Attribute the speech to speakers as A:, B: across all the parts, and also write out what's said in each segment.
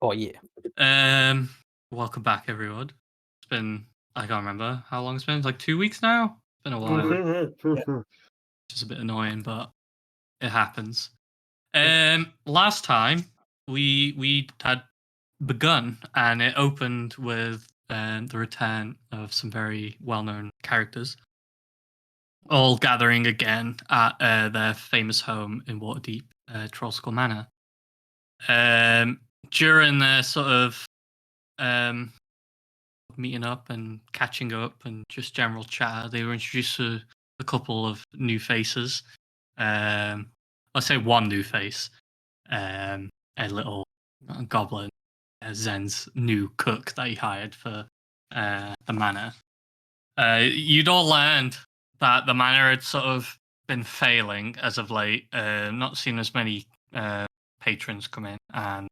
A: Oh, yeah.
B: Welcome back, everyone. It's been, I can't remember how long it's been. It's like 2 weeks now. It's been a while. Just a bit annoying, but it happens. Last time we had begun, and it opened with the return of some very well-known characters, all gathering again at their famous home in Waterdeep, Trollskull Manor. During their sort of meeting up and catching up and just general chatter, they were introduced to a couple of new faces. Let's say one new face, a little goblin, Zen's new cook that he hired for the manor. You'd all learned that the manor had sort of been failing as of late, not seen as many patrons come in, and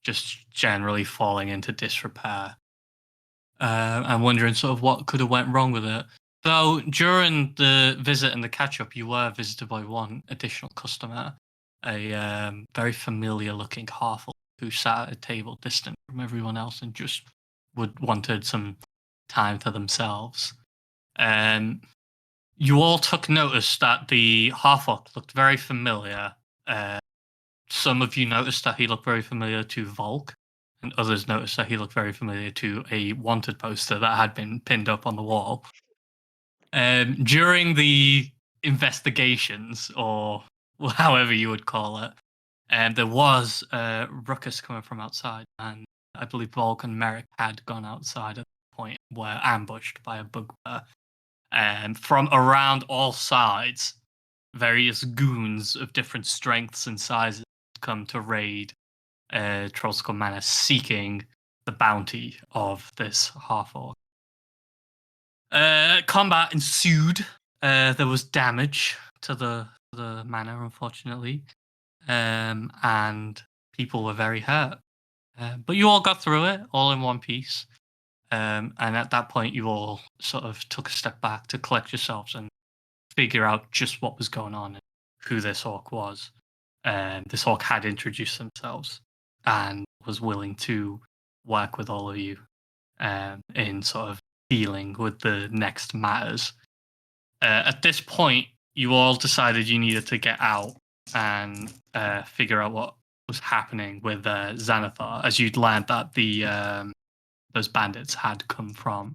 B: just generally falling into disrepair. I'm wondering sort of what could have went wrong with it. Though during the visit and the catch-up, you were visited by one additional customer, a very familiar-looking half-orc who sat at a table distant from everyone else and just wanted some time to themselves. You all took notice that the half-orc looked very familiar. Some of you noticed that he looked very familiar to Volk, and others noticed that he looked very familiar to a wanted poster that had been pinned up on the wall. During the investigations, or however you would call it, there was a ruckus coming from outside, and I believe Volk and Merrick had gone outside at the point, were ambushed by a bugbear. And from around all sides, various goons of different strengths and sizes come to raid Trollskull Manor, seeking the bounty of this half-orc. Combat ensued. There was damage to the manor, unfortunately, and people were very hurt. But you all got through it, all in one piece. And at that point, you all sort of took a step back to collect yourselves and figure out just what was going on and who this orc was. This orc had introduced themselves and was willing to work with all of you in sort of dealing with the next matters. At this point, you all decided you needed to get out and figure out what was happening with Xanathar, as you'd learned that those bandits had come from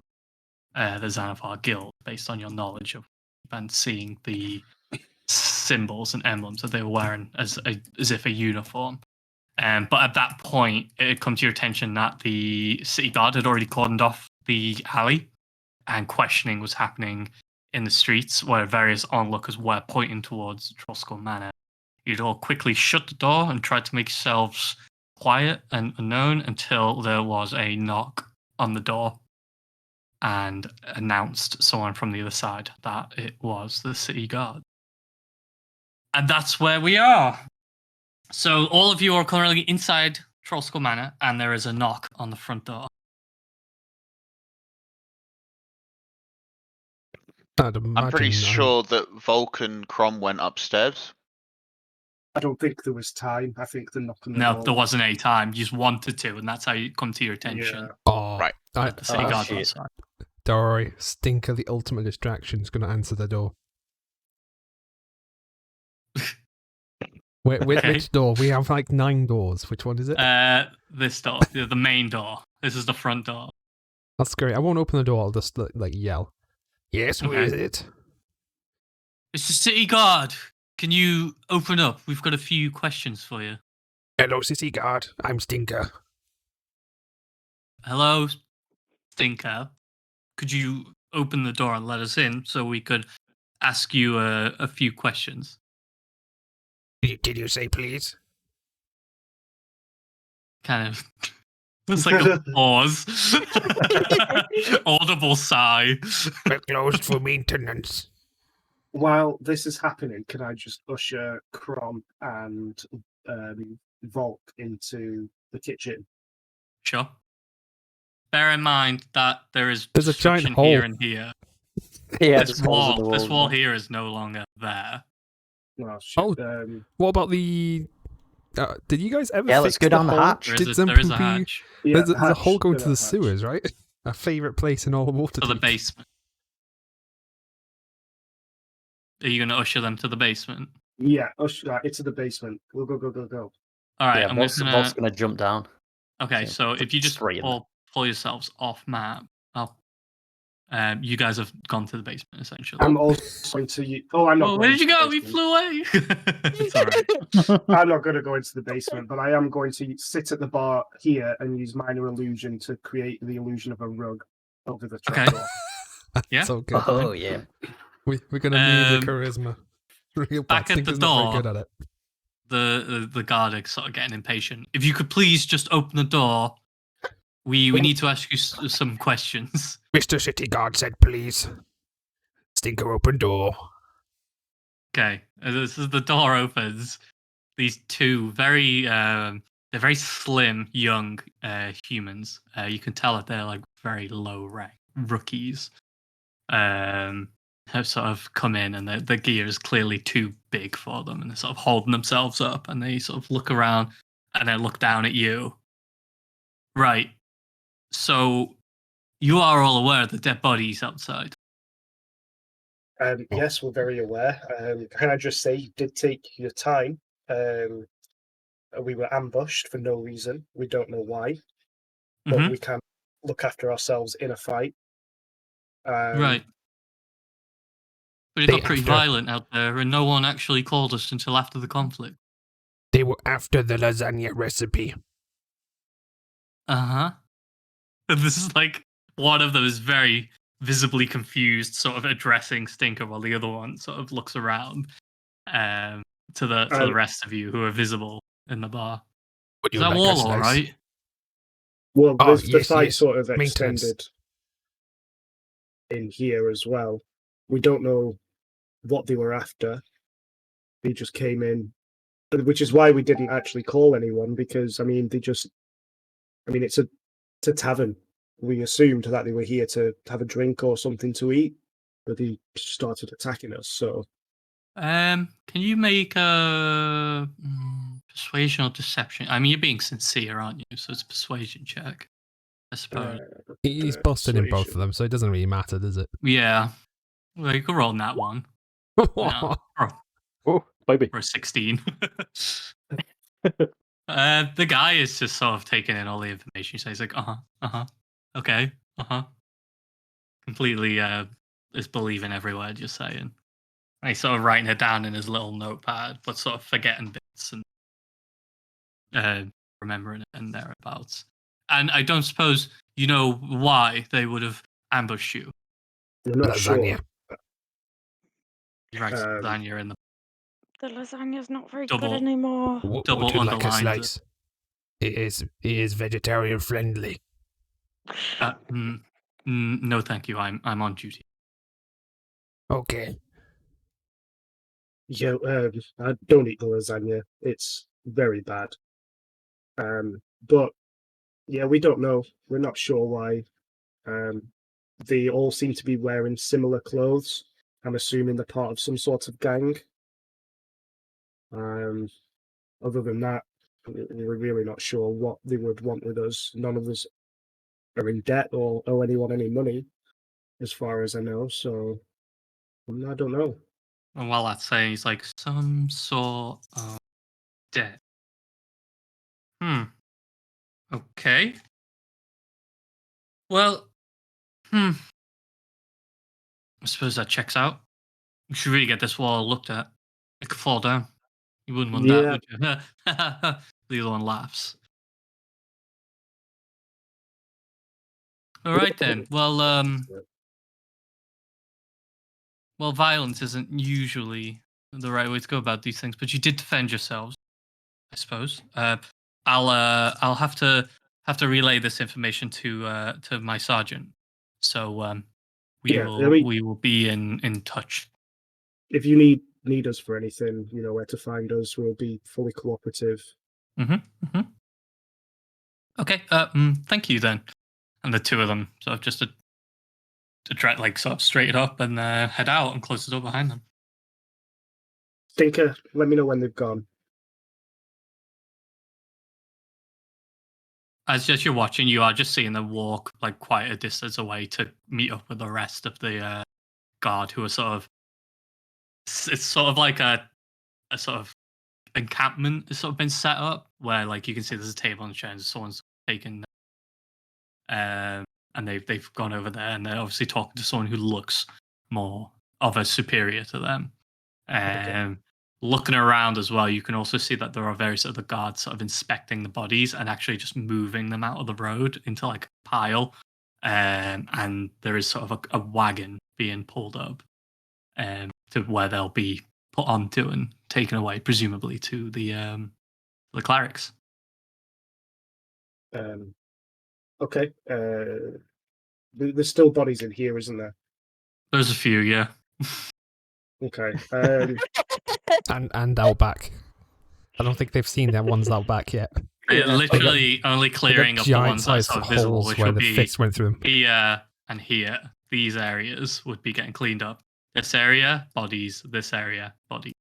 B: the Xanathar Guild, based on your knowledge of and seeing the symbols and emblems that they were wearing as if a uniform. But at that point, it had come to your attention that the city guard had already cordoned off the alley, and questioning was happening in the streets where various onlookers were pointing towards Trollskull Manor. You'd all quickly shut the door and tried to make yourselves quiet and unknown until there was a knock on the door and announced someone from the other side that it was the city guard. And that's where we are. So all of you are currently inside Trollskull Manor, and there is a knock on the front door.
C: I'm pretty sure that Volk and Crom went upstairs.
D: I don't think there was time. I think the knock on the
B: No,
D: door.
B: there wasn't any time. You just wanted to, and that's how you come to your attention.
D: Yeah.
E: Oh,
C: Right.
B: The city guard
A: shit.
B: outside.
E: Don't worry, Stinker, the ultimate distraction, is going to answer the door.
B: Okay.
E: Which door? We have like 9 doors. Which one is it?
B: This door, the main door. This is the front door.
E: That's great. I won't open the door. I'll just like yell. Yes, who
B: Okay.
E: is it?
B: It's the city guard. Can you open up? We've got a few questions for you.
E: Hello, city guard. I'm Stinker.
B: Hello, Stinker. Could you open the door and let us in so we could ask you a few questions?
E: Did you say please?
B: Kind of. It's like a pause. Audible sigh.
E: We're closed for maintenance.
D: While this is happening, can I just usher Crom and Volk into the kitchen?
B: Sure. Bear in mind that there's
E: There's a giant
B: destruction
E: hole.
B: here and here.
A: Yeah,
B: This
A: there's holes in the
B: wall
A: wall.
B: here is no longer there.
D: Oh, shit.
E: Oh. What about the Did you guys ever?
A: Yeah,
E: fix
A: let's go down the
E: hole?
A: hatch.
B: There
E: Did
B: is a hatch
D: Yeah,
E: There's a hole going
D: go
E: to
D: down
E: the sewers, right? Our favorite place in all of Waterdeep.
B: to the basement. Are you going to usher them to the basement?
D: Yeah, into the basement. Go.
B: All right,
A: Yeah,
B: I'm
A: Volt's
B: gonna.
A: gonna jump down.
B: Okay,
A: So,
B: so if you just
A: straight in there.
B: pull yourselves off map, you guys have gone to the basement essentially.
D: I'm also going to. Oh, I'm not.
B: Well, where
D: going
B: did you
D: to the
B: go? We
D: basement.
B: flew away. It's all right.
D: I'm not going to go into the basement, but I am going to sit at the bar here and use minor illusion to create the illusion of a rug over the
B: Okay.
D: trapdoor.
B: Yeah.
E: So good.
A: Oh yeah.
E: We're gonna need the charisma. Real bad.
B: Back at the
E: Stinker's not very
B: door.
E: good at it.
B: The guard is sort of getting impatient. If you could please just open the door, we need to ask you some questions.
E: Mr. City Guard said, please. Stinker, open door.
B: Okay, as the door opens, these two they're very slim young humans. You can tell that they're like very low rank rookies. Have sort of come in, and the gear is clearly too big for them, and they're sort of holding themselves up, and they sort of look around and then look down at you. Right. So you are all aware of the dead bodies outside.
D: Yes, we're very aware. Can I just say, you did take your time. We were ambushed for no reason. We don't know why, but we can look after ourselves in a fight.
B: Right. But it got pretty violent out there, and no one actually called us until after the conflict.
E: They were after the lasagna recipe.
B: Uh-huh. And this is like, one of them is very visibly confused, sort of addressing Stinker, while the other one sort of looks around to the rest of you who are visible in the bar. Is that wall all right?
D: Well, the fight sort of extended in here as well. We don't know what they were after. They just came in, which is why we didn't actually call anyone, because it's a tavern. We assumed that they were here to have a drink or something to eat, but they started attacking us. So,
B: can you make a persuasion or deception? I mean, you're being sincere, aren't you? So it's a persuasion check, I suppose.
E: He's busted in both of them, so it doesn't really matter, does it?
B: Yeah. Well, you could roll on that one.
A: Oh, baby.
B: For a 16. The guy is just sort of taking in all the information. So he's like, okay, completely is believing every word you're saying. And he's sort of writing it down in his little notepad, but sort of forgetting bits and remembering it and thereabouts. And I don't suppose you know why they would have ambushed you.
D: We're not sure.
B: Right, lasagna in the
F: lasagna's not very good anymore.
B: Double
E: would you like a
B: underlined
E: slice? It is vegetarian friendly.
B: No, thank you. I'm on duty.
E: Okay.
D: Yeah, I don't eat the lasagna. It's very bad. But yeah, we don't know. We're not sure why. They all seem to be wearing similar clothes. I'm assuming they're part of some sort of gang. Other than that, we're really not sure what they would want with us. None of us are in debt or owe anyone any money, as far as I know. So I don't know.
B: And while that's saying, he's like, some sort of debt. Okay. Well, I suppose that checks out. We should really get this wall looked at. It could fall down. You wouldn't want that, would you? The other one laughs. All right then. Well, violence isn't usually the right way to go about these things, but you did defend yourselves, I suppose. I'll have to relay this information to my sergeant. So we will be in touch.
D: If you need us for anything, you know where to find us. We'll be fully cooperative.
B: Okay. Thank you then. And the two of them sort of just sort of straighten up and head out and close the door behind them.
D: Stinker, let me know when they've gone.
B: as you're watching, you are just seeing them walk like quite a distance away to meet up with the rest of the guard, who are sort of. It's sort of like a sort of encampment has sort of been set up where like you can see there's a table and chairs, and someone's taken, and they've gone over there and they're obviously talking to someone who looks more of a superior to them. Looking around as well, you can also see that there are various other guards sort of inspecting the bodies and actually just moving them out of the road into like a pile. And there is sort of a wagon being pulled up to where they'll be put onto and taken away, presumably to the clerics.
D: Okay. There's still bodies in here, isn't there?
B: There's a few, yeah.
D: Okay.
E: And out back. I don't think they've seen their ones out back yet.
B: Literally only clearing up the ones that are visible, which
E: where
B: would
E: the
B: be
E: fits went through them.
B: here and here. These areas would be getting cleaned up. This area, bodies. This area, bodies.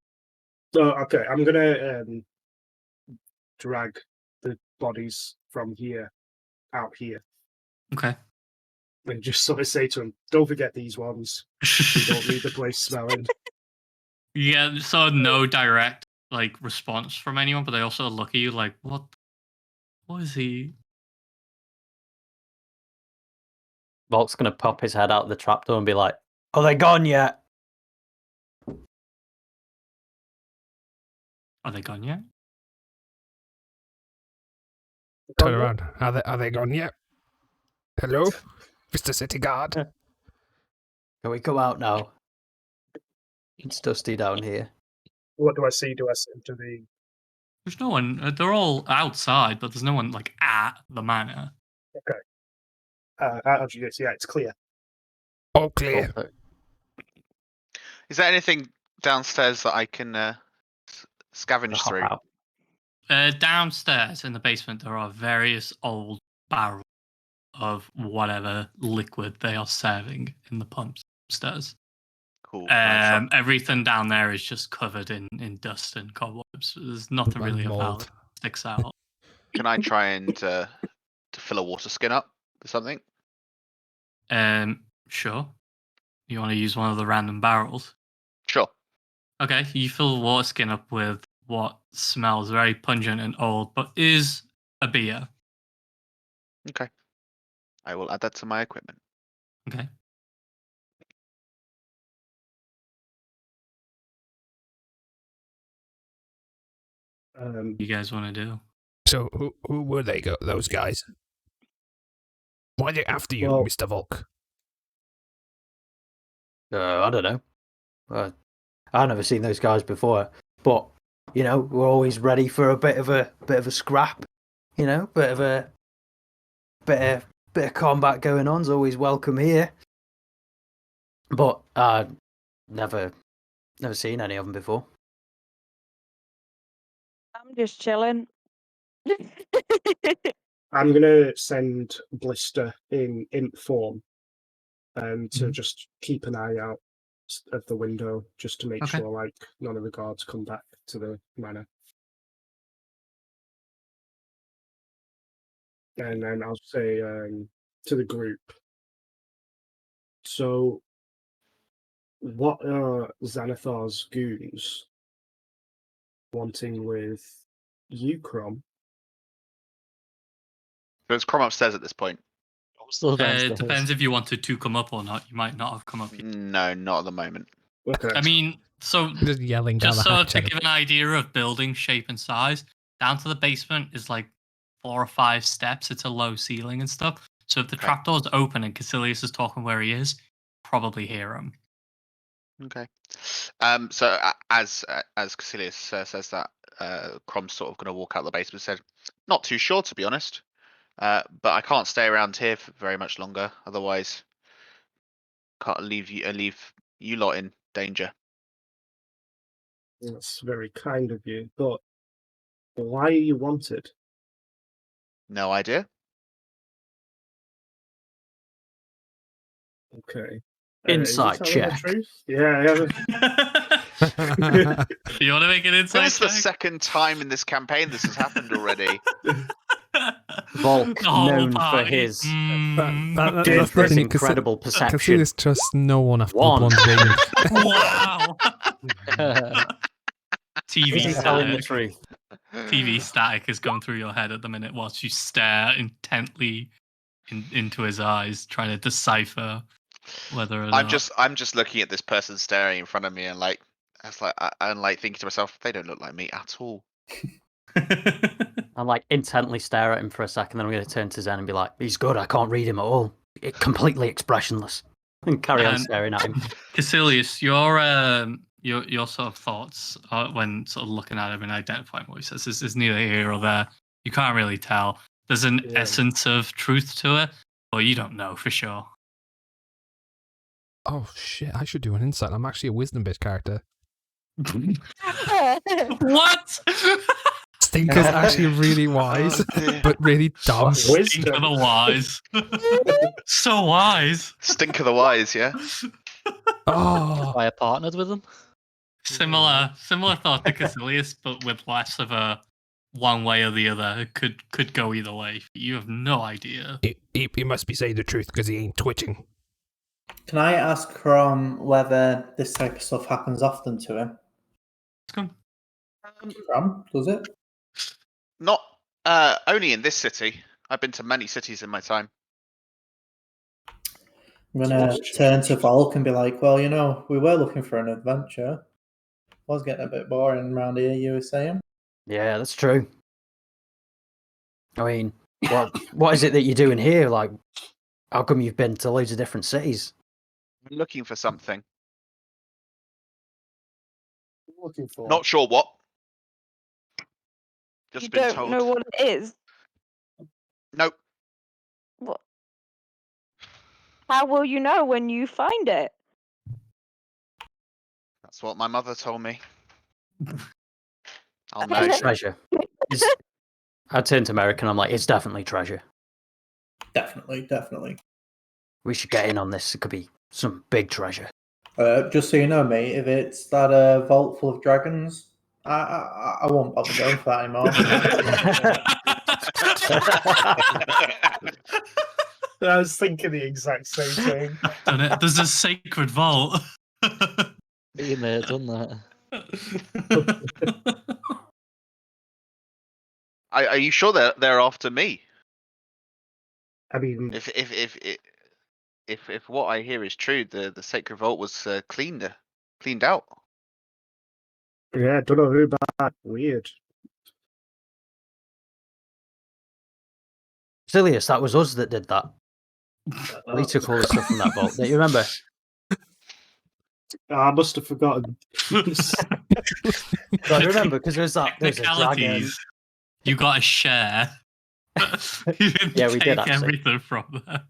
D: So, okay, I'm gonna drag the bodies from here out here.
B: Okay.
D: And just sort of say to them, don't forget these ones. We don't need the place smelling.
B: Yeah, so no direct like response from anyone, but they also look at you like, what is he?
A: Volk's gonna pop his head out of the trapdoor and be like, "Are they gone yet?"
B: Are they gone yet?
E: Turn around. Are they gone yet? Hello, Mr. City Guard.
A: Can we come out now? It's dusty down here.
D: What do I see? Do I see to the...
B: There's no one. They're all outside, but there's no one like at the manor.
D: Okay. Yeah, it's clear.
E: All clear.
A: Cool.
C: Is there anything downstairs that I can scavenge through?
B: Downstairs in the basement, there are various old barrels of whatever liquid they are serving in the pumps upstairs.
C: Cool.
B: Everything down there is just covered in dust and cobwebs. There's nothing really about it that sticks out.
C: Can I try and to fill a water skin up or something?
B: Sure. You want to use one of the random barrels?
C: Sure.
B: Okay, you fill the water skin up with what smells very pungent and old, but is a beer.
C: Okay. I will add that to my equipment.
B: Okay. You guys want to do?
E: So who were they? Those guys? Why are they after you, Mr. Volk?
A: I don't know. I've never seen those guys before, but you know, we're always ready for a bit of a scrap. You know, bit of combat going on is always welcome here. But never seen any of them before.
F: I'm just chilling.
D: I'm gonna send Blister in imp form, to just keep an eye out of the window, just to make sure like none of the guards come back to the manor. And then I'll say to the group, so what are Xanathar's goons wanting with you, Crom?
C: So it's Crom upstairs at this point.
B: It depends if you wanted to come up or not. You might not have come up yet.
C: No, not at the moment.
D: Okay.
B: I mean, so
E: Just yelling down
B: just
E: the
B: so
E: hatch
B: to
E: at them.
B: give an idea of building shape and size, down to the basement is like 4 or 5 steps. It's a low ceiling and stuff. So if the trapdoor's open and Caecilius is talking where he is, probably hear him.
C: Okay. So as Caecilius says that, Crom's sort of going to walk out the basement. Said, "Not too sure, to be honest. But I can't stay around here for very much longer. Otherwise, can't leave you lot in danger."
D: That's very kind of you, but why are you wanted?
C: No idea.
D: Okay.
A: Insight check.
D: Yeah.
B: You want to make an insight
C: This is the
B: check?
C: second time in this campaign this has happened already.
A: Volk,
B: The whole
A: known for
B: party.
A: his
E: That's the thing.
A: incredible perception.
E: Cassilius trusts no one after
A: One.
E: the one's rating.
B: Wow. TV
A: Is he telling the
B: static.
A: truth?
B: TV static is going through your head at the minute whilst you stare intently into his eyes, trying to decipher whether or
C: I'm
B: not.
C: just looking at this person staring in front of me and thinking to myself, they don't look like me at all.
A: I'm like intently stare at him for a second, then I'm going to turn to Zen and be like, "He's good. I can't read him at all. Completely expressionless." And carry on staring at him.
B: Cassilius, your sort of thoughts when sort of looking at him and identifying what he says is neither here or there. You can't really tell. There's an essence of truth to it, but you don't know for sure.
E: Oh shit! I should do an insight. I'm actually a wisdom-based character.
B: What?
E: Stinker's actually really wise, but really dumb.
B: Stink of the wise. So wise.
C: Stink of the wise, yeah.
E: Oh,
G: I partnered with them.
B: Similar thought to Cassilius, but with less of a one way or the other. It could go either way. You have no idea.
E: he must be saying the truth because he ain't twitching.
H: Can I ask Crom whether this type of stuff happens often to him? Crom, does it?
C: Not only in this city. I've been to many cities in my time.
H: I'm gonna turn to Volk and be like, "Well, we were looking for an adventure. Was getting a bit boring around here, you were saying."
A: Yeah, that's true. I mean, what is it that you're doing here? Like, how come you've been to loads of different cities?
C: I'm looking for something.
D: Looking for.
C: Not sure what. Just
F: You
C: been
F: don't
C: told.
F: know what it is.
C: Nope.
F: What? How will you know when you find it?
C: That's what my mother told me. I'll
F: Okay.
C: know.
A: Treasure. I turn to Merrick and I'm like, it's definitely treasure.
H: Definitely.
A: We should get in on this. It could be some big treasure.
H: Just so you know, mate, if it's that vault full of dragons, I won't bother going for that anymore.
D: I was thinking the exact same thing.
B: There's a sacred vault.
G: Been there, done that.
C: Are you sure they're after me?
D: I mean,
C: If what I hear is true, the sacred vault was cleaned out.
D: yeah, don't know who, but weird.
A: Silius, that was us that did that. We took all the stuff from that vault. Don't you remember?
D: I must have forgotten.
A: I remember because there's a dragon.
B: Technicalities. You got a share. You didn't
A: Yeah, we did,
B: take
A: actually.
B: everything from there.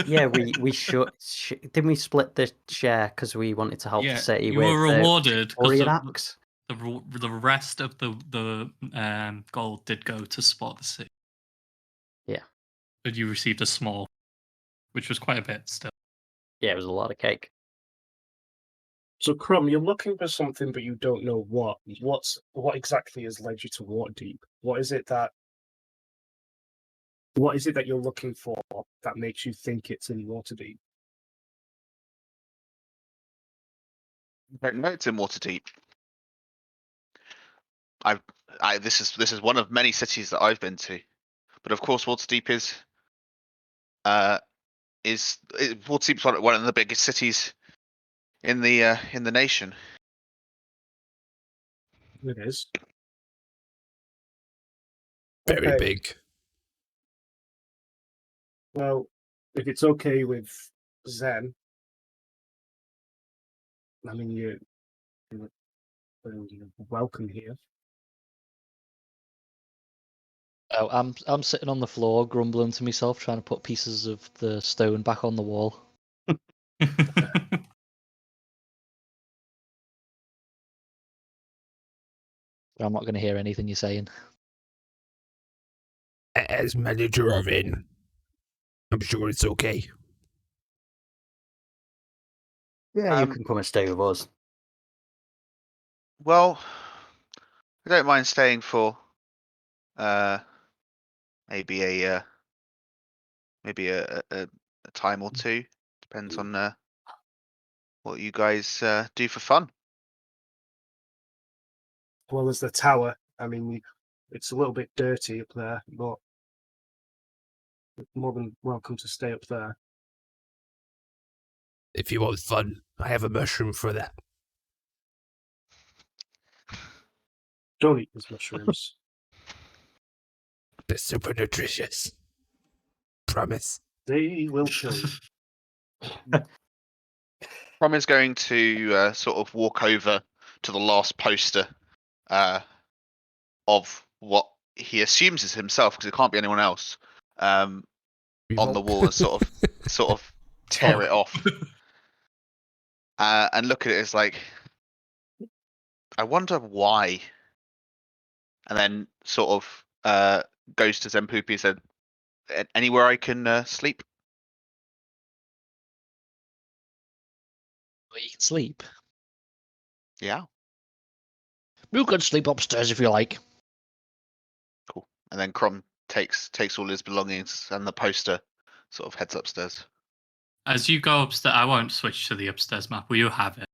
A: Yeah, we should. Didn't we split the share because we wanted to help the city
B: you
A: with
B: were rewarded because
A: Orion axe?
B: the rest of the gold did go to support the city.
A: Yeah.
B: But you received a small, which was quite a bit still.
A: Yeah, it was a lot of cake.
D: So, Crumb, you're looking for something, but you don't know what. What exactly has led you to Waterdeep? What is it that you're looking for that makes you think it's in Waterdeep?
C: I don't know it's in Waterdeep. This is one of many cities that I've been to, but of course Waterdeep is Waterdeep's one of the biggest cities in the nation.
D: It is.
E: Very
D: Okay.
E: big.
D: Well, if it's okay with Zen, I mean, you're welcome here.
G: Oh, I'm sitting on the floor, grumbling to myself, trying to put pieces of the stone back on the wall. I'm not going to hear anything you're saying.
E: As manager of Inn, I'm sure it's okay.
A: Yeah, you can come and stay with us.
C: Well, I don't mind staying for maybe a maybe a time or two. Depends on what you guys do for fun.
D: Well, there's the tower. I mean, it's a little bit dirty up there, but you're more than welcome to stay up there.
E: If you want fun, I have a mushroom for that.
D: Don't eat those mushrooms.
E: They're super nutritious. Promise.
D: They will kill you.
C: Crom is going to sort of walk over to the last poster of what he assumes is himself, because it can't be anyone else, on the wall, and sort of tear it off, and look at it as like, I wonder why. And then sort of goes to Zempoopy and said, anywhere I can sleep?
G: But you can sleep.
C: Yeah.
G: You can sleep upstairs if you like.
C: Cool. And then Crom takes all his belongings and the poster, sort of heads upstairs.
B: As you go upstairs, I won't switch to the upstairs map. Will you have it?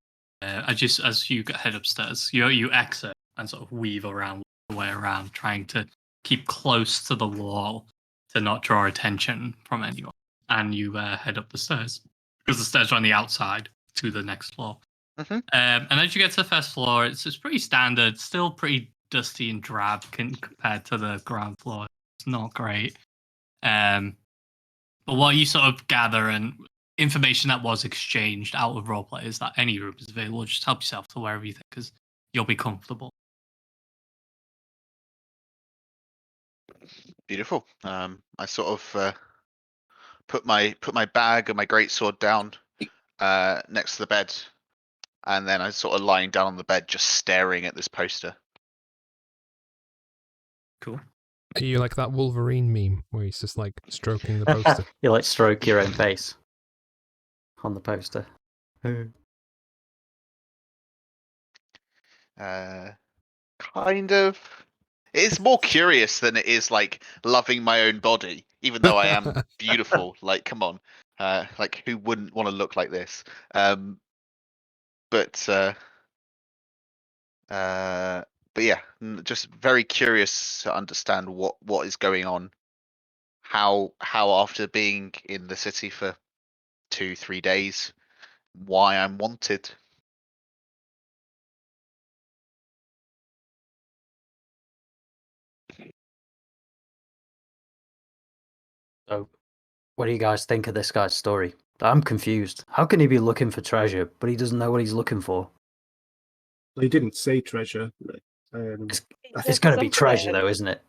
B: As you head upstairs, you exit and sort of weave around the way around, trying to keep close to the wall to not draw attention from anyone. And you head up the stairs, because the stairs are on the outside to the next floor.
C: Mm-hmm.
B: And as you get to the first floor, it's pretty standard, still pretty dusty and drab compared to the ground floor. It's not great. But what you sort of gather and information that was exchanged out of roleplay is that any room is available. Just help yourself to wherever you think, because you'll be comfortable.
C: Beautiful. I sort of put my bag and my greatsword down next to the bed, and then I sort of lying down on the bed, just staring at this poster.
B: Cool.
E: Are you like that Wolverine meme where he's just like stroking the poster?
A: You like stroke your own face on the poster.
C: Kind of. It's more curious than it is like loving my own body, even though I am beautiful. Like, come on, like who wouldn't want to look like this? But yeah, just very curious to understand what is going on. How after being in the city for 2-3 days, why I'm wanted.
A: So, what do you guys think of this guy's story? I'm confused. How can he be looking for treasure, but he doesn't know what he's looking for?
D: He didn't say treasure.
A: It's going to be treasure, though, isn't it?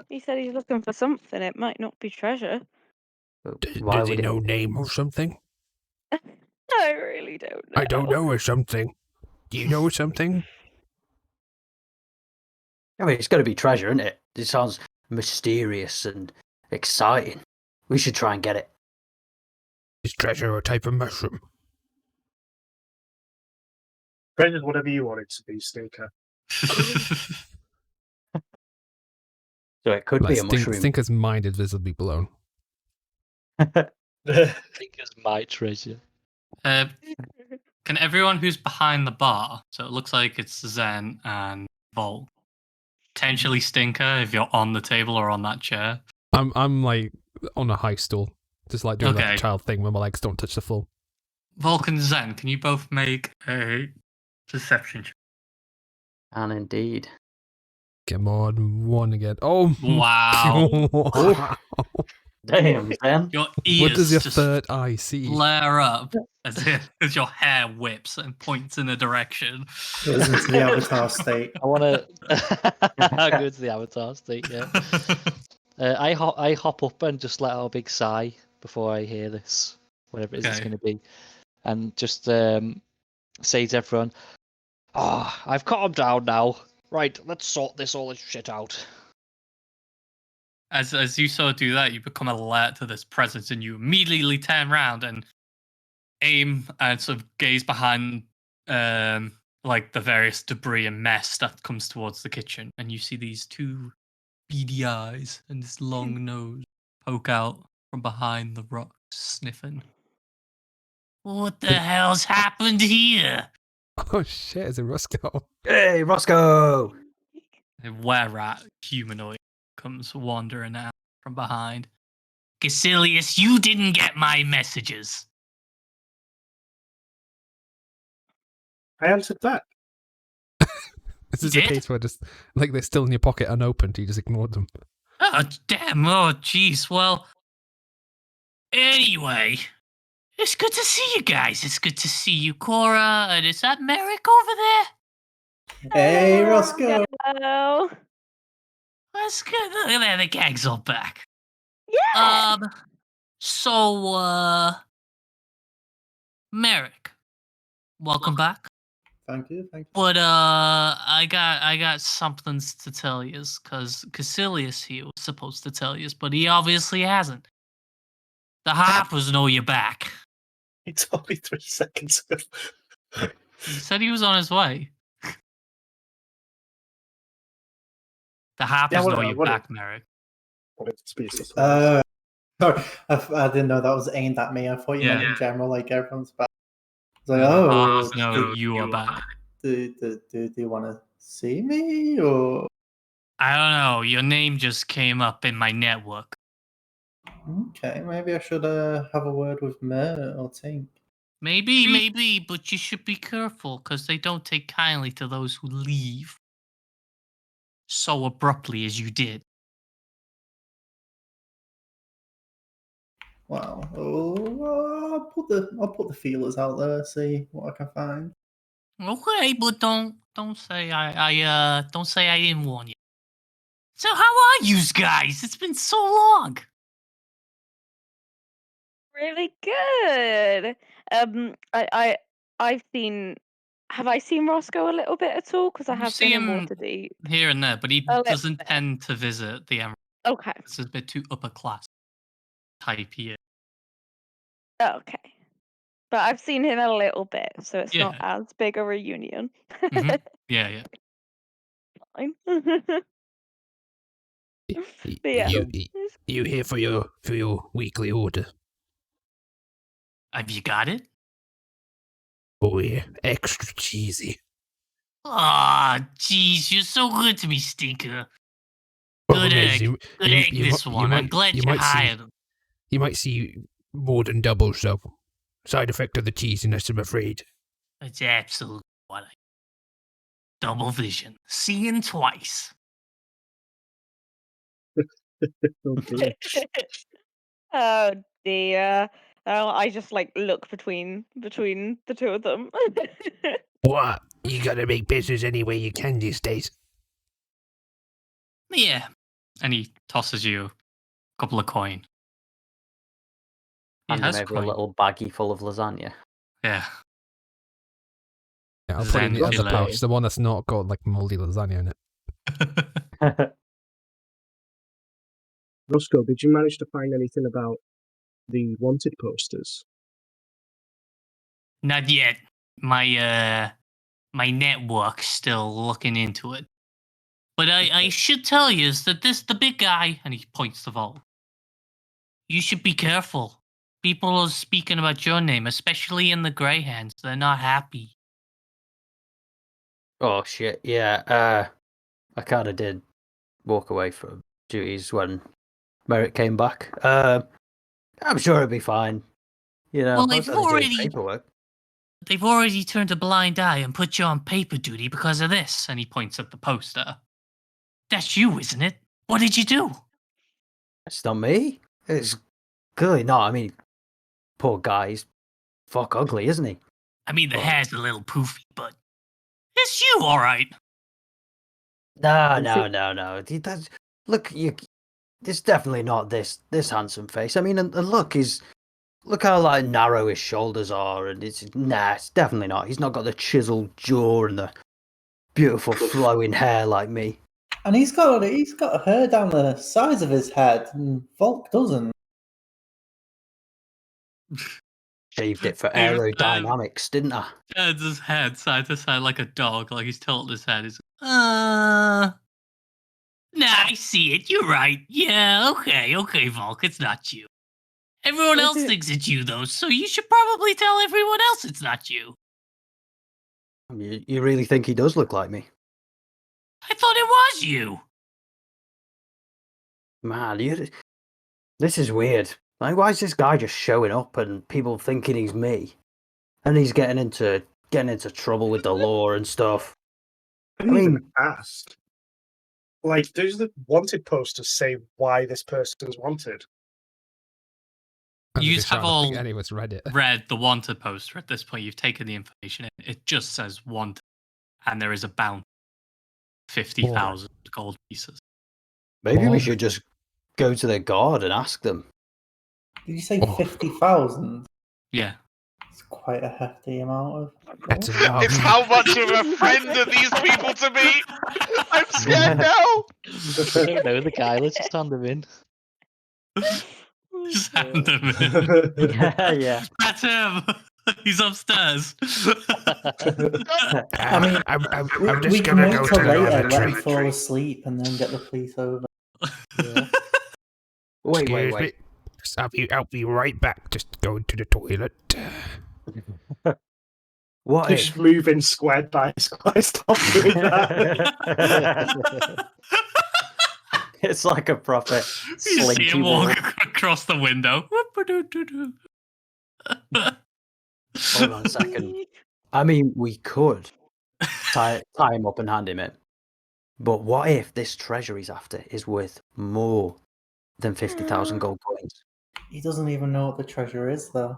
F: He said he's looking for something. It might not be treasure.
A: Why
E: Does he
A: would
E: know name or something?
F: I really don't know.
E: I don't know or something. Do you know something?
A: I mean, it's going to be treasure, isn't it? It sounds mysterious and exciting. We should try and get it.
E: Is treasure a type of mushroom?
D: Treasure's whatever you want it to be, Stinker.
A: So it could be a mushroom.
E: Stinker's mind is visibly blown.
G: Stinker's my treasure.
B: Can everyone who's behind the bar, so it looks like it's Zen and Volt, potentially Stinker if you're on the table or on that chair?
E: I'm like on a high stool, just like doing like
B: Okay.
E: a child thing where my legs don't touch the floor.
B: Volk and Zen, can you both make a deception check?
A: And indeed.
E: Come on, one again. Oh,
B: Wow.
E: wow.
A: Damn, Zen.
B: Your ears
E: What does your
B: just
E: third eye see?
B: flare up as your hair whips and points in a direction.
H: Goes into the avatar state.
G: I want to go to the avatar state. Yeah. I hop up and just let out a big sigh before I hear this, whatever it is it's
B: Okay.
G: going to be, and just say to everyone, "Ah, I've calmed down now. Right, let's sort all this shit out."
B: As you sort of do that, you become alert to this presence, and you immediately turn around and aim and sort of gaze behind, like the various debris and mess that comes towards the kitchen, and you see these two beady eyes and this long nose poke out from behind the rock, sniffing. What the hell's happened here?
E: Oh shit, it's a Roscoe.
A: Hey, Roscoe!
B: A were-rat humanoid comes wandering out from behind. Caecilius, you didn't get my messages.
D: I answered that.
E: This
B: You
E: is a
B: did?
E: case where just like they're still in your pocket unopened, you just ignored them.
B: Oh, damn. Oh, jeez. Well, anyway, it's good to see you guys. It's good to see you, Cora. And is that Merrick over there?
H: Hey, Roscoe.
F: Hello.
B: That's good. Look at that. The gag's all back.
F: Yeah.
B: So, Merrick, welcome back.
H: Thank you.
B: But I got something to tell you, cause Caecilius here was supposed to tell you, but he obviously hasn't. The Harpers know you're back.
D: It's only 3 seconds ago.
B: He said he was on his way. The Harpers know you're back, Merrick.
D: Wanted to be a surprise.
H: Sorry, I didn't know that was aimed at me. I thought you meant in general, like everyone's back. It's like,
B: The
H: oh,
B: Harpers know you are back.
H: do you want to see me or?
B: I don't know. Your name just came up in my network.
H: Okay, maybe I should have a word with Mer or Tink.
B: Maybe, but you should be careful, because they don't take kindly to those who leave so abruptly as you did.
H: Well, I'll put the feelers out there, see what I can find.
B: Okay, but don't say I don't say I didn't warn you. So how are yous guys? It's been so long.
F: Really good. I've seen. Have I seen Roscoe a little bit at all? Because I
B: You
F: have
B: see
F: been in
B: him
F: Waterdeep.
B: here and there, but he
F: A little
B: doesn't
F: bit.
B: tend to visit the Emerald.
F: Okay.
B: It's a bit too upper class type here.
F: Okay. But I've seen him a little bit, so it's not
B: Yeah.
F: as big a reunion.
B: Mhm. Yeah.
F: Fine.
E: Y-
F: But yeah.
E: You here for your weekly order?
B: Have you got it?
E: Oh yeah, extra cheesy.
B: Aw, jeez, you're so good to me, Stinker.
E: Problem
B: Good
E: is,
B: egg.
E: you-
B: Good
E: you-
B: egg,
E: you
B: this
E: mi-
B: one. I'm
E: might-
B: glad
E: you
B: you
E: might see-
B: hired him.
E: You might see more than double, so side effect of the cheesiness, I'm afraid.
B: That's absolutely what I... Double vision. Seeing twice.
D: Oh, dear.
F: Oh dear. Oh, I just like look between the two of them.
E: What? You gotta make business any way you can these days.
B: Yeah. And he tosses you a couple of coin. He
I: And
B: has
I: maybe a
B: coin.
I: little baggie full of lasagna.
B: Yeah.
E: Yeah, I'll put it in the other
B: Zen
E: pouch, the one that's not got like moldy lasagna in it.
D: Roscoe, did you manage to find anything about the wanted posters?
B: Not yet. My network's still looking into it. But I should tell you is that the big guy, and he points to Vol. You should be careful. People are speaking about your name, especially in the Greyhands. They're not happy.
A: Oh shit, yeah. I kind of did walk away from duties when Merrick came back. I'm sure it'll be fine. You know,
B: Well,
A: I was only doing paperwork.
B: They've already turned a blind eye and put you on paper duty because of this. And he points at the poster. That's you, isn't it? What did you do?
A: It's not me. It's clearly not. I mean, poor guy's fuck ugly, isn't he?
B: I mean, the
A: Well-
B: hair's a little poofy, but it's you, all right.
A: No. Look, it's definitely not this handsome face. I mean, and look how like narrow his shoulders are, and it's definitely not. He's not got the chiseled jaw and the beautiful flowing hair like me.
H: And he's got hair down the sides of his head, and Volk doesn't.
A: Shaved it for
B: He was,
A: aerodynamics, didn't I?
B: Turns his head side to side like a dog, like he's tilting his head. He's nah, I see it. You're right. Yeah, okay, Volk, it's not you. Everyone else thinks it's you, though, so you should probably tell everyone else it's not you.
A: You really think he does look like me?
B: I thought it was you.
A: Man, this is weird. Like, why is this guy just showing up and people thinking he's me? And he's getting into trouble with the law and stuff.
D: I didn't even ask. Like, there's the wanted posters say why this person's wanted.
B: You have all
E: anyone's read it.
B: read the wanted poster at this point. You've taken the information in. It just says wanted, and there is a bounty, 50,000 gold pieces.
A: Maybe we should just go to the guard and ask them.
H: Did you say 50,000?
B: Yeah.
H: It's quite a hefty amount of.
E: That's
H: gold.
E: enough.
C: It's how much of a friend are these people to me? I'm scared now.
G: I don't know the guy. Let's just hand him in.
B: Just hand them in.
A: Yeah.
B: That's him. He's upstairs.
H: I mean,
E: I'm
H: we
E: just
H: can
E: gonna
H: wait
E: go
H: till
E: to the
H: later, let him
E: lavatory.
H: fall asleep, and then get the police over.
G: Yeah.
A: Wait.
E: Excuse me. I'll be right back. Just going to the toilet.
A: What
D: Just
A: if?
D: moving squared by square. Stop doing that.
A: It's like a proper
B: You see
A: slinky
B: him
A: walk.
B: walk across the window.
A: Hold on a second. I mean, we could tie him up and hand him in. But what if this treasure he's after is worth more than 50,000 gold coins?
H: He doesn't even know what the treasure is, though.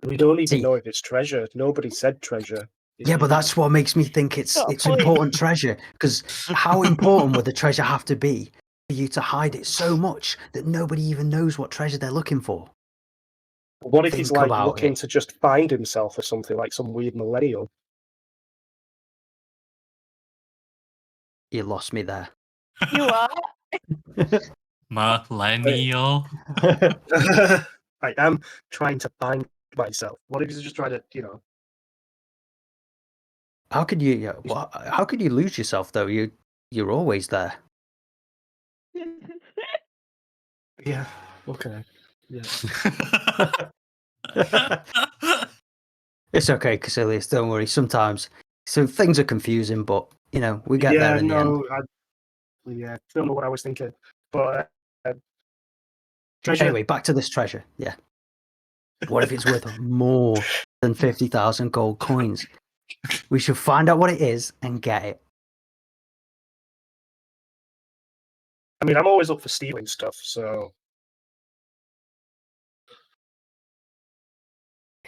D: We don't even
A: See-
D: know if it's treasure. Nobody said treasure.
A: Yeah, but that's what makes me think it's
F: Got a point.
A: important treasure. Because how important would the treasure have to be for you to hide it so much that nobody even knows what treasure they're looking for?
D: What if he's
A: Think
D: like
A: about
D: looking
A: it.
D: to just find himself or something, like some weird millennial?
A: You lost me there.
F: You are.
B: Millennial.
D: I am trying to find myself. What if he's just trying to,
A: How could you? How could you lose yourself though? You're always there.
D: Yeah. Okay. Yeah.
A: It's okay, Casilius. Don't worry. Sometimes things are confusing, but we get there in the end.
D: I don't know what I was thinking, but treasure.
A: Anyway, back to this treasure. Yeah. What if it's worth more than 50,000 gold coins? We should find out what it is and get it.
D: I mean, I'm always up for stealing stuff, so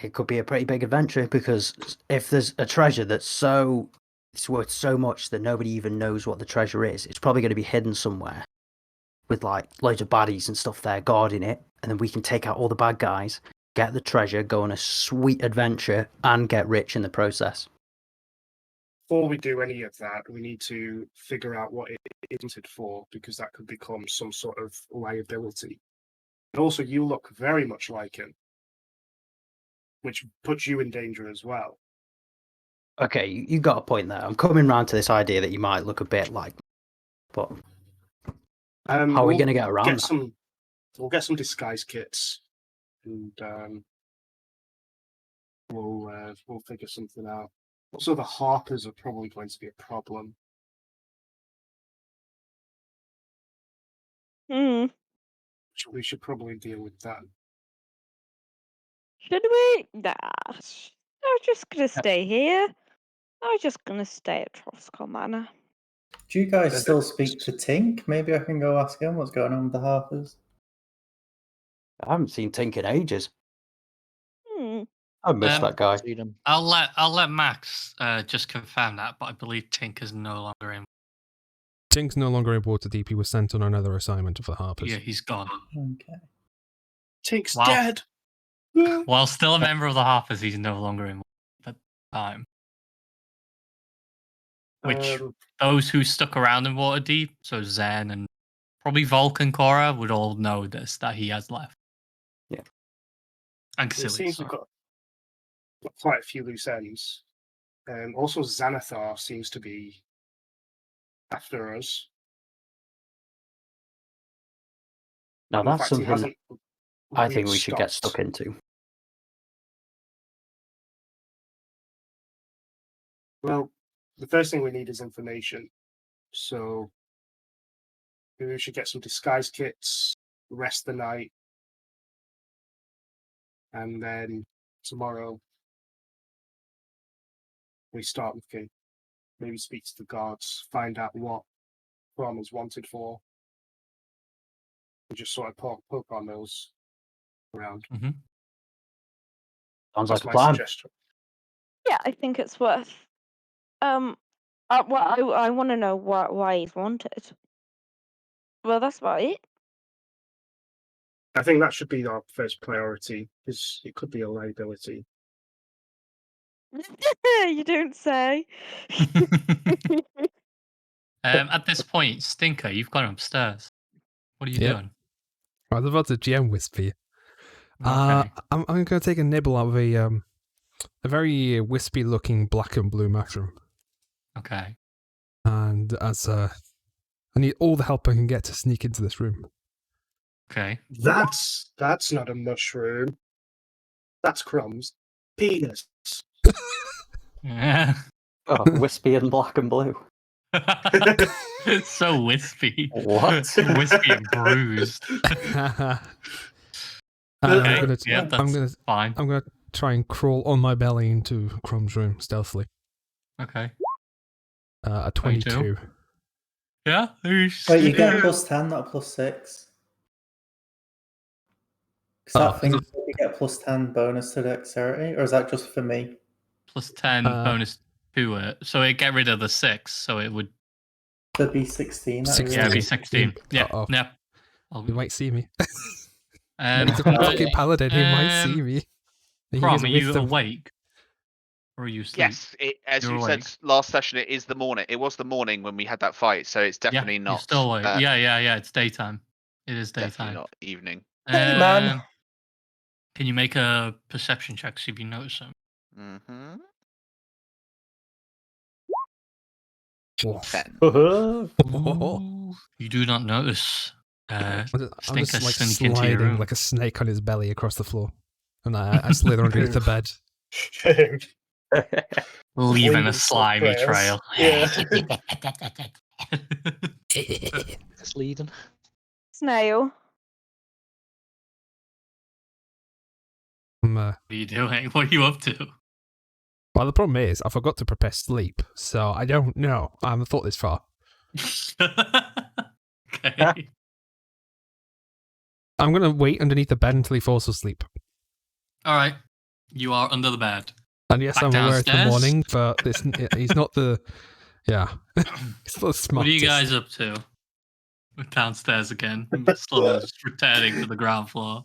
A: It could be a pretty big adventure because if there's a treasure it's worth so much that nobody even knows what the treasure is, it's probably going to be hidden somewhere with like loads of baddies and stuff there guarding it, and then we can take out all the bad guys, get the treasure, go on a sweet adventure, and get rich in the process.
D: before we do any of that, we need to figure out what it is intended for, because that could become some sort of liability. And also, you look very much like him, which puts you in danger as well.
A: Okay, you got a point there. I'm coming round to this idea that you might look a bit like, but how are we going to get around that?
D: We'll get some disguise kits, and we'll figure something out. Also, the harpers are probably going to be a problem. We should probably deal with that.
F: Should we? Nah. I'm just gonna stay here. I'm just gonna stay at Troscom Manor.
H: Do you guys still speak to Tink? Maybe I can go ask him what's going on with the Harpers.
A: I haven't seen Tink in ages.
F: Hmm.
A: I miss that guy.
G: Seen him.
B: I'll let Max just confirm that, but I believe Tink is no longer in.
E: Tink's no longer in Waterdeep. He was sent on another assignment for the Harpers.
B: Yeah, he's gone.
H: Okay.
D: Tink's
B: Wow.
D: dead.
B: While still a member of the Harpers, he's no longer in at the time. Which those who stuck around in Waterdeep, so Zen and probably Volk and Cora, would all know this, that he has left.
A: Yeah.
B: And
D: It seems
B: Casilius.
D: we've got quite a few loose ends. Also, Xanathar seems to be after us.
A: Now
D: In
A: that's
D: fact, he
A: something.
D: hasn't.
A: I think we
D: we've
A: should get
D: stopped.
A: stuck into.
D: Well, the first thing we need is information. So maybe we should get some disguise kits, rest the night, and then tomorrow we start looking. Maybe speak to the guards, find out what Brom is wanted for, and just sort of poke our nose around.
B: Mm-hmm.
A: Sounds
D: That's
A: like a
D: my
A: plan.
D: suggestion.
F: Yeah, I think it's worth. Well, I want to know why he's wanted. Well, that's about it.
D: I think that should be our first priority, because it could be a liability.
F: You don't say.
B: At this point, Stinker, you've gone upstairs. What are you
E: Yep.
B: doing?
E: I was about to GM whisper you.
B: Okay.
E: I'm going to take a nibble out of a very wispy-looking black and blue mushroom,
B: Okay.
E: and as I need all the help I can get to sneak into this room.
B: Okay.
D: That's not a mushroom. That's Crumb's penis.
B: Yeah.
A: Oh, wispy and black and blue.
B: It's so wispy.
A: What?
B: Wispy and bruised.
E: And
B: Okay.
E: I'm gonna,
B: Yeah, that's fine.
E: I'm gonna try and crawl on my belly into Crumb's room stealthily.
B: Okay.
E: A
B: 22.
E: 22.
B: Yeah.
H: Wait, you get +10, not +6. Because that thing, you get +10 bonus to dexterity, or is that just for me?
B: +10 bonus to it. So it get rid of the 6, so it would.
H: That'd be 16. That'd
E: 16.
B: Yeah, it'd be 16. Yeah.
E: Uh-oh.
B: Yeah.
E: He might see me.
B: Um,
E: He's a fucking paladin. He might see me. He
B: Brom,
E: is
B: are you
E: wisdom.
B: awake? Or are you asleep?
C: Yes, as
B: You're
C: you
B: awake.
C: said last session, it is the morning. It was the morning when we had that fight, so it's definitely
B: Yeah,
C: not.
B: you're still awake. Yeah. It's daytime. It is
C: Definitely
B: daytime.
C: not evening.
A: Hey, man.
B: Can you make a perception check see if you notice him?
C: Mm-hmm.
E: Oh.
C: 10.
B: Ooh, you do not notice.
E: I'm
B: Stinker
E: just like
B: sneak into your
E: sliding
B: room.
E: like a snake on his belly across the floor. And I slither underneath the bed.
B: Leaving a
D: Leaving
B: slimy
D: some
B: trail.
G: Just leading.
F: Snail.
B: What are you doing? What are you up to?
E: Well, the problem is, I forgot to prepare sleep, so I don't know. I haven't thought this far.
B: Okay.
E: I'm going to wait underneath the bed until he falls asleep.
B: All right. You are under the bed.
E: And yes,
B: Back
E: I'm aware it's the
B: downstairs?
E: morning, but he's not the... Yeah. He's not the smartest.
B: What are you guys up to? We're downstairs again. Slowly just returning to the ground floor.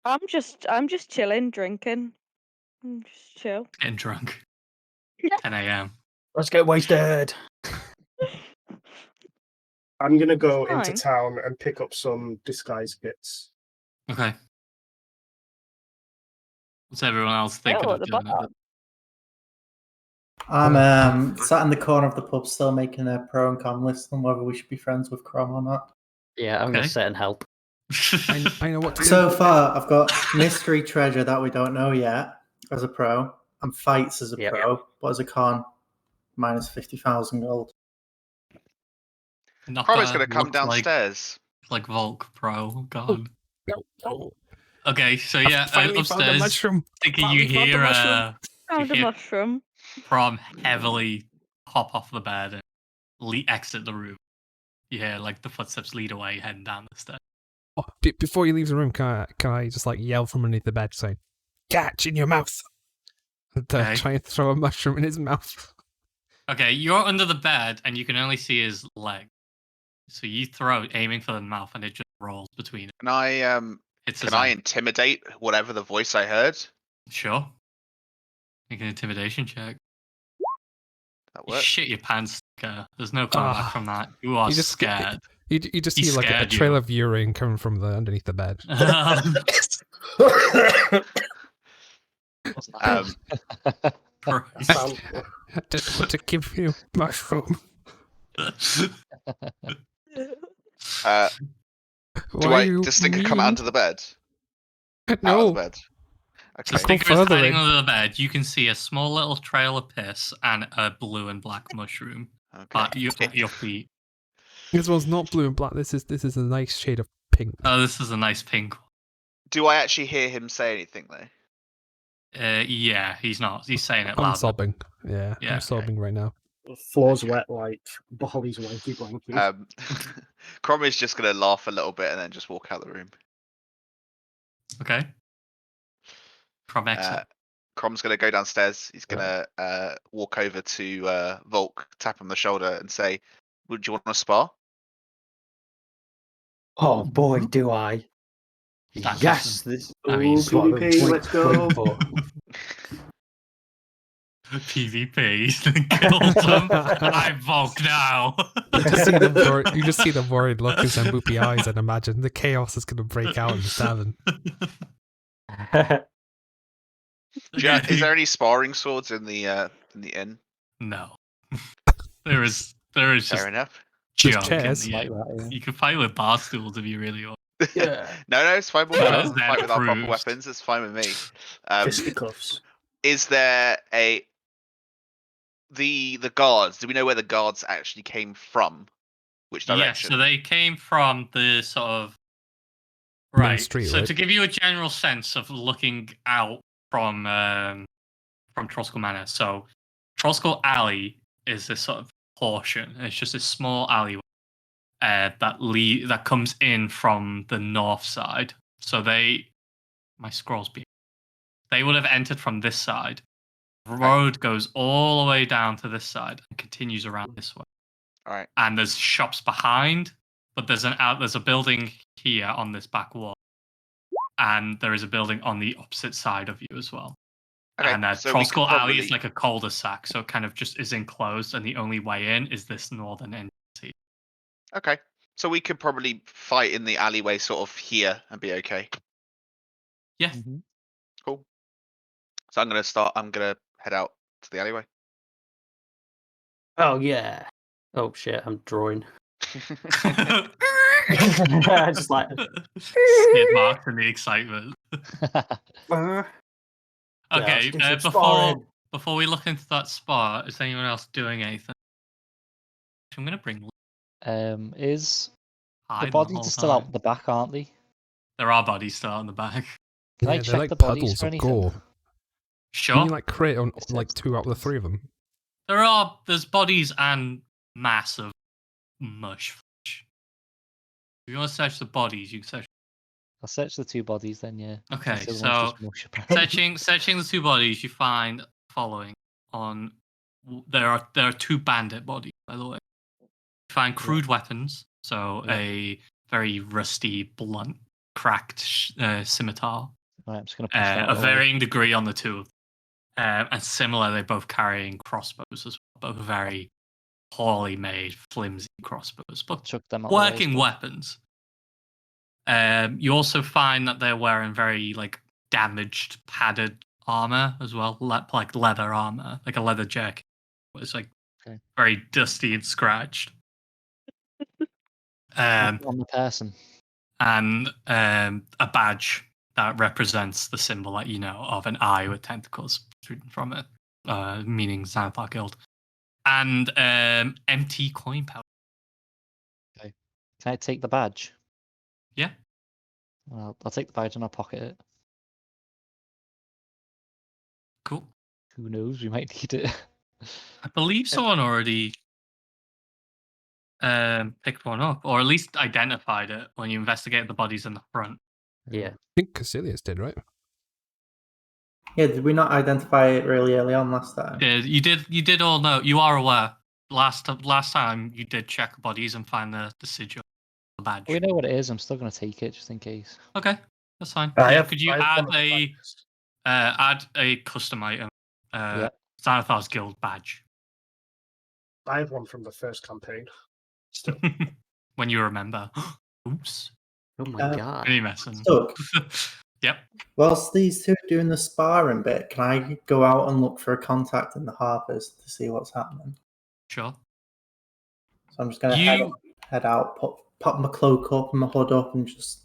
F: I'm just chilling, drinking. I'm just chill.
B: Getting drunk.
F: Yeah.
B: 10 a.m.
A: Let's get wasted.
D: I'm going to go
F: Fine.
D: into town and pick up some disguise kits.
B: Okay. What's everyone else thinking
F: Oh,
B: of
F: the
B: doing?
F: bar.
H: I'm sat in the corner of the pub still making a pro and con list on whether we should be friends with Crom or not.
A: Yeah, I'm going
B: Okay.
A: to sit and help.
E: I know what to do.
H: So far, I've got mystery treasure that we don't know yet as a pro, and fights as a
A: Yep.
H: pro, but as a con, minus 50,000 gold.
B: Not
C: Chroma's
B: bad.
C: going to come
B: Looks
C: downstairs.
B: Like Volk Pro. God.
E: No.
B: Okay, so yeah,
E: I finally found a
B: upstairs.
E: mushroom.
B: Thinking
E: Finally
B: you
E: found the
B: hear
E: mushroom.
F: Found a
B: Yeah.
F: mushroom.
B: Prom heavily hop off the bed and exit the room. You hear like the footsteps lead away, heading down the stairs.
E: Oh, before he leaves the room, can I just like yell from underneath the bed saying, "Catch in your mouth!" And
B: Okay.
E: try and throw a mushroom in his mouth.
B: Okay, you're under the bed and you can only see his leg. So you throw it, aiming for the mouth, and it just rolls between it.
C: Can I
B: Hits
C: can
B: his
C: I
B: hand.
C: intimidate whatever the voice I heard?
B: Sure. Make an intimidation check.
C: That
B: You
C: works.
B: shit your pants. There's no coming back
E: Ah.
B: from that. You are
E: You just get-
B: scared.
E: You just
B: He
E: see like a
B: scared
E: trail
B: you.
E: of urine coming from the underneath the bed.
F: What's that?
E: I just want to give you mushroom.
C: Do
E: Why are you
C: does Stinker come
E: mean?
C: under the bed? Out of the
E: No.
C: bed.
B: So
C: Okay.
E: Go
B: Stinker is
E: further
B: hiding
E: in.
B: under the bed. You can see a small little trail of piss and a blue and black mushroom at
C: Okay.
B: your feet.
E: This one's not blue and black. This is a nice shade of pink.
B: Oh, this is a nice pink.
C: Do I actually hear him say anything though?
B: Yeah, he's not. He's saying it
E: I'm
B: loud.
E: sobbing. Yeah,
B: Yeah,
E: I'm sobbing right now.
D: The floor's wet like Bolly's wanky blankie.
C: Crom is just gonna laugh a little bit and then just walk out the room.
B: Okay. From exit.
C: Crom's gonna go downstairs. He's gonna walk over to Volk, tap him on the shoulder, and say, "Would you want to spar?"
A: Oh boy, do I!
B: That's
A: Yes, this.
B: I mean,
A: is what
D: PvP,
A: I'm
D: let's go.
A: waiting for.
B: PvP. Kills him. I'm Volk now.
E: You just see the worried look in Zamboopy eyes and imagine the chaos is going to break out in the tavern.
C: Is there any sparring swords in the inn?
B: No. There is just
C: Fair enough.
E: There's
B: junk
E: chairs.
B: in the
G: Like
B: inn.
G: that, yeah.
B: You can fight with bar stools if you really want.
A: Yeah.
C: No, it's fine. We'll
B: That's
C: fight with our proper
B: approved.
C: weapons. It's fine with me.
D: Fisticuffs.
C: Is there the guards? Do we know where the guards actually came from? Which
B: Yes,
C: direction?
B: so they came from the sort of
E: Main
B: right.
E: street,
B: So
E: right?
B: to give you a general sense of looking out from Troskal Manor, so Troskal Alley is this sort of portion. It's just a small alleyway that comes in from the north side. So they would have entered from this side. The road goes all the way down to this side and continues around this way.
C: All right.
B: And there's shops behind, but there's a building here on this back wall, and there is a building on the opposite side of you as well.
C: Okay.
B: And
C: So we could
B: Troskal Alley
C: probably-
B: is like a cul-de-sac, so it kind of just is enclosed, and the only way in is this northern end.
C: Okay. So we could probably fight in the alleyway, sort of here, and be okay.
B: Yeah.
G: Mhm.
C: Cool. So I'm gonna head out to the alleyway.
A: Oh yeah. Oh shit, I'm drawing.
B: Just
A: Just like.
B: skid marks in the excitement.
A: Yeah,
B: Okay,
A: let's do some sparring.
B: before we look into that spot, is anyone else doing anything? I'm gonna bring
G: Is
B: hide
G: the bodies
B: whole
G: are still out
B: time.
G: the back, aren't they?
B: There are bodies still out in the back.
G: Can I
E: Yeah, they're
G: check
E: like
G: the bodies
E: puddles
G: for
E: of
G: anything?
E: gore.
B: Sure.
E: Can you like crit on
G: It's
E: like
G: just
E: 2 out of the
G: bodies.
E: 3 of them?
B: There's bodies and mass of mush flesh. If you want to search the bodies, you can search.
G: I'll search the 2 bodies then, yeah.
B: Okay,
G: Since the other
B: so
G: one's just mush, apparently.
B: searching the 2 bodies, you find the following. There are 2 bandit bodies, by the way. You find crude weapons, so
G: Yeah.
B: a very rusty, blunt, cracked scimitar.
G: Right, I'm just gonna push that
B: Of
G: away.
B: varying degree on the 2 of them. And similar, they're both carrying crossbows as well, both very poorly made, flimsy crossbows, but
G: Chuck them out the way as
B: working
G: well.
B: weapons. You also find that they're wearing very like damaged, padded armor as well, like leather armor, like a leather jacket. It's like
G: Okay.
B: very dusty and scratched.
G: On the person.
B: And a badge that represents the symbol that you know of an eye with tentacles protruding from it, meaning Xanathar Guild, and empty coin pouch.
G: Can I take the badge?
B: Yeah.
G: I'll take the badge and I'll pocket it.
B: Cool.
G: Who knows? We might need it.
B: I believe someone already picked one up, or at least identified it when you investigated the bodies in the front.
A: Yeah.
E: I think Caecilius did, right?
H: Yeah, did we not identify it really early on last time?
B: You did all know. You are aware. Last time you did check the bodies and find the sigil, the badge.
G: We know what it is. I'm still gonna take it just in case.
B: Okay, that's fine.
D: I
B: Yeah,
D: have-
B: could you
D: I have
B: add
D: one of the
B: a
D: badges.
B: add a custom item?
G: Yeah.
B: Xanathar's Guild badge.
D: I have one from the first campaign. Still.
B: When you remember. Oops.
A: Oh my
H: Uh,
A: god.
B: Any messing.
H: Doug,
B: Yep.
H: whilst these two are doing the sparring bit, can I go out and look for a contact in the harbours to see what's happening?
B: Sure.
H: So I'm just going to head out, pop my cloak up and my hood up and just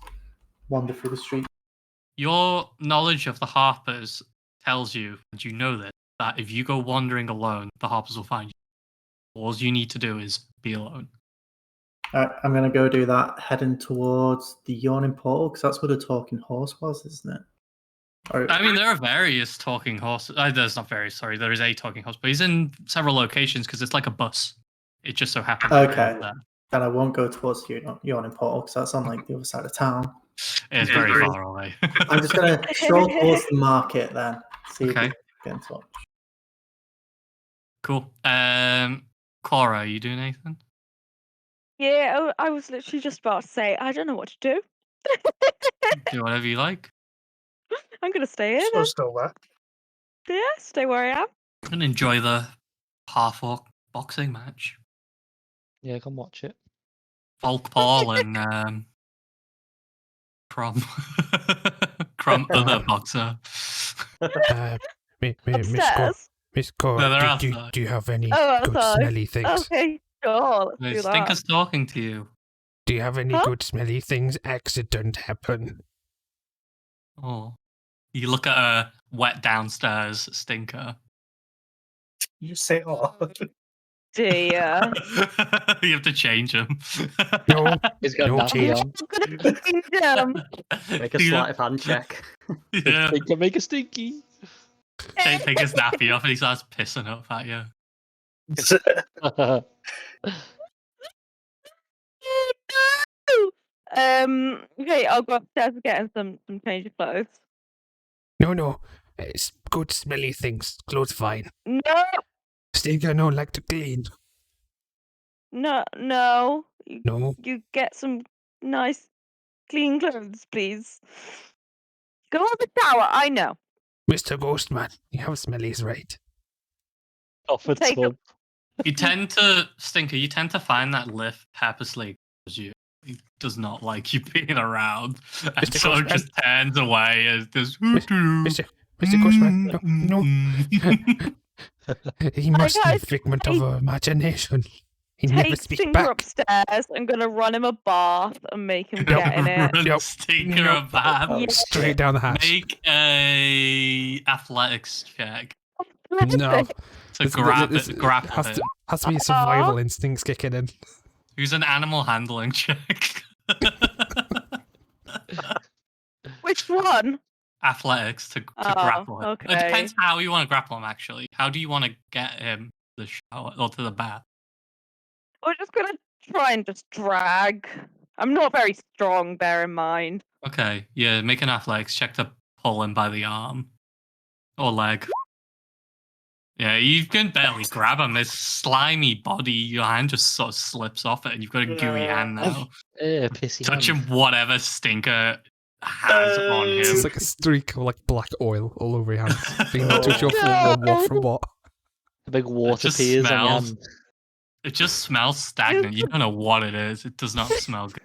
H: wander through the street.
B: Your knowledge of the Harpers tells you, and you know this, that if you go wandering alone, the Harpers will find you. All you need to do is be alone.
H: I'm going to go do that, heading towards the Yawning Portal, because that's where the talking horse was, isn't it? Or,
B: I mean, there are various talking horses. There's not various, sorry. There is a talking horse, but he's in several locations because it's like a bus. It just so happens.
H: Okay.
B: That
H: then I won't go towards the Yawning Portal, because that's on like the other side of town.
B: it's very far away.
H: I'm just going to stroll towards the market then, see if we
B: Okay.
H: can get in touch.
B: Cool. Cora, are you doing anything?
F: Yeah, I was literally just about to say, I don't know what to do.
B: Do whatever you like.
F: I'm gonna stay here
D: So
F: then.
D: still there.
F: Yeah, stay where I am.
B: And enjoy the half-orc boxing match.
G: Yeah, come watch it.
B: Volk Paul and Crom. Crom, other boxer.
E: Miss
F: Upstairs.
E: Cora,
B: No, they're
E: do
B: outside.
E: you have any
F: Oh,
E: good
F: outside.
E: smelly things?
F: Okay, sure, let's
B: No,
F: do that.
B: Stinker's talking to you.
E: Do you have any
F: Huh?
E: good smelly things? Accident happen.
B: Oh. You look at a wet downstairs Stinker.
D: You say, oh.
F: Dear.
B: You have to change him.
E: No,
G: He's got
E: no
G: a nappy
E: change.
G: on.
F: I'm gonna change them.
A: Make a
B: Yeah.
A: sleight of hand check.
B: Yeah.
G: They can make a stinky.
B: Take his nappy off and he starts pissing up at you.
F: Okay, I'll go upstairs and get some change of clothes.
E: No. It's good smelly things. Clothes fine.
F: No,
E: Stinker no like to clean.
F: no.
E: No.
F: You get some nice, clean clothes, please. Go on the tower, I know.
E: Mr. Ghostman, you have smellies right.
G: Offered
F: Take
G: some.
B: You tend to find that lift purposely because he does not like you being around. And
E: Mr.
B: sort of
E: Ghostman.
B: just turns away as this.
E: Mr. Ghostman, no. He must be a
F: guys,
E: figment of our imagination. He
F: Take
E: never speaks
F: Stinker
E: back.
F: upstairs. I'm gonna run him a bath and make him
E: Nope.
F: get in it.
B: Run
E: Nope.
B: Stinker
E: Nope.
B: a bath.
F: Yeah.
E: Straight down the hatch.
B: Make a athletics check
E: No.
B: to grapple
E: has
B: it.
E: to, has to be survival instincts kicking in.
B: Use an animal handling check.
F: Which one?
B: Athletics to
F: Oh,
B: grapple him. It
F: okay.
B: depends how you want to grapple him, actually. How do you want to get him to the shower or to the bath?
F: We're just gonna try and just drag. I'm not very strong, bear in mind.
B: Okay, yeah, make an athletics check to pull him by the arm or leg. Yeah, you can barely grab him. His slimy body, your hand just sort of slips off it, and you've got a gooey hand now.
G: Pissy
B: Touching
G: hand.
B: whatever Stinker has on him.
E: It's like a streak of like black oil all over your hands. But you're not too sure
F: No.
E: what from what.
G: A big water
B: just
G: peers on your
B: smells-
G: hand.
B: It just smells stagnant. You don't know what it is. It does not smell good.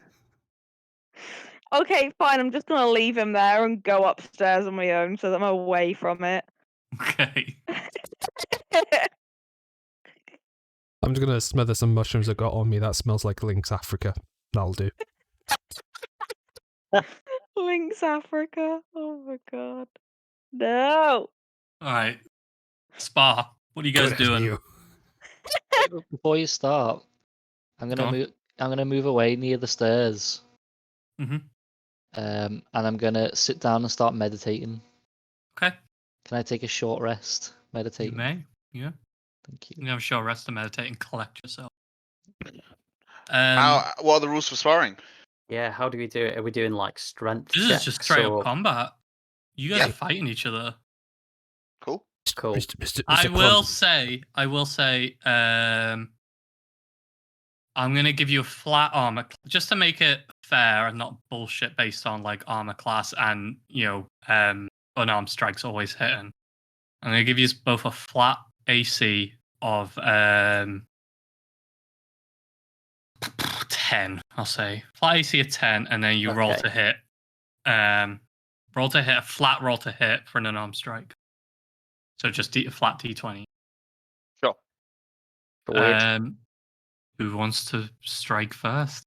F: Okay, fine. I'm just gonna leave him there and go upstairs on my own so that I'm away from it.
B: Okay.
E: I'm just gonna smother some mushrooms I got on me that smells like Lynx Africa. That'll do.
F: Lynx Africa. Oh my god. No.
B: All right. Spa. What are you guys
E: Good as
B: doing?
E: new.
G: Before you start, I'm
B: Go
G: gonna
B: on.
G: move. I'm gonna move away near the stairs.
B: Mhm.
G: And I'm gonna sit down and start meditating.
B: Okay.
G: Can I take a short rest?
B: You
G: Meditating.
B: may. Yeah.
G: Thank
B: You
G: you.
B: can have a short rest to meditate and collect yourself.
C: What are the rules for sparring?
A: Yeah, how do we do it? Are we doing like strength
B: This is
A: checks
B: just straight
A: or...
B: up combat. You guys
C: Yeah.
B: are fighting each other.
C: Cool.
A: Cool.
E: Mr.
B: I
E: Crumb.
B: will say, I'm gonna give you a flat armor just to make it fair and not bullshit based on like armor class and unarmed strikes always hitting. I'm gonna give you both a flat AC of 10. I'll say flat AC of 10, and then you roll
A: Okay.
B: to hit. Roll to hit a flat roll to hit for an unarmed strike. So just a flat D20.
C: Sure.
A: Weird.
B: Who wants to strike first?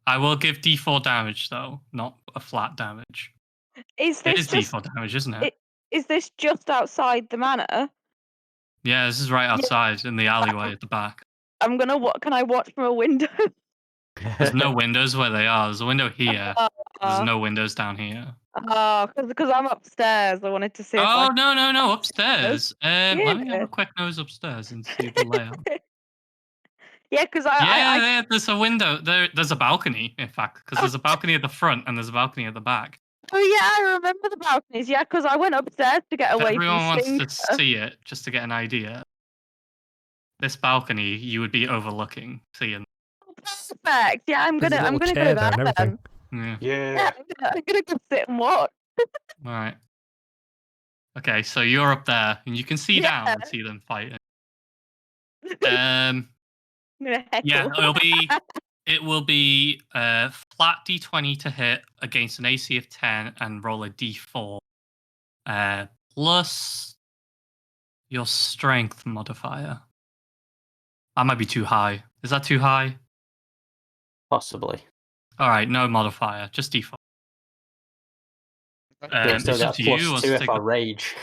B: I will give D4 damage though, not a flat damage.
F: Is
B: It
F: this
B: is
F: just?
B: D4 damage, isn't it?
F: Is this just outside the manor?
B: Yeah, this is right outside in the alleyway at the back.
F: I'm gonna. What can I watch from a window?
B: There's no windows where they are. There's a window here. There's no windows down here.
F: Oh, because I'm upstairs. I wanted to see. If
B: Oh no, upstairs. Let me have
F: Yeah.
B: a quick nose upstairs and see the layout.
F: Yeah, because
B: Yeah, there's a window. There's a balcony, in fact, because there's a balcony at the front and there's a balcony at the back.
F: Oh yeah, I remember the balconies. Yeah, because I went upstairs to get
B: If
F: away
B: everyone
F: from
B: wants
F: Sting.
B: to see it, just to get an idea. This balcony you would be overlooking, seeing.
F: Perfect. Yeah, I'm
E: There's a
F: gonna
E: little
F: go
E: chair there
F: there
E: and everything.
F: then.
B: Yeah.
F: Yeah, I'm gonna go sit and watch.
B: All right. Okay, so you're up there, and you can see down and
F: Yeah.
B: see them fighting.
F: I'm gonna heckle.
B: Yeah, it will be flat D20 to hit against an AC of 10 and roll a D4 plus your strength modifier. That might be too high. Is that too high?
A: Possibly.
B: All right, no modifier, just D4.
A: Still
B: It's
A: got
B: up to
A: plus
B: you. Wants
A: 2
B: to
A: if
B: take
A: I
B: the...
A: rage.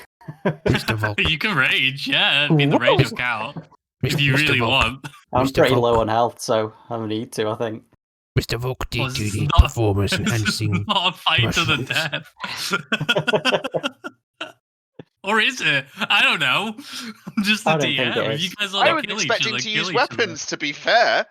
E: Mr. Volk.
B: You can rage, yeah. It'd be the rage of Cal. If you really want.
A: I'm
E: Mr.
A: pretty
E: Volk.
A: low on health, so I don't need to, I think.
E: Mr. Volk, do
B: Well,
E: you
B: it's
E: need
B: not-
E: performance
B: It's
E: enhancing?
B: not a fight to the death. Or is it? I don't know. I'm just a
A: I don't think
B: DM.
A: it
B: If
A: is.
B: you guys
C: I
B: want to
C: wasn't
B: kill each
C: expecting
B: other,
C: to
B: kill
C: use
B: each other.
C: weapons, to be fair.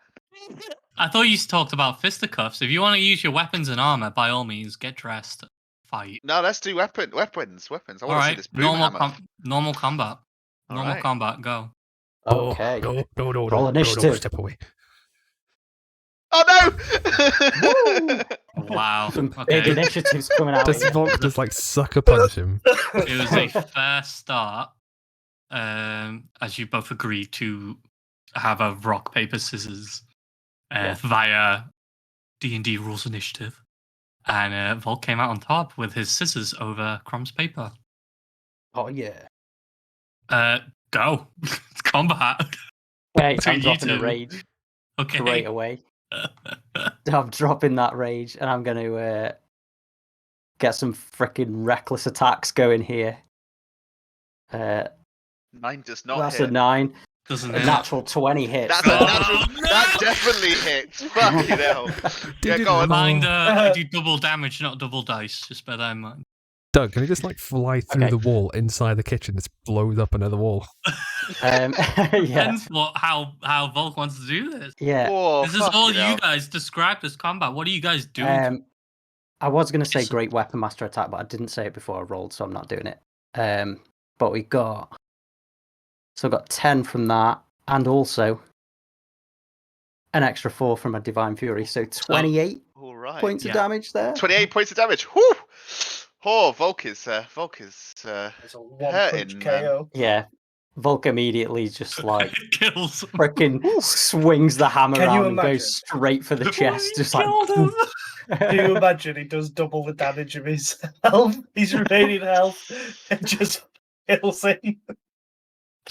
B: I thought you talked about fisticuffs. If you want to use your weapons and armor, by all means, get dressed. Fight.
C: No, let's do weapons. I
B: All
C: want to see
B: right.
C: this boom hammer.
B: Normal combat.
C: All
B: Normal
C: right.
B: combat. Go.
A: Okay.
E: Oh, no,
A: Roll initiative.
E: step away.
C: Oh no!
B: Wow.
A: Some big
B: Okay.
A: initiatives coming out.
E: Does
A: here.
E: Volk just like sucker punch him?
B: It was a fair start. As you both agreed to have a rock paper scissors via D&D rules initiative, and Volk came out on top with his scissors over Crom's paper.
A: Oh, yeah.
B: Go. It's combat.
A: Hey,
B: So
A: I'm
B: you
A: dropping a
B: two.
A: rage
B: Okay.
A: straight away. I'm dropping that rage, and I'm going to get some freaking reckless attacks going here.
C: 9 does not
A: That's
C: hit.
A: a 9.
B: Doesn't
A: A
B: hit.
A: natural 20 hits.
C: That's a
B: Oh,
C: natural.
B: no!
C: That definitely hits. Fucking hell. Yeah,
E: Did
C: go
E: it
C: on.
B: Mind, I do double damage, not double dice. Just bear that in mind.
E: Doug, can you just like fly through
A: Okay.
E: the wall inside the kitchen? This blows up another wall.
A: Yeah.
B: Depends how Volk wants to do this.
A: Yeah.
C: Oh,
B: This is all
C: fucking
B: you
C: hell.
B: guys described as combat. What are you guys doing?
A: I was going to say
B: It's-
A: Great Weapon Master Attack, but I didn't say it before I rolled, so I'm not doing it. But we got... So I got 10 from that, and also an extra 4 from a Divine Fury, so 28
C: All right.
A: points
B: yeah.
A: of damage there.
C: 28 points of damage. Whew! Oh, Volk is
D: It's a one
C: hurting,
D: punch
C: man.
D: KO.
A: Yeah. Volk immediately just like
B: Kills.
A: freaking swings the hammer
D: Can you
A: around and
D: imagine?
A: goes straight for the chest, just like.
B: Killed him.
D: Do you imagine he does double the damage of his health, his remaining health, and just kills him?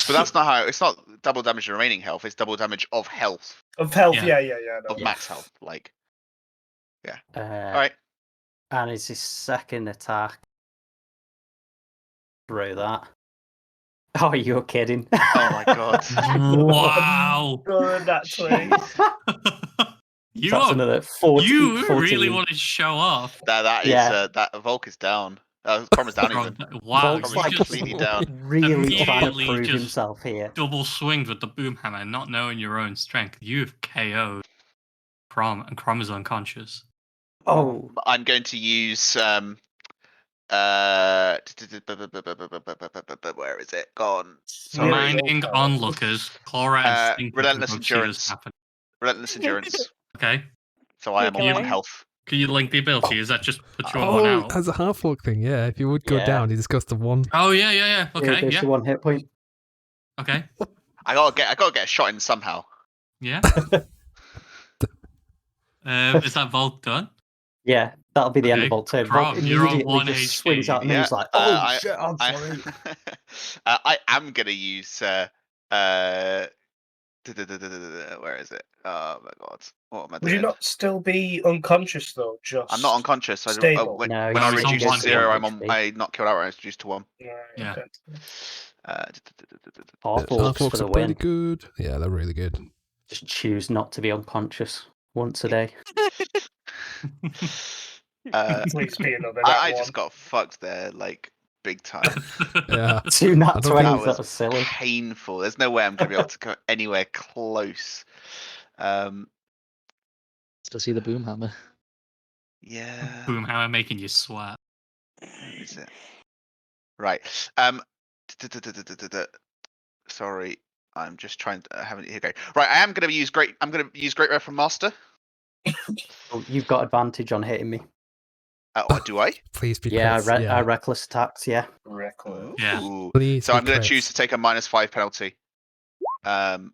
C: But that's not how. It's not double damage of remaining health. It's double damage of health,
D: Of health,
B: Yeah.
D: yeah. No.
C: of max health. Like,
A: All
C: all right.
A: And it's his second attack. Through that. Oh, you're kidding.
C: Oh my god.
B: Wow.
D: Good, naturally.
B: You
A: That's
B: are,
A: another 14.
B: you
A: 14.
B: really want to show off.
C: That is
A: Yeah.
C: that Volk is down. Crom is down even.
B: Wow.
A: Volk's
B: You
A: like
B: just
C: completely down.
A: really trying to
B: Immediately
A: prove
B: just-
A: himself here.
B: double swinged with the boom hammer, not knowing your own strength. You've KO'd Crom, and Crom is unconscious.
A: Oh,
C: I'm going to use where is it gone? Sorry.
B: Minding onlookers, Chlorite and Stinker
C: Relentless
B: don't see this
C: Endurance.
B: happen.
C: Relentless endurance.
B: Okay.
C: So I am on
F: Okay.
C: 1 health.
B: Can you link the ability? Is that just put you on one
E: Oh,
B: out?
E: as a half look thing, yeah. If you would go
A: Yeah.
E: down, you just goes to 1.
B: Oh yeah.
A: here
B: Okay,
A: goes
B: yeah.
A: the 1 hit point.
B: Okay.
C: I gotta get a shot in somehow.
B: Yeah. Is that Volk done?
A: Yeah, that'll be the end
B: Okay,
A: of Bolt turn.
B: Crom,
A: Bolt
B: you're on
A: immediately
B: 1
A: just
B: HP.
A: swings out and
C: Yeah,
A: he's like, oh
C: I-
A: shit, I'm sorry.
C: I am gonna use Where is it? Oh my god. What am I
D: Would you
C: doing?
D: not still be unconscious though? Just
C: I'm not unconscious.
D: stable.
C: When
A: No,
C: I
B: No, he's on
C: reduce to
B: one.
C: 0, I'm on.
A: HP.
C: I not killed outright. I reduced to 1.
D: Right,
B: Yeah.
D: okay.
A: Half
E: Half
A: orcs for
E: orcs
A: the
E: are pretty
A: win.
E: good. Yeah, they're really good.
A: Just choose not to be unconscious once a day.
D: Please be another that
C: I
D: one.
C: just got fucked there, like big time.
E: Yeah.
A: 2 nat
E: I don't
A: 20s,
E: think-
A: that was silly.
C: Painful. There's no way I'm gonna be able to go anywhere close.
G: Still see the boom hammer.
C: Yeah.
B: Boomhammer making you sweat.
C: Where is it? Right. Sorry, I'm just trying to have it. Here we go. Right, I'm gonna use great rep from master.
A: Oh, you've got advantage on hitting me.
C: Or do I?
E: Please be
A: Yeah,
E: crits.
A: I reckless attacks, yeah.
D: Reckless.
B: Yeah.
C: Ooh.
E: Please
C: So
E: be
C: I'm gonna choose
E: crits.
C: to take a -5 penalty. On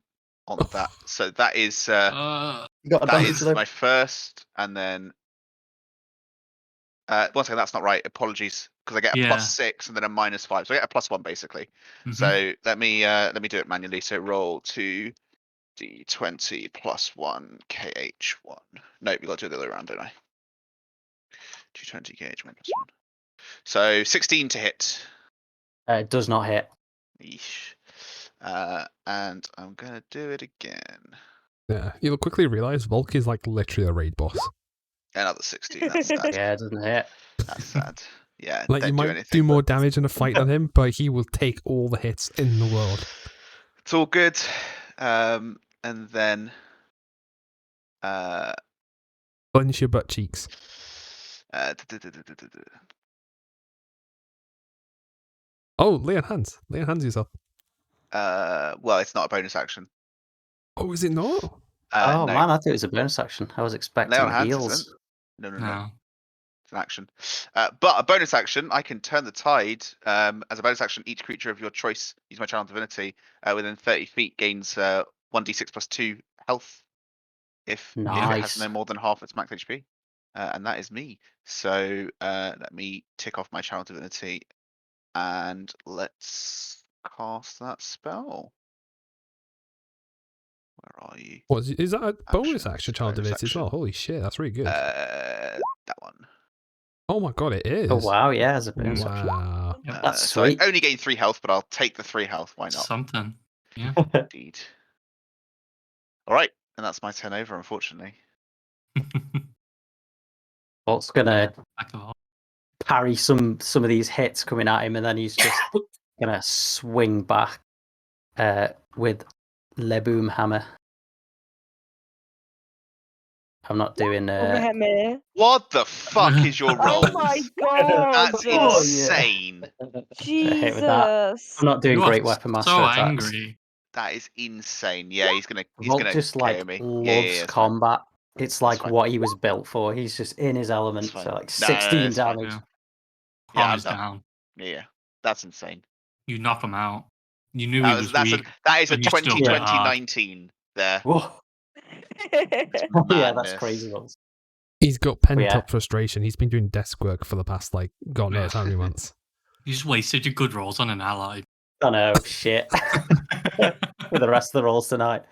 C: that. So that is
A: You got
C: that
A: advantage
C: is
A: though.
C: my first, and then one second, that's not right. Apologies, because I get a
B: Yeah.
C: +6 and then a -5, so I get a +1 basically.
B: Mhm.
C: So let me do it manually. So roll 2d20 +1 KH1. Nope, you got to do it the other way around, don't I? 220 KH1 +1. So 16 to hit.
A: It does not hit.
C: Yeesh. And I'm gonna do it again.
E: Yeah, you'll quickly realize Volk is like literally a raid boss.
C: Another 16. That's sad.
A: Yeah, it doesn't hit.
C: That's sad. Yeah,
E: Like
C: don't
E: you
C: do
E: might
C: anything.
E: do more damage in a fight than him, but he will take all the hits in the world.
C: It's all good. And then
E: Clench your butt cheeks. Oh, lay on hands. Lay on hands yourself.
C: Well, it's not a bonus action.
E: Oh, is it not?
A: Oh
C: No.
A: man, I thought it was a bonus action. I was
C: Lay
A: expecting
C: on hands
A: heals.
C: isn't. No.
B: No.
C: It's an action. But a bonus action, I can turn the tide. As a bonus action, each creature of your choice, use my channel divinity, within 30 feet gains 1d6 plus 2 health if it has
A: Nice.
C: no more than half its max HP. And that is me. So let me tick off my channel divinity and let's cast that spell. Where are you?
E: What is that? A bonus
C: Actions,
E: action child
C: bonus
E: divinity as well?
C: action.
E: Holy shit, that's really good.
C: That one.
E: Oh my god, it is.
A: Oh wow, yeah, as a bonus action.
E: Wow.
A: That's
C: So I
A: sweet.
C: only gain 3 health, but I'll take the 3 health. Why not?
B: Something. Yeah.
C: Indeed. All right, and that's my turn over, unfortunately.
A: Bolt's gonna
B: Back of all.
A: parry some of these hits coming at him, and then he's just gonna swing back with Le Boom Hammer. I'm not doing
F: Hammer.
C: What the fuck is your roll?
F: Oh my god!
C: That's
A: Oh, yeah.
C: insane.
A: hit with that.
F: Jesus.
A: I'm not doing
B: You are
A: great weapon master
B: so
A: attacks.
B: angry.
C: That is insane. Yeah, he's gonna
A: Volt just
C: KO
A: like
C: me.
A: loves
C: it's fine.
A: combat. It's like
C: fine.
A: what he was built for. He's just in his element.
C: fine.
A: So like
C: No,
A: 16
C: it's fine.
A: damage.
B: Yeah.
C: Yeah,
B: Calm
C: I'm
B: us
C: done.
B: down.
C: Yeah, that's insane.
B: You knock him out. You knew
C: That
B: he
C: was,
B: was
C: that's a,
B: weak.
C: that is a
B: but you still hit
C: 2020
B: hard.
C: 19 there.
A: Whoa. Yeah, that's
C: Madness.
A: crazy. Rolls.
E: He's got pent
A: Yeah.
E: up frustration. He's been doing desk work for the past, like, God knows how many months.
B: You just wasted your good rolls on an ally.
A: I know, shit. For the rest of the rolls tonight.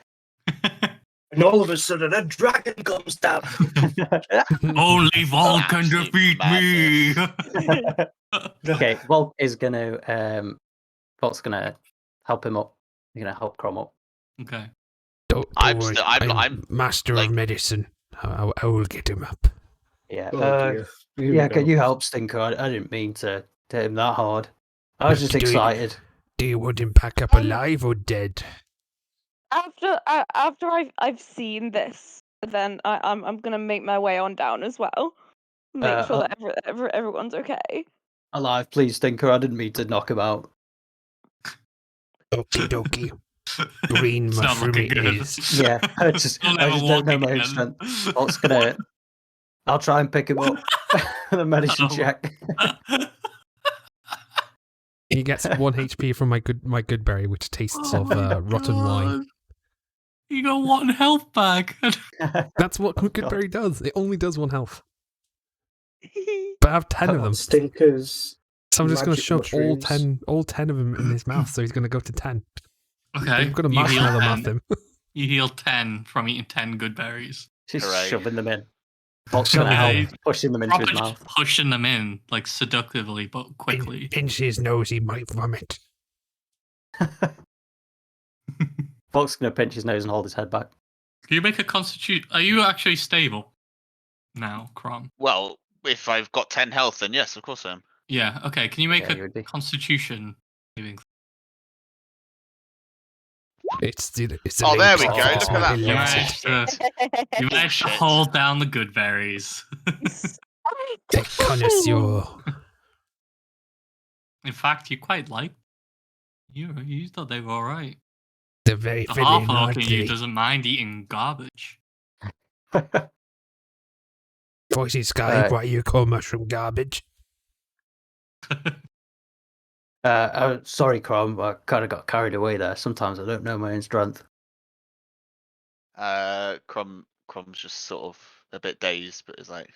D: And all of a sudden, a dragon comes down.
B: Only Vol can
C: Absolute
B: defeat me.
A: Okay, Volk is gonna Volk's gonna help him up. He's gonna help Crom up.
B: Okay.
E: Don't
C: I'm
E: worry,
C: still- I'm
E: master
C: like-
E: of medicine. I will get him up.
A: Yeah.
D: Oh, dear. Here we
A: Yeah,
D: go.
A: can you help, Stinker? I didn't mean to hit him that hard. I was
E: What
A: just
E: you doing?
A: excited.
E: Do you want him back up alive or dead?
F: After I've seen this, then I'm gonna make my way on down as well. Make sure that everyone's okay.
A: Alive, please, Stinker. I didn't mean to knock him out.
E: Okie dokie. Green
B: It's not
E: mushroom
B: looking
E: it
B: good.
E: is.
A: Yeah, I just
B: You'll
A: I
B: never
A: just don't know
B: walk
A: my own
B: again.
A: strength. Volk's gonna. I'll try and pick him up. The medicine
B: Oh.
A: check.
E: He gets 1 HP from my good berry, which tastes of rotten wine.
B: God. You got 1 health back.
E: That's what
A: Oh,
E: good
A: God.
E: berry does. It only does 1 health. But I have 10 of them.
D: Stinkers.
E: So I'm just going to
D: Magic
E: shove
D: mushrooms.
E: all 10 of them in his mouth, so he's going to go to 10.
B: Okay.
E: I'm going to
B: you heal
E: marshmallow
B: 10.
E: math him.
B: You heal 10 from eating 10 good berries.
A: She's
C: Hooray.
A: shoving them in. Volk's gonna help,
B: Okay.
A: pushing them into
B: Proper
A: his
B: just
A: mouth.
B: pushing them in, like seductively but quickly.
E: Pinch his nose, he might vomit.
A: Volk's gonna pinch his nose and hold his head back.
B: Can you make a constitution? Are you actually stable now, Crom?
C: Well, if I've got 10 health, then yes, of course I am.
B: Yeah. Okay. Can you make
A: Yeah, you
B: a
A: would be.
B: constitution saving?
E: It's
C: Oh, there we
A: go.
E: It's
A: Look at
E: my
A: that.
B: You
E: ability.
B: you managed to
C: Shit.
B: hold down the good berries.
E: A connoisseur.
B: In fact, you quite like. You thought they were all right.
E: They're very
B: The
E: filling,
B: half orc
E: aren't
B: in you
E: they?
B: doesn't mind eating garbage.
E: Voicey Sky, why you call mushroom garbage?
A: Sorry, Crom. I kind of got carried away there. Sometimes I don't know my own strength.
C: Crom's just sort of a bit dazed, but is like,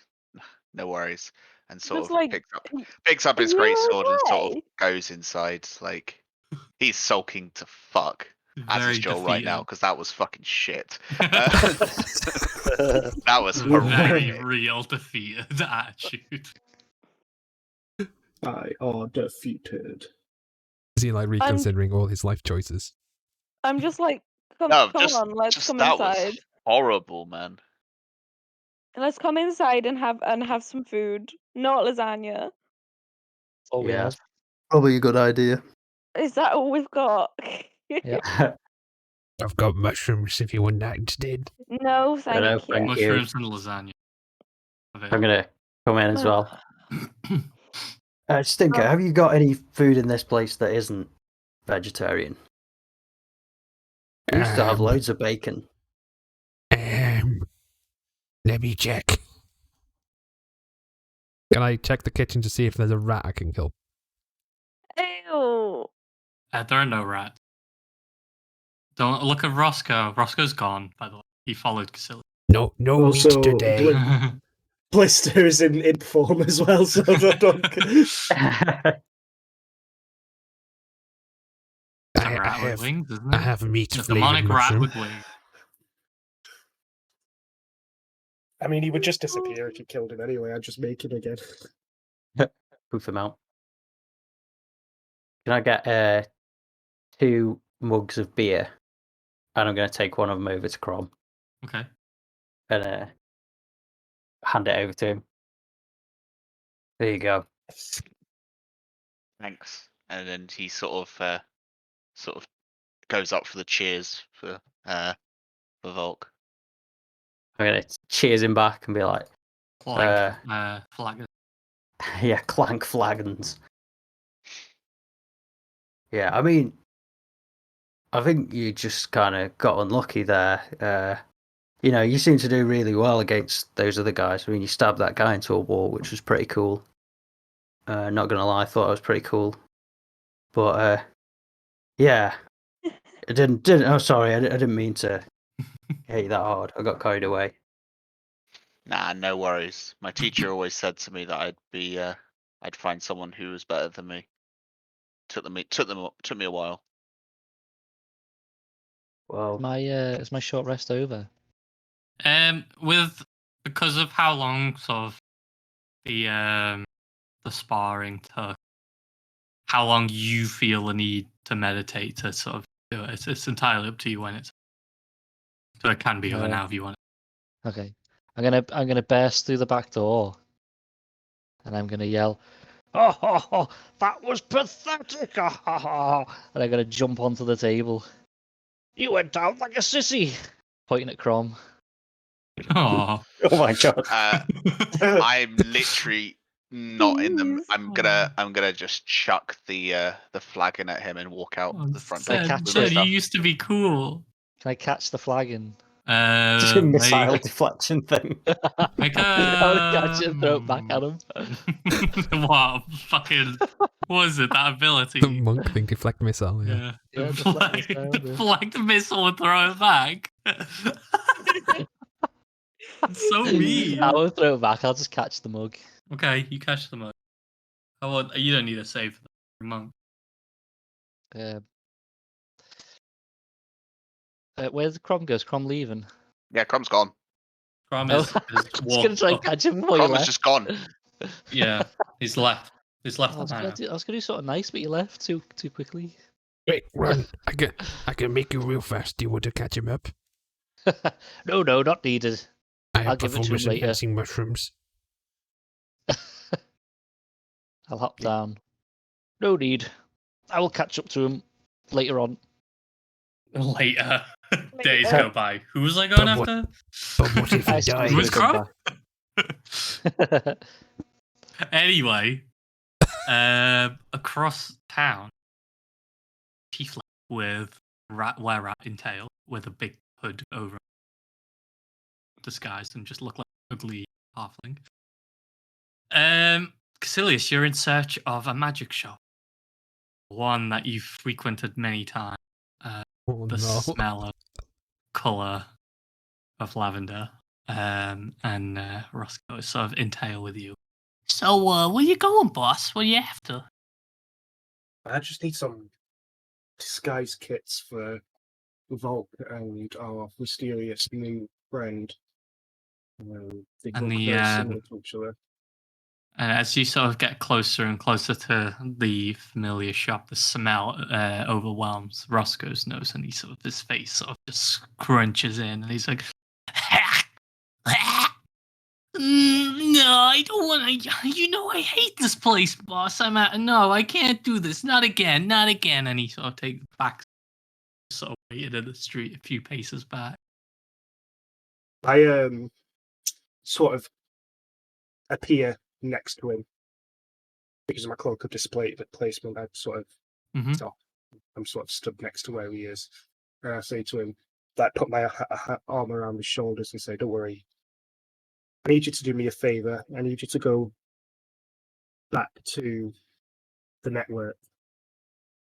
C: no worries, and sort
F: Just
C: of
F: like,
C: picks up his
F: "Are
C: great
F: you
C: sword and sort of
F: okay?"
C: goes inside. Like he's sulking to fuck, as
B: Very
C: is Joel right now,
B: defeated.
C: because that was fucking shit. That was
B: Very
C: horrific.
B: real defeated attitude.
D: I are defeated.
E: Is he like reconsidering all his life choices?
F: I'm just like, come
C: No,
F: on, let's
C: just
F: come
C: that
F: inside.
C: was horrible, man.
F: Let's come inside and have some food. Not lasagna.
G: Oh, we
A: Yeah,
G: have.
A: probably a good idea.
F: Is that all we've got?
G: Yeah.
E: I've got mushrooms if you want that instead.
F: No,
A: know,
F: thank you.
A: thank you.
B: Mushrooms and lasagna.
A: I'm gonna come in as well. Stinker, have you got any food in this place that isn't vegetarian? We used to have loads of bacon.
E: Let me check. Can I check the kitchen to see if there's a rat I can kill?
F: Ew.
B: There are no rats. Don't look at Roscoe. Roscoe's gone, by the way. He followed Casillas.
E: No
D: Also,
E: meat today.
D: Blister is in form as well, so
B: It's a rat with wings, isn't it?
E: I have meat
B: A
E: flavored
B: demonic rat
E: mushroom.
B: with wings.
D: I mean, he would just disappear if you killed him anyway. I'd just make him again.
A: Poof him out. Can I get 2 mugs of beer? And I'm going to take one of them over to Crom
B: Okay.
A: and hand it over to him. There you go.
C: Thanks. And then he sort of goes up for the cheers for Volk.
A: I'm going to cheers him back and be like,
B: Clank, flag.
A: yeah, clank flagons. Yeah, I mean, I think you just kind of got unlucky there. You seem to do really well against those other guys. I mean, you stabbed that guy into a wall, which was pretty cool. Not gonna lie, I thought it was pretty cool. But yeah, I didn't. Oh, sorry, I didn't mean to hate you that hard. I got carried away.
C: Nah, no worries. My teacher always said to me that I'd find someone who was better than me. Took me a while.
A: Well,
G: Is my short rest over?
B: Because of how long sort of the sparring took, how long you feel the need to meditate to sort of do it. It's entirely up to you when it's. So it can be over now if you want.
G: Okay. I'm gonna burst through the back door, and I'm gonna yell, "Oh, ho, ho, that was pathetic!" Oh, ho, ho. And I'm gonna jump onto the table. You went down like a sissy, pointing at Crom.
B: Oh.
A: oh my god.
C: I'm literally not in them.
F: Please.
C: I'm gonna just chuck the flagon at him and walk out the front door.
G: Like,
B: Said,
G: catch
C: with my
B: you
C: stuff.
B: used to be cool.
G: Can I catch the flagon?
A: Just a missile
B: Make
A: deflection thing.
G: I want to catch it and throw it back at him.
B: What fucking was it? That ability?
E: The monk thing, deflect missile. Yeah.
G: Yeah,
B: deflect,
G: deflect missile, yeah.
B: deflect the missile and throw it back. It's so mean.
G: I won't throw it back. I'll just catch the mug.
B: Okay, you catch the mug. You don't need a save for the monk.
G: Where's Crom goes? Crom leaving?
C: Yeah, Crom's gone.
B: Crom
G: Oh,
B: is
G: I was gonna
B: walked
G: try and
B: up.
G: catch him before you
C: Crom is
G: left.
C: just gone.
B: Yeah, he's left. He's left
G: I
B: the
G: was, gonna
B: manor.
G: do, I was gonna do something nice, but you left too quickly.
E: Wait, run! I can make you real fast. Do you want to catch him up?
G: No, not needed.
E: I have
G: I'll give it to him
E: performance
G: later.
E: enhancing mushrooms.
G: I'll hop down. No need. I will catch up to him later on.
B: Later. Days
F: Later.
B: go by. Who was I going
E: But what-
B: after?
E: But what if he
G: I suppose
B: Who was
E: dies?
G: come
B: Crom? Anyway, across town, tiefling with were rat in tail with a big hood over, disguised and just look like an ugly halfling. Caecilius, you're in search of a magic shop, one that you've frequented many times.
E: Oh
B: The
E: no!
B: smell of color of lavender, and Roscoe is sort of in tail with you. So, where you going, boss? What are you after?
D: I just need some disguise kits for Volk and our mysterious new friend. They
B: And
D: look
B: the,
D: very similar to each other.
B: And as you sort of get closer and closer to the familiar shop, the smell overwhelms Roscoe's nose, and he sort of, his face sort of just crunches in, and he's like, "No, I don't want to. You know, I hate this place, boss. No, I can't do this. Not again, not again." And he sort of takes back, sort of waited in the street a few paces back.
D: I sort of appear next to him because of my cloak of placement. I sort of
B: Mhm.
D: stop. I'm sort of stood next to where he is, and I say to him, like, put my arm around his shoulders and say, "Don't worry. I need you to do me a favor. I need you to go back to the network.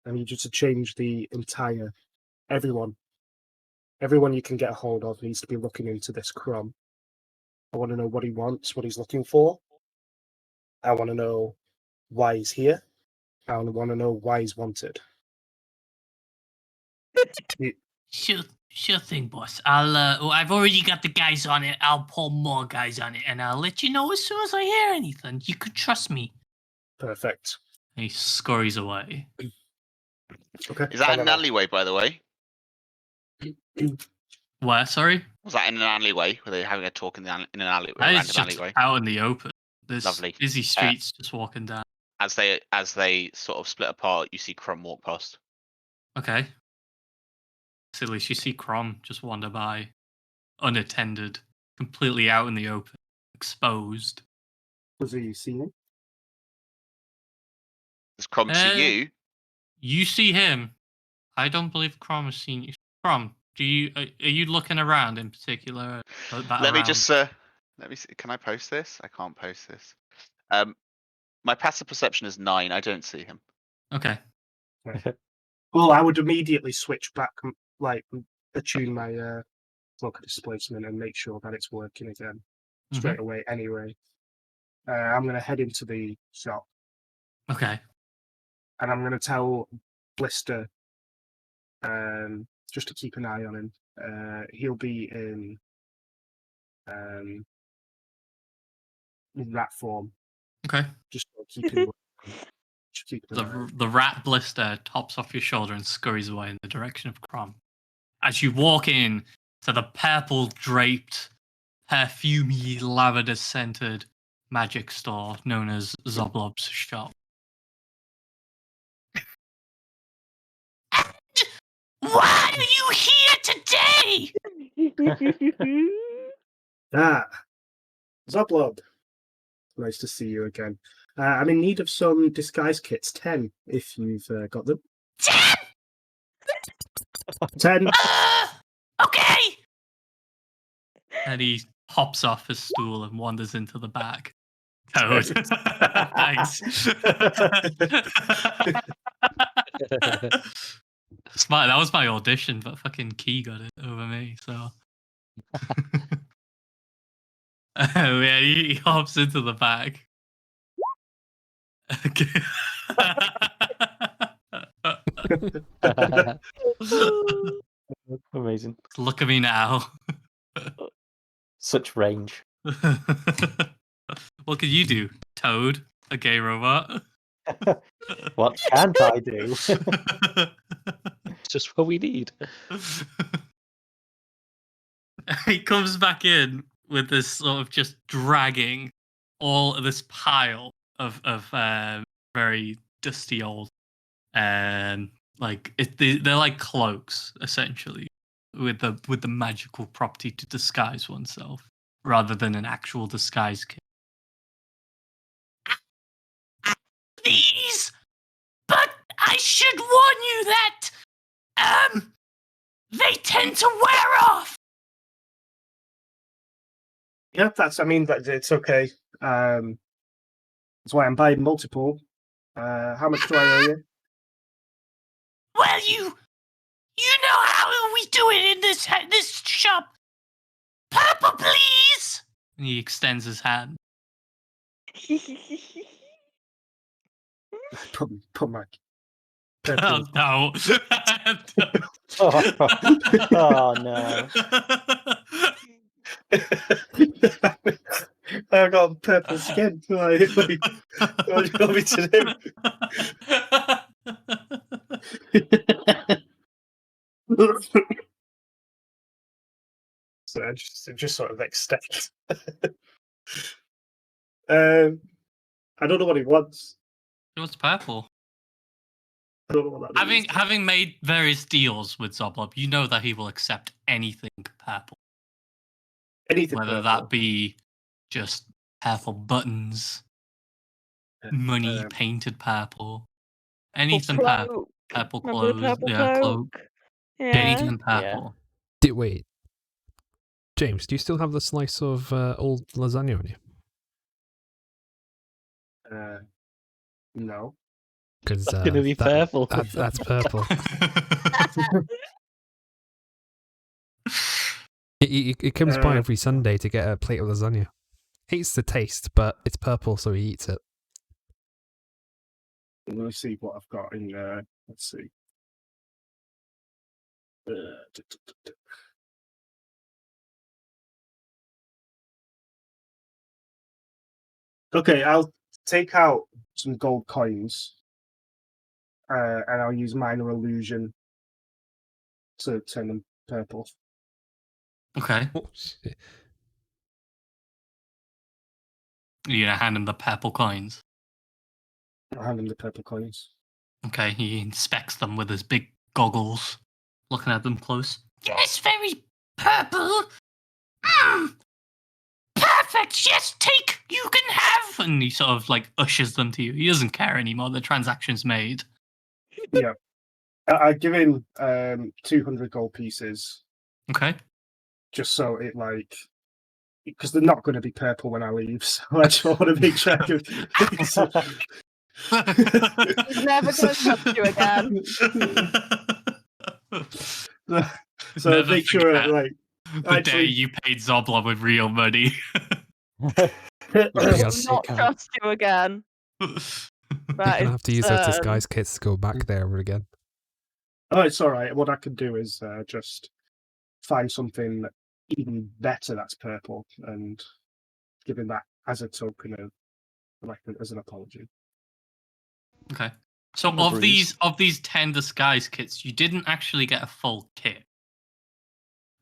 D: I need you to change the entire everyone you can get a hold of needs to be looking into this Crom. I want to know what he wants, what he's looking for. I want to know why he's here. I want to know why he's wanted."
B: Sure thing, boss. I've already got the guys on it. I'll pull more guys on it, and I'll let you know as soon as I hear anything. You could trust me.
D: Perfect.
B: And he scurries away.
D: Okay.
C: Is that an alleyway, by the way?
B: Where? Sorry?
C: Was that in an alleyway? Were they having a talk in an alleyway?
B: That is
C: Random
B: just
C: alleyway.
B: out in the open. There's
C: Lovely.
B: busy streets just walking down.
C: As they sort of split apart, you see Crom walk past.
B: Okay. Silly, you see Crom just wander by, unattended, completely out in the open, exposed.
D: Was he seeing?
C: Does Crom see you?
B: You see him. I don't believe Crom has seen you. Crom, are you looking around in particular?
C: Let me just let me see. Can I post this? I can't post this. My passive perception is 9. I don't see him.
B: Okay.
D: Well, I would immediately switch back, like attune my cloak of displacement and make sure that it's working again straight away. Anyway, I'm going to head into the shop.
B: Okay.
D: And I'm going to tell Blister just to keep an eye on him. He'll be in rat form.
B: Okay.
D: Just keep him.
B: The rat Blister tops off your shoulder and scurries away in the direction of Crom. As you walk in to the purple draped, perfumey, lavender scented magic store known as Zoblob's shop. Why are you here today?
D: Zoblob. Nice to see you again. I'm in need of some disguise kits. 10, if you've got them. 10.
B: Okay. And he hops off his stool and wanders into the back. Toad. Thanks. Smart. That was my audition, but fucking Key got it over me. So. Oh yeah, he hops into the back. Okay.
I: Amazing.
B: Look at me now.
I: Such range.
B: What can you do, Toad, a gay robot?
I: What can't I do?
G: It's just what we need.
B: He comes back in with this sort of just dragging all of this pile of very dusty old, they're like cloaks essentially, with the magical property to disguise oneself rather than an actual disguise kit. Please, but I should warn you that they tend to wear off.
D: Yeah, it's okay. That's why I'm buying multiple. How much do I owe you?
B: Well, you know how we do it in this shop. Purple, please. And he extends his hand.
D: Put my.
B: Oh no!
I: Oh no.
D: I've got purple skin. What do you want me to do? So it just sort of extends. I don't know what he wants.
B: He wants purple.
D: I don't know what that means.
B: Having made various deals with Zoblob, you know that he will accept anything purple.
D: Anything
B: Whether
D: purple.
B: that be just purple buttons, money painted purple, anything purple, purple
F: Remember the
B: clothes,
F: purple
B: cloak,
F: cloak? Yeah.
B: anything purple.
E: Wait, James, do you still have the slice of old lasagna on you?
D: No.
E: Because
G: That's gonna be purple.
E: That's purple. He comes by every Sunday to get a plate of lasagna. Hates the taste, but it's purple, so he eats it.
D: Let me see what I've got in there. Let's see. Okay, I'll take out some gold coins, and I'll use minor illusion to turn them purple.
B: Okay.
E: Oh, shit.
B: You're gonna hand him the purple coins.
D: I'll hand him the purple coins.
B: Okay, he inspects them with his big goggles, looking at them close. Yes, very purple. Perfect. Yes, take. You can have. And he sort of like ushers them to you. He doesn't care anymore. The transaction's made.
D: Yeah, I give him 200 gold pieces.
B: Okay.
D: Just so it because they're not going to be purple when I leave, so I just want to make sure I can.
F: He's never going to touch you again.
D: So
B: Never
D: make sure
B: forget the day you paid Zoblob with real money.
F: He will not trust you again.
E: You're gonna have to use those disguise kits to go back there again.
D: Oh, it's all right. What I can do is just find something even better that's purple and give him that as a token of, as an apology.
B: Okay. So of these 10 disguise kits, you didn't actually get a full kit.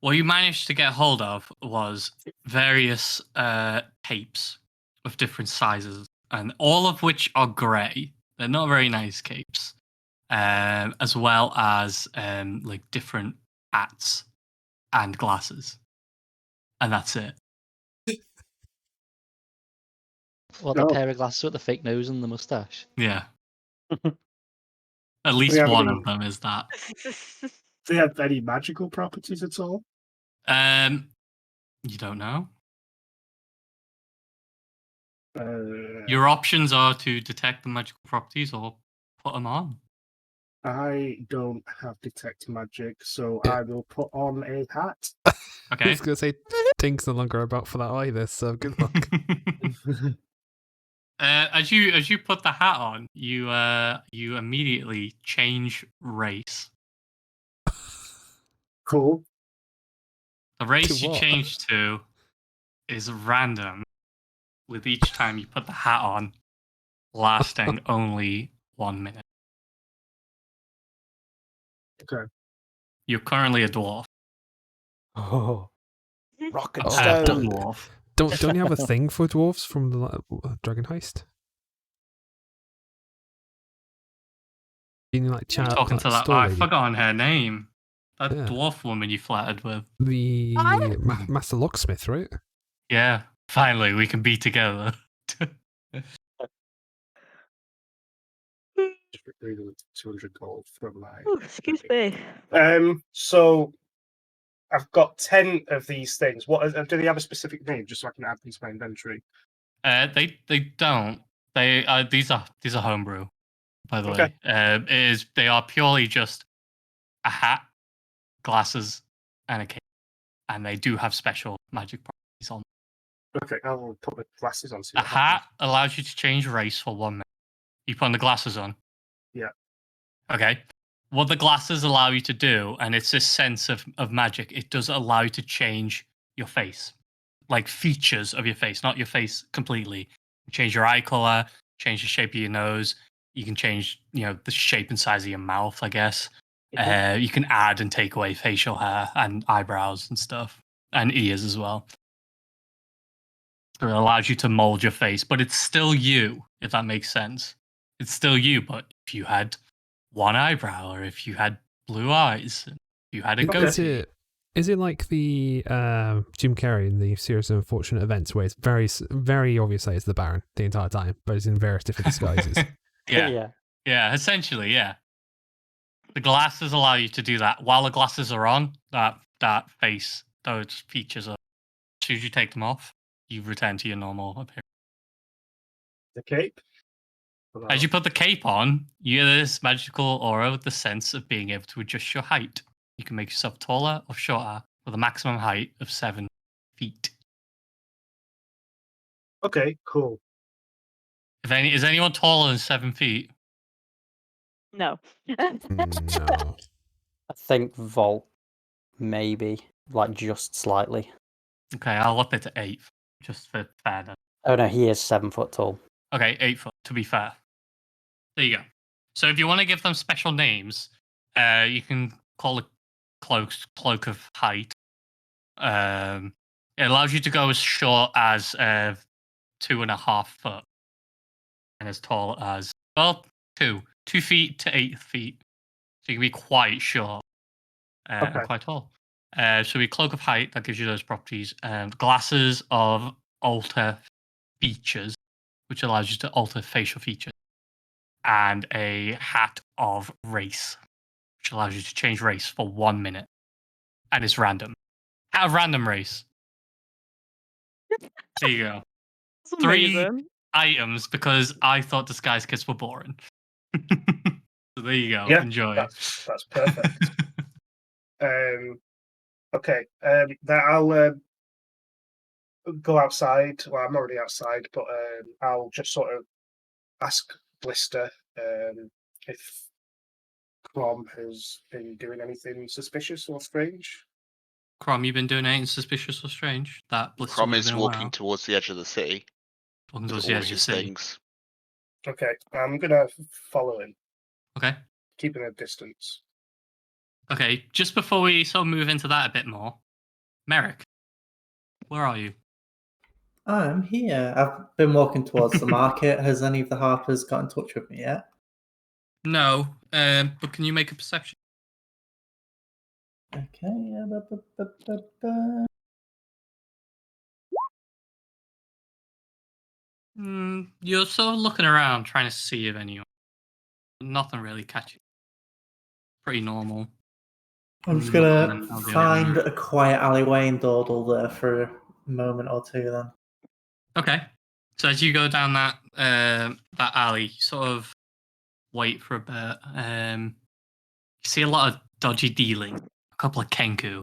B: What you managed to get hold of was various capes of different sizes, and all of which are grey. They're not very nice capes, as well as like different hats and glasses, and that's it.
G: What, the pair of glasses with the fake nose and the mustache?
B: Yeah. At least one of them is that.
D: Do they have any magical properties at all?
B: You don't know.
D: Uh,
B: Your options are to detect the magical properties or put them on.
D: I don't have detect magic, so I will put on a hat.
B: Okay.
E: I was gonna say Tink's no longer about for that either, so good luck.
B: As you put the hat on, you immediately change race.
D: Cool.
B: The race
E: To
B: you
E: what?
B: change to is random, with each time you put the hat on lasting only 1 minute.
D: Okay.
B: You're currently a dwarf.
I: Oh, rock and
B: A
E: Oh,
B: purple
I: stone.
B: dwarf.
E: Don't you have a thing for dwarves from the Dragon Heist? Can you like
B: You're
E: chat
B: talking
E: like
B: to that.
E: store
B: I've
E: lady?
B: forgotten her name. That
E: Yeah.
B: dwarf woman you flattered with.
E: The Master Locksmith, right?
B: Yeah. Finally, we can be together.
D: Just retrieving the 200 gold from my.
F: Oh, excuse me.
D: So I've got 10 of these things. Do they have a specific name, just so I can add these to my inventory?
B: They don't. These are homebrew, by the
D: Okay.
B: way. They are purely just a hat, glasses, and a cape, and they do have special magic properties on.
D: Okay, I'll put the glasses on. See
B: A
D: what
B: hat
D: happens.
B: allows you to change race for 1 minute. You put the glasses on.
D: Yeah.
B: Okay. What the glasses allow you to do, and it's this sense of magic, it does allow you to change your face. Like features of your face, not your face completely. Change your eye color, change the shape of your nose. You can change, the shape and size of your mouth, I guess. You can add and take away facial hair and eyebrows and stuff, and ears as well. So it allows you to mold your face, but it's still you, if that makes sense. It's still you, but if you had one eyebrow, or if you had blue eyes, if you had a goatee.
E: Is it like the Jim Carrey in the series of unfortunate events, where it's very, very obviously it's the Baron the entire time, but it's in various different disguises?
B: Yeah. Yeah, essentially, yeah. The glasses allow you to do that. While the glasses are on, that face, those features are. As soon as you take them off, you return to your normal appearance.
D: The cape?
B: As you put the cape on, you get this magical aura with the sense of being able to adjust your height. You can make yourself taller or shorter with a maximum height of 7 feet.
D: Okay, cool.
B: Is anyone taller than 7 feet?
F: No.
E: No.
I: I think Volt, maybe, like just slightly.
B: Okay, I'll up it to 8, just for fairness.
I: Oh no, he is 7 foot tall.
B: Okay, 8 foot, to be fair. There you go. So if you want to give them special names, you can call it Cloak of Height. It allows you to go as short as 2.5 foot, and as tall as 2 feet to 8 feet. So you can be quite short and quite tall. So we Cloak of Height, that gives you those properties. Glasses of alter features, which allows you to alter facial features. And a hat of race, which allows you to change race for 1 minute. And it's random. Hat of random race. There you go.
F: That's
B: 3
F: amazing.
B: items because I thought Disguise Kids were boring. So there you go.
D: Yeah,
B: Enjoy.
D: That's perfect. Okay. Then I'll go outside. Well, I'm already outside, but I'll just sort of ask Blister if Crom has been doing anything suspicious or strange.
B: Crom, you been doing anything suspicious or strange? That Blister
C: Crom
B: would have
C: is
B: been aware
C: walking
B: of?
C: towards the edge of the city
B: Walking
C: with
B: towards
C: all
B: the
C: of
B: edge of the
C: his
B: city.
C: things.
D: Okay, I'm gonna follow him,
B: Okay.
D: keeping a distance.
B: Okay, just before we sort of move into that a bit more, Merrick, where are you?
H: I'm here. I've been walking towards the market. Has any of the Harpers got in touch with me yet?
B: No, but can you make a perception?
H: Okay.
B: You're sort of looking around, trying to see if anyone. Nothing really catching. Pretty normal.
H: I'm just
B: Nothing
H: gonna
B: of the
H: find
B: ordinary.
H: a quiet alleyway and dawdle there for a moment or two. Then.
B: Okay. So as you go down that alley, you sort of wait for a bit. You see a lot of dodgy dealing. A couple of Kenku.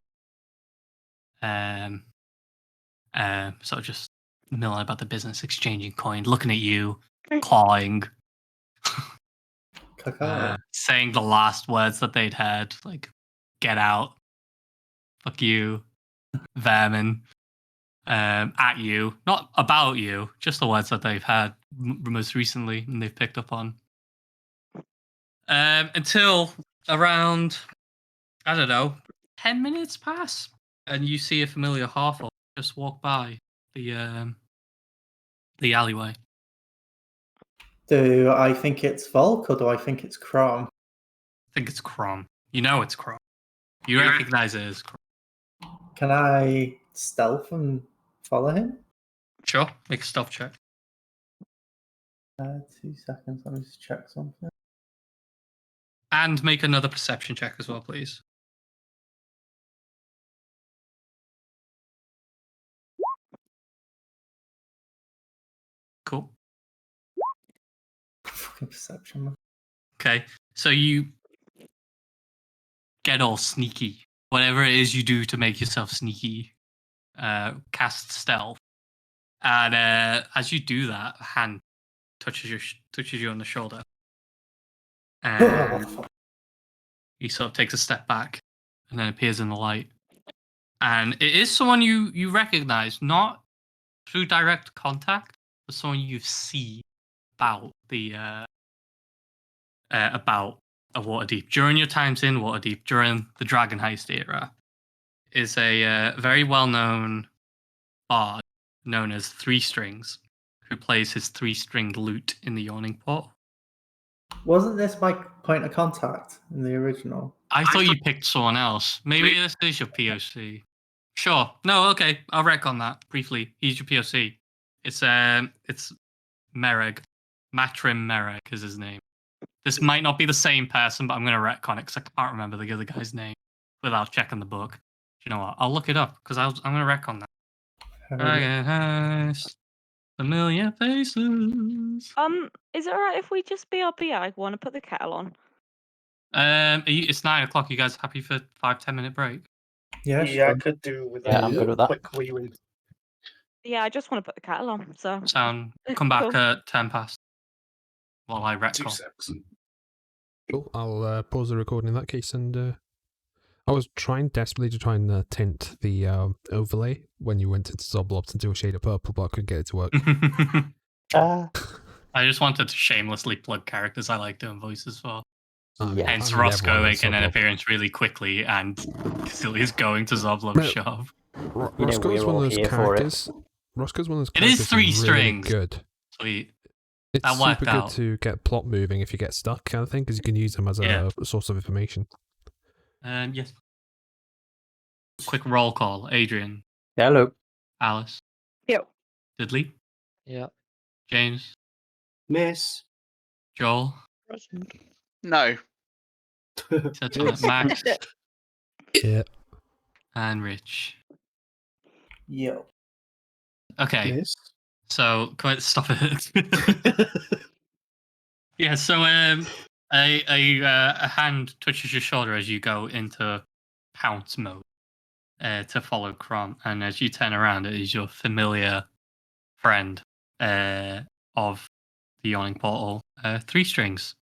B: Sort of just milling about the business, exchanging coin, looking at you, clawing.
H: Caca.
B: Saying the last words that they'd heard, like "get out," fuck you, vermin, at you, not about you, just the words that they've had most recently and they've picked up on. Until around, I don't know, 10 minutes pass, and you see a familiar half-orc just walk by the alleyway.
H: Do I think it's Volk or do I think it's Crom?
B: I think it's Crom. You know it's Crom. You recognize it as Crom.
H: Can I stealth and follow him?
B: Sure, make a stealth check.
H: 2 seconds, let me just check something.
B: And make another perception check as well, please. Cool.
H: Fucking perception.
B: Okay, so you get all sneaky. Whatever it is you do to make yourself sneaky, cast stealth. And as you do that, a hand touches you on the shoulder. And he sort of takes a step back and then appears in the light. And it is someone you recognize, not through direct contact, but someone you've seen about about a Waterdeep. During your times in Waterdeep, during the Dragon Heist era, is a very well-known bard known as Three Strings, who plays his three-stringed lute in the Yawning Portal.
H: Wasn't this my point of contact in the original?
B: I thought you picked someone else. Maybe this is your POC. Sure. No, okay. I'll retcon that briefly. He's your POC. It's Mereg. Matrim Mereg is his name. This might not be the same person, but I'm going to retcon it because I can't remember the other guy's name without checking the book. You know what? I'll look it up because I'm going to retcon that. Dragon Heist. Familiar faces.
F: Is it alright if we just BRB? I want to put the kettle on.
B: It's 9 o'clock. You guys happy for 5-10 minute break?
D: Yeah,
H: sure.
D: I could do with
I: Yeah, I'm good with that.
D: quick wee wee.
F: Yeah, I just want to put the kettle on. So
B: Sound. Come back
F: Cool.
B: at 10 past. While I
D: 2
B: retcon.
D: secs.
E: Cool. I'll pause the recording in that case, and I was trying desperately to try and tint the overlay when you went into Zoblob to do a shade of purple, but I couldn't get it to work.
B: I just wanted to shamelessly plug characters I like doing voices for.
I: Yeah.
B: Hence
E: I mean,
B: Roscoe
E: everyone is
B: making an
E: Zoblob.
B: appearance really quickly and Cecilia's going to Zoblob's
E: No.
B: shop.
I: You know,
E: Roscoe's
I: we're
E: one
I: all
E: of those
I: here for it.
E: characters. Roscoe's one of those
B: It
E: characters
B: is 3
E: who's really
B: strings.
E: good.
B: Sweet.
E: It's
B: That worked
E: super good
B: out.
E: to get plot moving if you get stuck, kind of thing, because you can use them as
B: Yeah.
E: a source of information.
B: Yes. Quick roll call. Adrian.
I: Hello.
B: Alice.
F: Yo.
B: Dudley.
G: Yeah.
B: James.
D: Miss.
B: Joel.
C: No.
B: That's right, Max.
E: Yeah.
B: And Rich.
H: Yo.
B: Okay.
D: Miss.
B: So, come on, stop it. Yeah, so a hand touches your shoulder as you go into pounce mode to follow Crom, and as you turn around, it is your familiar friend of the Yawning Portal, Three Strings.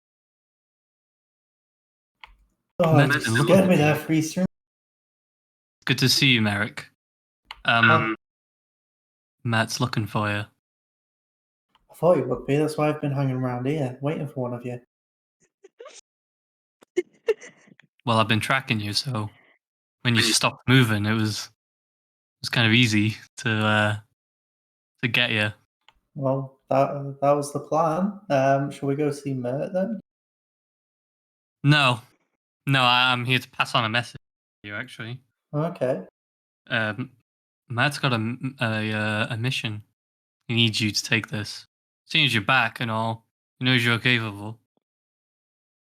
H: Oh,
B: Meant
H: you
B: to look
H: scared
B: at
H: me
B: you.
H: there, Free String.
B: Good to see you, Merrick. Matt's looking for you.
H: I thought you would be. That's why I've been hanging around here, waiting for one of you.
B: Well, I've been tracking you, so when you stopped moving, it was kind of easy to get you.
H: Well, that was the plan. Shall we go see Mert then?
B: No, I'm here to pass on a message to you, actually.
H: Okay.
B: Matt's got a mission. He needs you to take this. Seeing as you're back and all, he knows you're capable.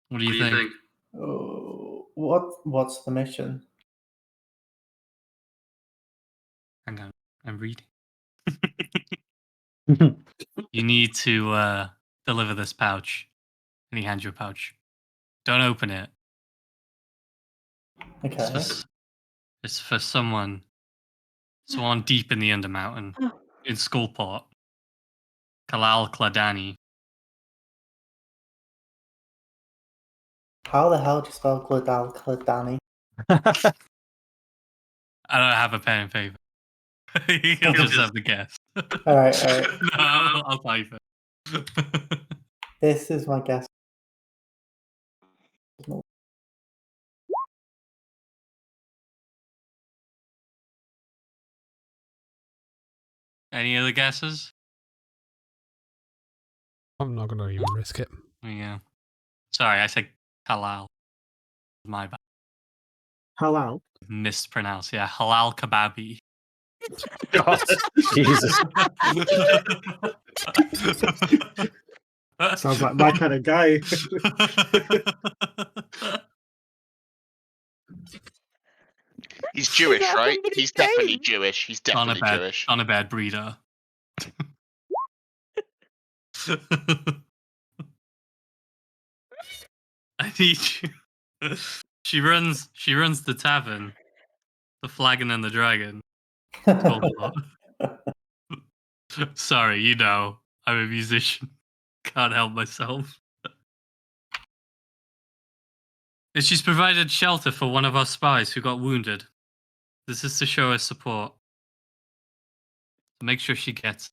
B: What do you think?
H: Oh, what's the mission?
B: Hang on, I'm reading. You need to deliver this pouch. And he hands you a pouch. Don't open it.
H: Okay.
B: It's for someone deep in the Undermountain, in Skullport. Kalal Kladani.
H: How the hell do you spell Gladal Cladani?
B: I don't have a pen and paper. You'll just have to guess.
H: All right.
B: No, I'll type it.
H: This is my guess.
B: Any other guesses?
E: I'm not going to even risk it.
B: Yeah. Sorry, I said halal. My bad.
D: Halal.
B: Mispronounced. Yeah, halal kababi.
I: God, Jesus.
D: Sounds like my kind of guy.
C: He's Jewish,
F: that
C: right?
F: somebody's
C: He's definitely
F: name?
C: Jewish. He's
B: on a
C: definitely
B: bad
C: Jewish.
B: on a bad breeder. I need you. She runs the tavern, the Flagon and the Dragon. Sorry, you know, I'm a musician. Can't help myself. And she's provided shelter for one of our spies who got wounded. This is to show her support. Make sure she gets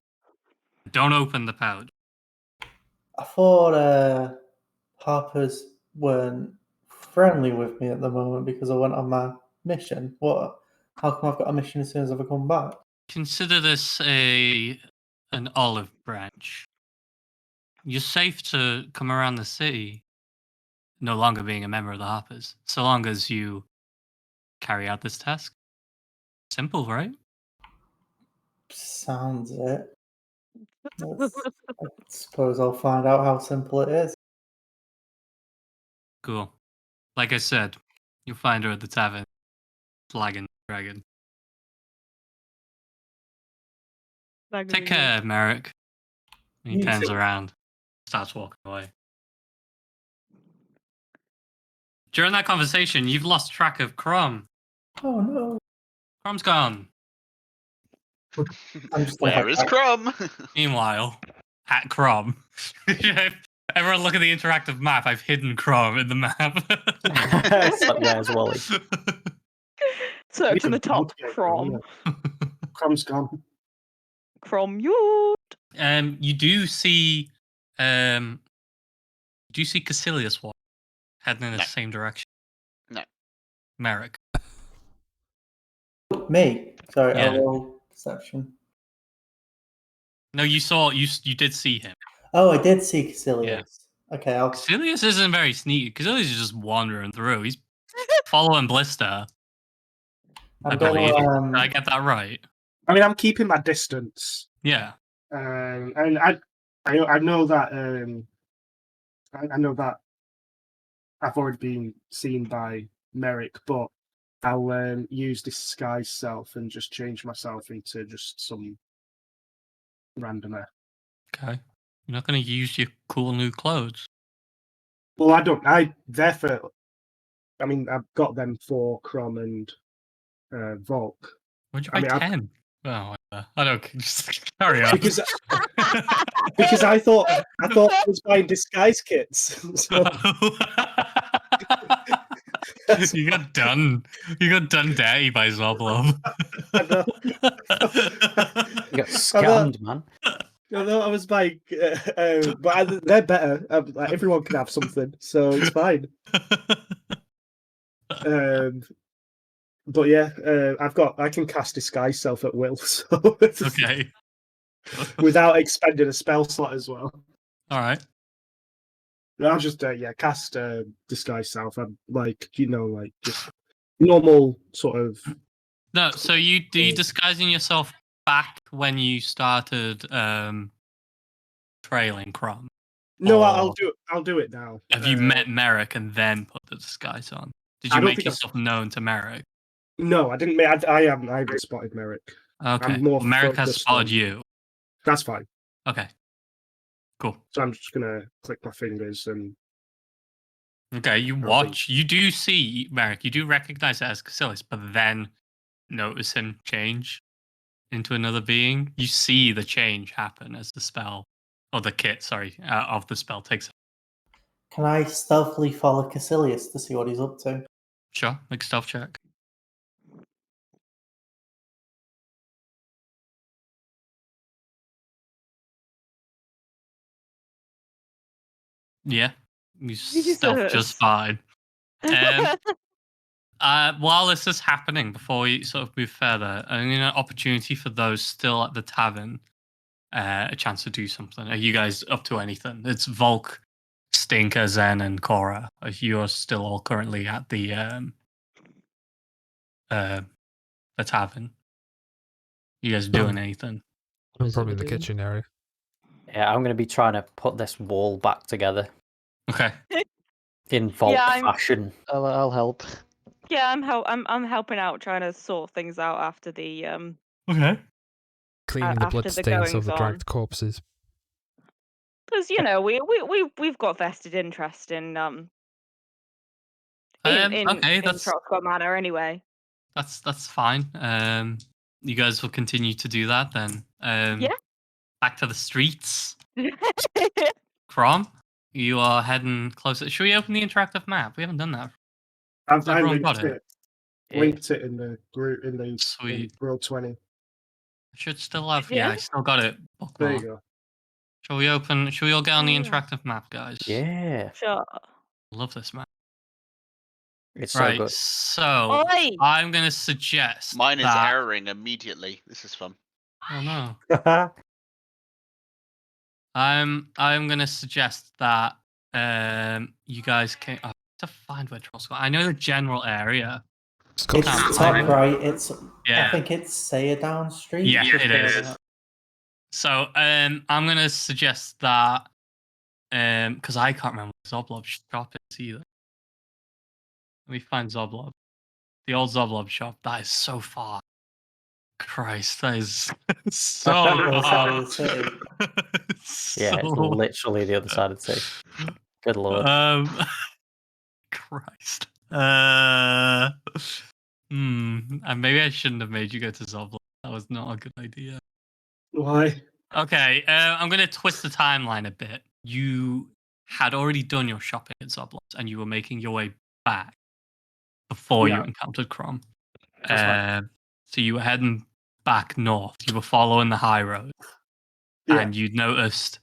B: it. Don't open the pouch.
H: I thought Harper's weren't friendly with me at the moment because I went on my mission. What? How come I've got a mission as soon as I've come back?
B: Consider this an olive branch. You're safe to come around the city, no longer being a member of the Harpers, so long as you carry out this task. Simple, right?
H: Sounds it. I suppose I'll find out how simple it is.
B: Cool. Like I said, you'll find her at the tavern, Flagon Dragon. Take care, Merrick. He
H: You
B: turns
H: too.
B: around, starts walking away. During that conversation, you've lost track of Crom.
H: Oh no.
B: Crom's gone.
H: I'm just gonna
C: Where
H: head
C: is
H: back.
C: Crumb?
B: Meanwhile, at Crom, everyone look at the interactive map. I've hidden Crom in the map.
I: It's like, where's Wally?
F: Search in the
D: Yeah,
F: top.
D: okay,
F: Crom.
D: Crom's gone.
F: Crom you.
B: You do see Caecilius walk heading in the
C: No.
B: same direction.
C: No.
B: Merrick.
H: Me. Sorry,
B: Yeah.
H: I'll roll perception.
B: No, you did see him.
H: Oh, I did see Caecilius. Okay, I'll
B: Caecilius isn't very sneaky. Caecilius is just wandering through. He's following Blister. I
H: I'm
B: believe. Did I
H: gonna
B: get that right?
D: I mean, I'm keeping my distance,
B: Yeah.
D: and I know that I know that I've already been seen by Merrick, but I'll use disguise self and just change myself into just some randomer.
B: Okay. You're not going to use your cool new clothes.
D: Well, therefore, I mean, I've got them for Crom and Volk.
B: Where'd you
D: I
B: buy
D: mean,
B: 10? Oh, I don't. Just carry on.
D: because I thought I was buying disguise kits. So
B: You got done. You got done dirty by Zoblov.
D: I know.
I: You got scammed, man.
D: I know I was buying, but they're better. Like, everyone can have something, so it's fine. But yeah, I can cast disguise self at will, so
B: Okay.
D: without expending a spell slot as well.
B: All right.
D: I'll just cast disguise self. I'm like just normal sort of.
B: No, so you disguising yourself back when you started trailing Crom?
D: No,
B: Or
D: I'll do it now.
B: have you met Merrick and then put the disguise on? Did
D: I
B: you
D: don't
B: make
D: think
B: yourself known to Merrick?
D: No, I didn't. I haven't spotted Merrick.
B: Okay.
D: I'm more
B: Well, Merrick has
D: focused
B: spotted
D: on-
B: you.
D: That's fine.
B: Okay. Cool.
D: So I'm just gonna click my fingers and.
B: Okay, you watch. You do see Merrick. You do recognize it as Caecilius, but then notice him change into another being. You see the change happen as the spell, or the kit, sorry, of the spell takes.
H: Can I stealthily follow Caecilius to see what he's up to?
B: Sure, make a stealth check. Yeah, you stealth just fine. While this is happening, before we sort of move further, an opportunity for those still at the tavern, a chance to do something. Are you guys up to anything? It's Volk, Stinker, Zen, and Cora. You are still all currently at the tavern. You guys doing anything?
E: I'm probably in the kitchen area.
I: Yeah, I'm going to be trying to put this wall back together
B: Okay.
I: in Volk
F: I'm-
I: fashion.
G: I'll help.
F: Yeah, I'm helping out, trying to sort things out after the
B: Okay.
E: Cleaning the
F: after the
E: bloodstains of the
F: goings-on.
E: dragged corpses.
F: Because we've got vested interest in
B: Okay, that's
F: Trotcott Manor anyway.
B: that's fine. You guys will continue to do that then.
F: Yeah.
B: Back to the streets. Crom, you are heading closer. Should we open the interactive map? We haven't done that.
D: I've
B: everyone got
D: linked
B: it?
D: it. Linked it in the group in the
B: Sweet.
D: Roll 20.
B: I should still have.
F: Yeah.
B: Yeah, I still got it.
D: There you
B: Bookmarked.
D: go.
B: Shall we open? Shall we all get on the
F: Yeah.
B: interactive map, guys?
I: Yeah,
F: Sure.
B: Love this map.
I: it's so
B: Right.
I: good.
B: So
F: Oi!
B: I'm gonna suggest
C: Mine is
B: that.
C: erroring immediately. This is fun.
B: Oh no. I'm gonna suggest that you guys can. I have to find where Troll's got. I know the general area.
H: It's
B: Can't
H: top
B: find it.
H: right. It's
B: Yeah.
H: I think it's Sayer Down Street.
B: Yeah,
H: just
B: it
H: below
B: is.
H: that.
B: So I'm gonna suggest that because I can't remember what Zoblob's shop is either. Let me find Zoblob. The old Zoblob shop. That is so far. Christ, that is so
H: Other side
B: far.
H: of the city.
I: Yeah, it's
B: So-
I: literally the other side of the city. Good lord.
B: Christ. And maybe I shouldn't have made you go to Zoblob. That was not a good idea.
D: Why?
B: Okay, I'm going to twist the timeline a bit. You had already done your shopping at Zoblob's and you were making your way back before you
D: Yeah.
B: encountered Crom.
D: That's right.
B: So you were heading back north. You were following the high road.
D: Yeah.
B: And you'd noticed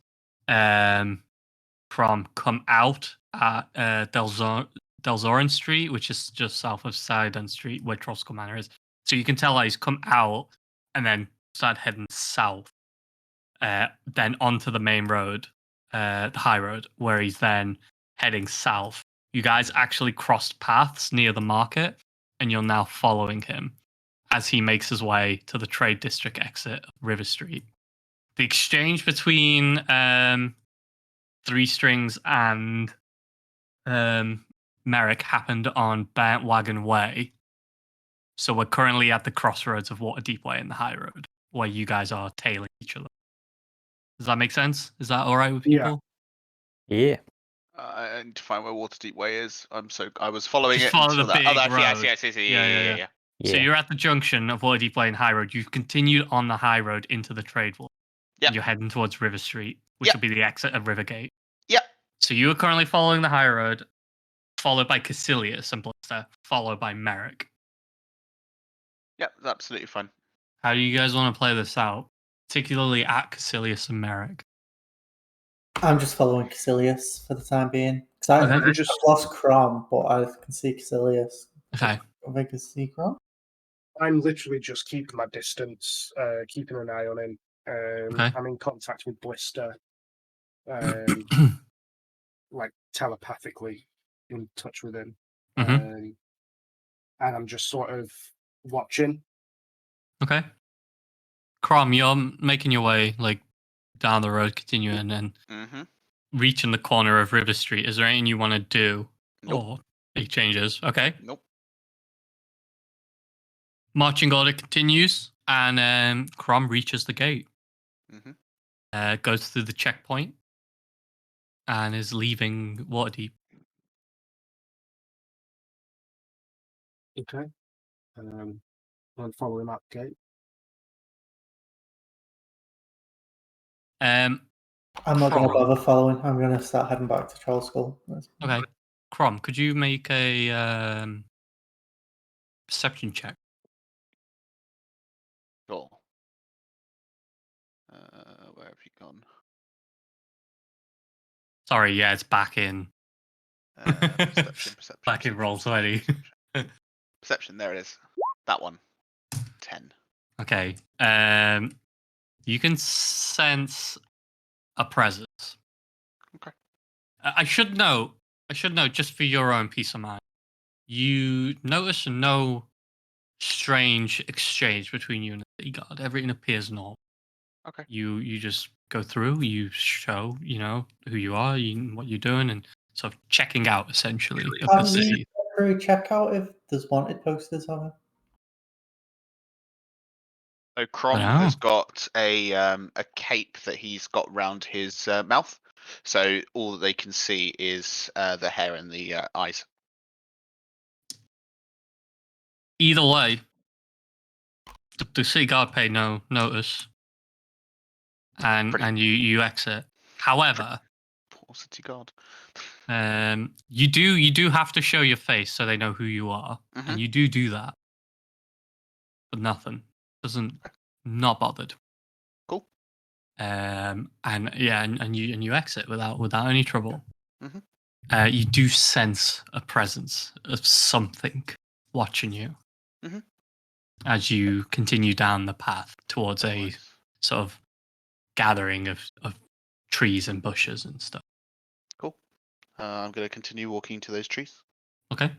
B: Crom come out at Delzoran Street, which is just south of Sidon Street, where Troskal Manor is. So you can tell that he's come out and then started heading south, then onto the main road, the high road, where he's then heading south. You guys actually crossed paths near the market, and you're now following him as he makes his way to the trade district exit of River Street. The exchange between Three Strings and Merrick happened on Burnt Wagon Way. So we're currently at the crossroads of Waterdeep Way and the High Road, where you guys are tailing each other. Does that make sense? Is that all right with people?
I: Yeah.
C: I need to find where Waterdeep Way is. I was following
B: Just
C: it
B: follow
C: until
B: the
C: that. Oh,
B: big
C: actually,
B: road.
C: I see. Yeah.
B: So
I: Yeah.
B: you're at the junction of Waterdeep Way and High Road. You've continued on the High Road into the Trade Wall.
C: Yep.
B: And you're heading towards River Street, which
C: Yep.
B: will be the exit of Rivergate.
C: Yep.
B: So you are currently following the High Road, followed by Caecilius and Blister, followed by Merrick.
C: Yep, that's absolutely fine.
B: How do you guys want to play this out? Particularly at Caecilius and Merrick.
H: I'm just following Caecilius for the time being. Because
B: Okay.
H: I've lost Crom, but I can see Caecilius.
B: Okay.
H: I think I can see Crom.
D: I'm literally just keeping my distance, keeping an eye on him.
B: Okay.
D: I'm in contact with Blister, like telepathically in touch with him.
B: Mhm.
D: And I'm just sort of watching.
B: Okay. Crom, you're making your way like down the road, continuing and
C: Mm-hmm.
B: reaching the corner of River Street. Is there anything you want to do?
C: Nope.
B: Or make changes? Okay.
C: Nope.
B: Marching order continues, and Crom reaches the gate.
C: Mm-hmm.
B: Goes through the checkpoint, and is leaving Waterdeep.
D: Okay. I'm following that gate.
H: I'm not going to
B: Crom.
H: bother following. I'm going to start heading back to Troll Skull.
B: Okay. Crom, could you make a perception check?
C: Sure. Where have you gone?
B: Sorry, yeah, it's back in.
C: Perception.
B: Back in roll 20.
C: Perception. There it is. That one. 10.
B: Okay. You can sense a presence.
C: Okay.
B: I should know just for your own peace of mind. You notice no strange exchange between you and the city guard. Everything appears normal.
C: Okay.
B: You just go through. You show who you are, what you're doing, and sort of checking out essentially of the city.
H: Can we check out if there's wanted posters on it?
C: So Crom has got a cape that he's got round his mouth. So all that they can see is the hair and the eyes.
B: Either way, the city guard paid no notice, and you exit. However,
C: poor city guard.
B: You do have to show your face so they know who you are, and you do that, but nothing not bothered.
C: Cool.
B: And you exit without any trouble.
C: Mm-hmm.
B: You do sense a presence of something watching you as you continue down the path towards a sort of gathering of trees and bushes and stuff.
C: Cool. I'm going to continue walking to those trees.
B: Okay.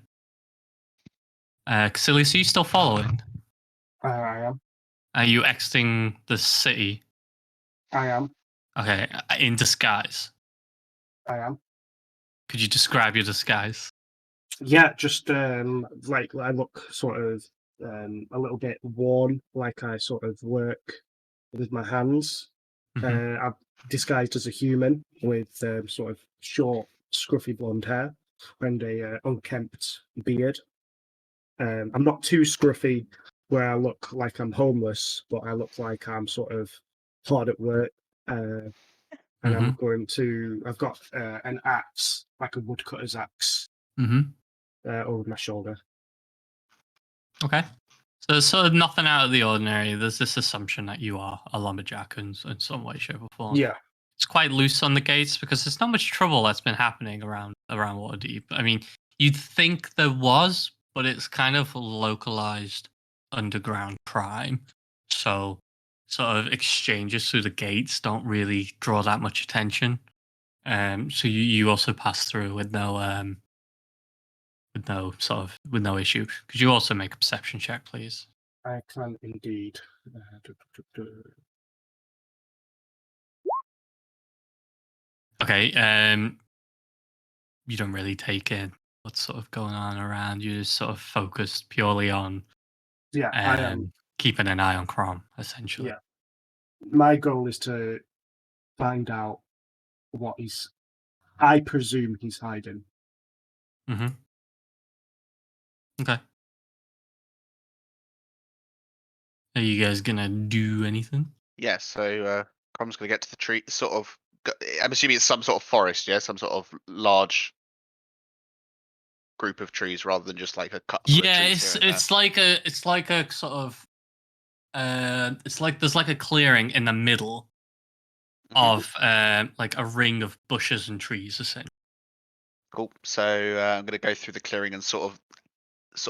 B: Caecilius, are you still following?
D: I am.
B: Are you exiting the city?
D: I am.
B: Okay, in disguise.
D: I am.
B: Could you describe your disguise?
D: Yeah, just like I look sort of a little bit worn, like I sort of work with my hands. I'm disguised as a human with sort of short, scruffy blonde hair and a unkempt beard. I'm not too scruffy where I look like I'm homeless, but I look like I'm sort of hard at work. And I've got an axe, like a woodcutter's axe, over my shoulder.
B: Okay. So there's sort of nothing out of the ordinary. There's this assumption that you are a lumberjack in some way, shape, or form.
D: Yeah.
B: It's quite loose on the gates because there's not much trouble that's been happening around Waterdeep. I mean, you'd think there was, but it's kind of localized underground crime. So sort of exchanges through the gates don't really draw that much attention. So you also pass through with no issue. Could you also make a perception check, please?
D: I can indeed.
B: Okay. You don't really take in what's sort of going on around. You're just sort of focused purely on
D: I am
B: keeping an eye on Crom, essentially.
D: Yeah. My goal is to find out what I presume he's hiding.
B: Okay. Are you guys gonna do anything?
C: Yeah, so Crom's going to get to the tree, sort of. I'm assuming it's some sort of forest, yeah? Some sort of large group of trees rather than just like a couple of trees.
B: It's like a sort of it's like there's like a clearing in the middle of like a ring of bushes and trees, essentially.
C: Cool. So I'm going to go through the clearing and sort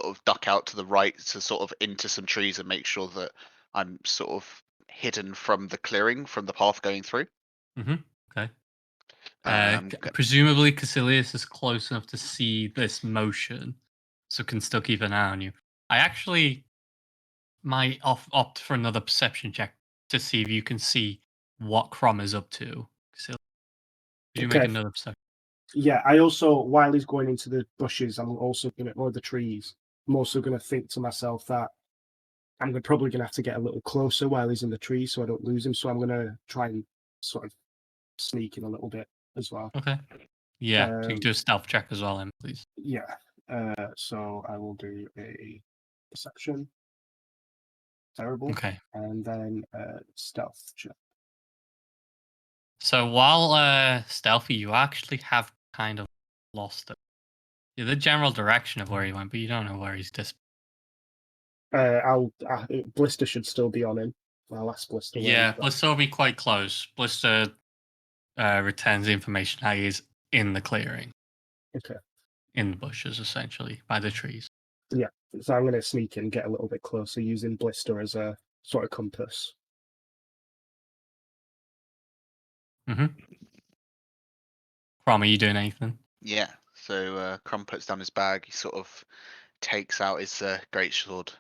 C: of duck out to the right to sort of into some trees and make sure that I'm sort of hidden from the clearing, from the path going through.
B: Okay. Presumably Caecilius is close enough to see this motion, so can still keep an eye on you. I actually might opt for another perception check to see if you can see what Crom is up to. Could you make another perception?
D: Yeah, I also, while he's going into the bushes, or the trees, I'm also going to think to myself that I'm probably going to have to get a little closer while he's in the trees so I don't lose him. So I'm going to try and sort of sneak in a little bit as well.
B: Okay. Yeah, so you can do a stealth check as well, then, please.
D: Yeah. So I will do a perception. Terrible.
B: Okay.
D: And then stealth check.
B: So while stealthy, you actually have kind of lost it. Yeah, the general direction of where he went, but you don't know where he's
D: Blister should still be on him. I'll ask Blister.
B: Yeah, Blister will be quite close. Blister returns the information how he is in the clearing,
D: Okay.
B: in the bushes, essentially, by the trees.
D: Yeah. So I'm going to sneak in, get a little bit closer, using Blister as a sort of compass.
B: Mm-hmm. Crom, are you doing anything?
C: Yeah. So Crumb puts down his bag. He sort of takes out his greatsword,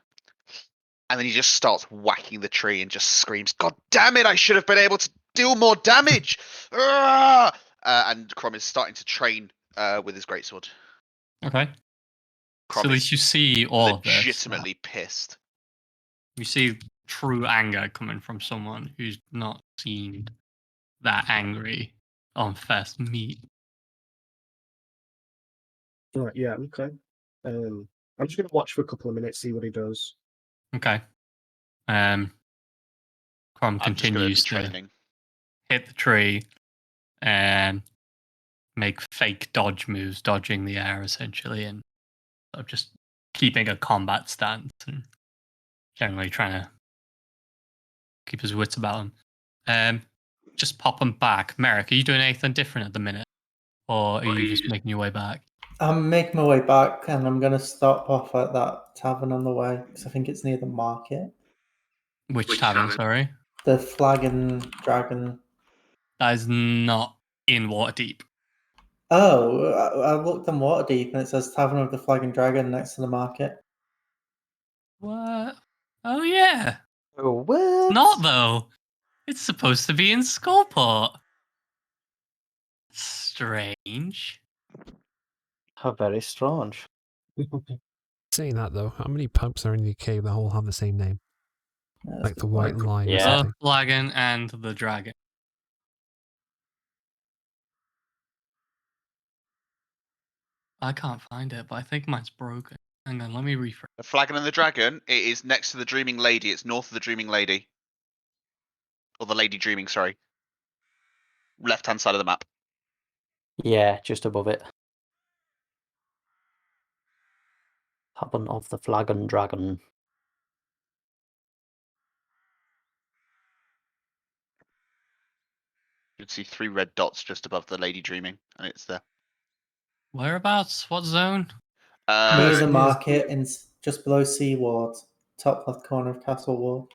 C: and then he just starts whacking the tree and just screams, "God damn it! I should have been able to deal more damage!" And Crom is starting to train with his greatsword.
B: Okay.
C: Crom
B: So at
C: is
B: least you see all of this.
C: legitimately pissed.
B: You see true anger coming from someone who's not seen that angry on first meet.
D: Right, yeah, okay. I'm just going to watch for a couple of minutes, see what he does.
B: Okay. Crom
C: I'm just going to be
B: continues to
C: training.
B: hit the tree and make fake dodge moves, dodging the air essentially, and sort of just keeping a combat stance and generally trying to keep his wits about him. Just pop him back. Merrick, are you doing anything different at the minute? Or are you just making your way back?
H: I'm making my way back, and I'm going to stop off at that tavern on the way, because I think it's near the market.
B: Which tavern, sorry?
H: The Flag and Dragon.
B: That is not in Waterdeep.
H: Oh, I looked on Waterdeep, and it says Tavern of the Flag and Dragon next to the market.
B: What? Oh, yeah.
I: Oh, what?
B: Not, though. It's supposed to be in Skullport. Strange.
I: How very strange.
E: Saying that though, how many pubs are in the UK that all have the same name?
H: That's
E: Like
H: a
E: the
H: good
E: White
H: point.
E: Line or
I: Yeah.
B: The
E: something?
B: Flagon and the Dragon. I can't find it, but I think mine's broken. Hang on, let me refresh.
C: The Flagon and the Dragon, it is next to the Dreaming Lady. It's north of the Dreaming Lady. Or the Lady Dreaming, sorry. Left-hand side of the map.
I: Yeah, just above it. Tavern of the Flag and Dragon.
C: You'd see 3 red dots just above the Lady Dreaming, and it's there.
B: Whereabouts? What zone?
H: Near the
C: Uh,
H: market, just below Seaward, top left corner of Castle Wall.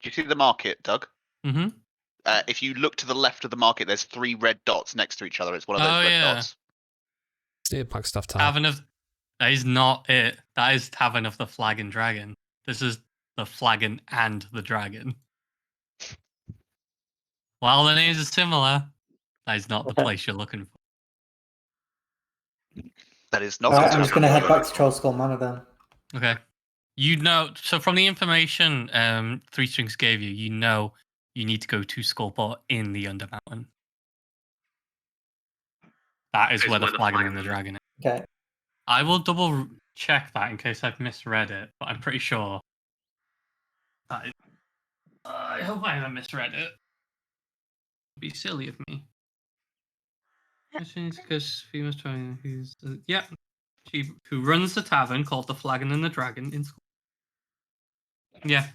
C: do you see the market, Doug?
B: Mm-hmm.
C: If you look to the left of the market, there's 3 red dots next to each other. It's one of those
B: Oh,
C: red
B: yeah.
C: dots.
E: It's near Black Stuff Tower.
B: Tavern of... That is not it. That is Tavern of the Flag and Dragon. This is the Flagon and the Dragon. While the names are similar, that is not the place you're looking for.
C: That is not
H: Alright,
C: the
H: I'm just
C: tavern
H: going to
C: you're
H: head back
C: looking
H: to
C: for.
H: Troll Skull Manor then.
B: Okay. You know, so from the information Three Strings gave you, you know you need to go to Skullport in the Undermountain. That is where the Flagon and the Dragon is.
H: Okay.
B: I will double check that in case I've misread it, but I'm pretty sure. That is... I hope I haven't misread it. It'd be silly of me. Because female trying who's she who runs the tavern called the Flagon and the Dragon in school. Yeah,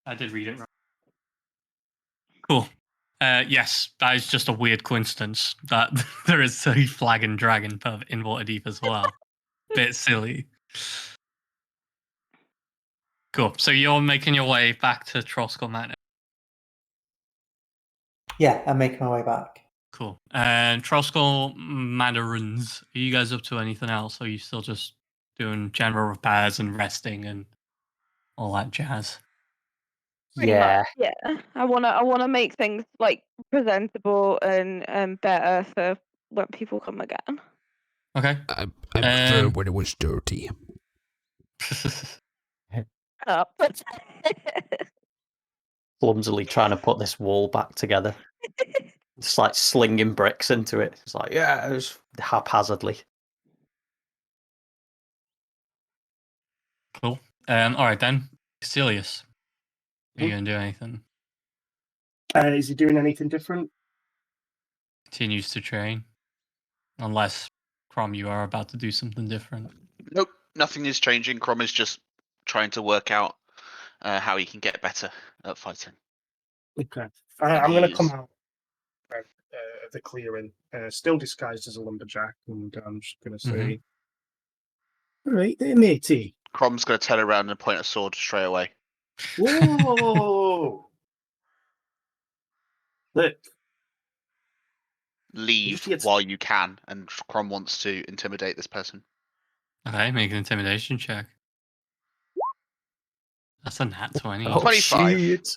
B: I did read it right. Cool. Yes, that is just a weird coincidence that there is a Flag and Dragon pub in Waterdeep as well. Bit silly. Cool. So you're making your way back to Troskull Manor.
H: Yeah, I'm making my way back.
B: Cool. And Troskull Manor runs. Are you guys up to anything else? Or are you still just doing general repairs and resting and all that jazz?
F: Pretty
I: Yeah.
F: much, yeah. I wanna make things like presentable and better for when people come again.
B: Okay.
E: I prefer when it was dirty.
F: Up.
I: Clumsily trying to put this wall back together. Just like slinging bricks into it. It's like, yeah, it was haphazardly.
B: Cool. All right then. Cecilius, are you gonna do anything?
D: Is he doing anything different?
B: Continues to train, unless Crom, you are about to do something different.
C: Nope, nothing is changing. Crom is just trying to work out how he can get better at fighting.
D: Okay.
C: And
D: I'm going to come
C: he's-
D: out of the clearing, still disguised as a lumberjack, and I'm just going to say, all right, there, matey.
C: Crom's going to turn around and point a sword straight away.
D: Whoa! Look,
C: Leave
D: Idiot.
C: while you can, and Crom wants to intimidate this person.
B: Okay, make an intimidation check. That's a nat 20.
I: Oh
C: 25.
I: shit!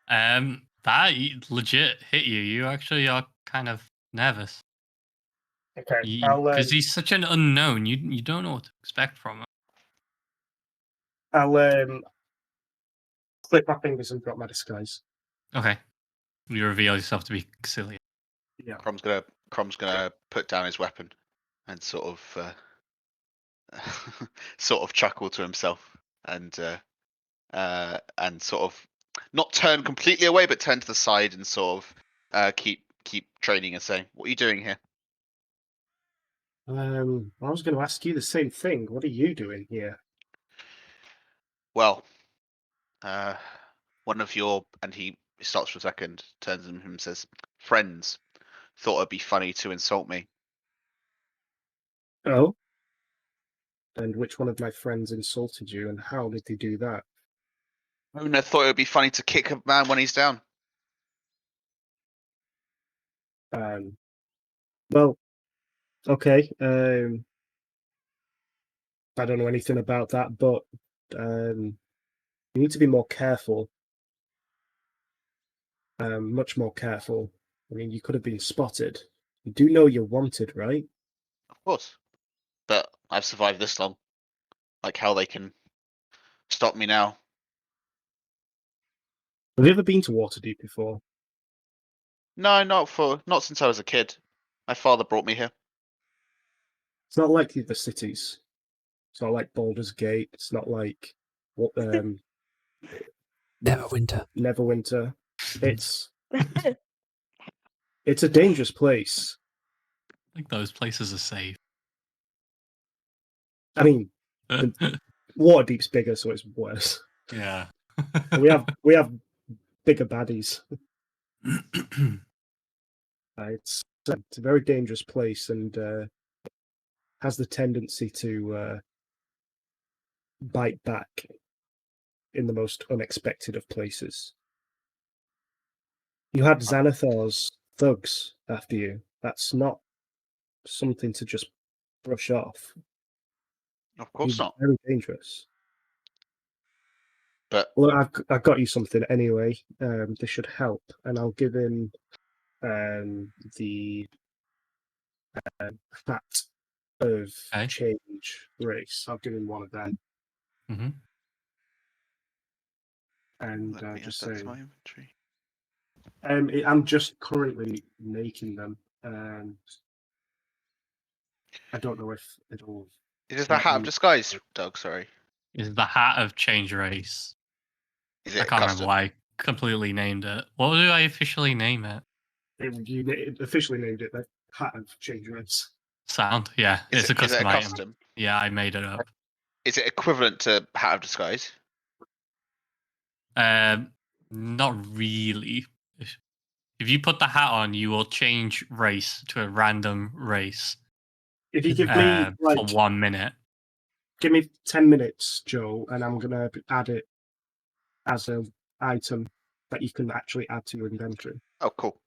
B: That legit hit you. You actually are kind of nervous.
D: okay,
B: Because he's such an unknown. You don't know what to expect from him.
D: I'll click my fingers and drop my disguise.
B: Okay. You reveal yourself to be Cassilia.
D: Yeah.
C: Crom's gonna put down his weapon and sort of sort of chuckle to himself and sort of not turn completely away, but turn to the side and sort of keep training and saying, "What are you doing here?"
D: I was going to ask you the same thing. What are you doing here?
C: Well, one of your, and he stops for a second, turns to him and says, "Friends thought it'd be funny to insult me."
D: Oh? And which one of my friends insulted you, and how did they do that?
C: Una thought it would be funny to kick a man when he's down.
D: Well, okay. I don't know anything about that, but you need to be more careful. Much more careful. I mean, you could have been spotted. You do know you're wanted, right?
C: Of course, but I've survived this long. Like how they can stop me now?
D: Have you ever been to Waterdeep before?
C: No, not since I was a kid. My father brought me here.
D: It's not like the other cities. It's not like Baldur's Gate. It's not like what
E: Neverwinter.
D: Neverwinter. It's a dangerous place.
B: I think those places are safe.
D: I mean, Waterdeep's bigger, so it's worse.
B: Yeah.
D: we have bigger baddies. It's a very dangerous place and has the tendency to bite back in the most unexpected of places. You had Xanathar's thugs after you. That's not something to just brush off.
C: Of course not.
D: Very dangerous.
C: But
D: Well, I've got you something anyway. This should help, and I'll give him the hat of
B: Okay.
D: change race. I'll give him one of them,
B: hmm
D: and
C: let me
D: just
C: add that
D: say,
C: to my inventory.
D: I'm just currently making them. I don't know if it'll.
C: Is this the hat of disguise, Doug? Sorry.
B: Is the hat of change race?
C: Is
B: I
C: it
B: can't remember
C: custom?
B: why I completely named it. What do I officially name it?
D: You officially named it the hat of change race.
B: Sound? Yeah, it's a
C: Is it
B: custom
C: a
B: item.
C: custom?
B: Yeah, I made it up.
C: Is it equivalent to hat of disguise?
B: Not really. If you put the hat on, you will change race to a random race
D: If you give me
B: for 1 minute.
D: give me 10 minutes, Joe, and I'm gonna add it as an item that you can actually add to your inventory.
C: Oh, cool.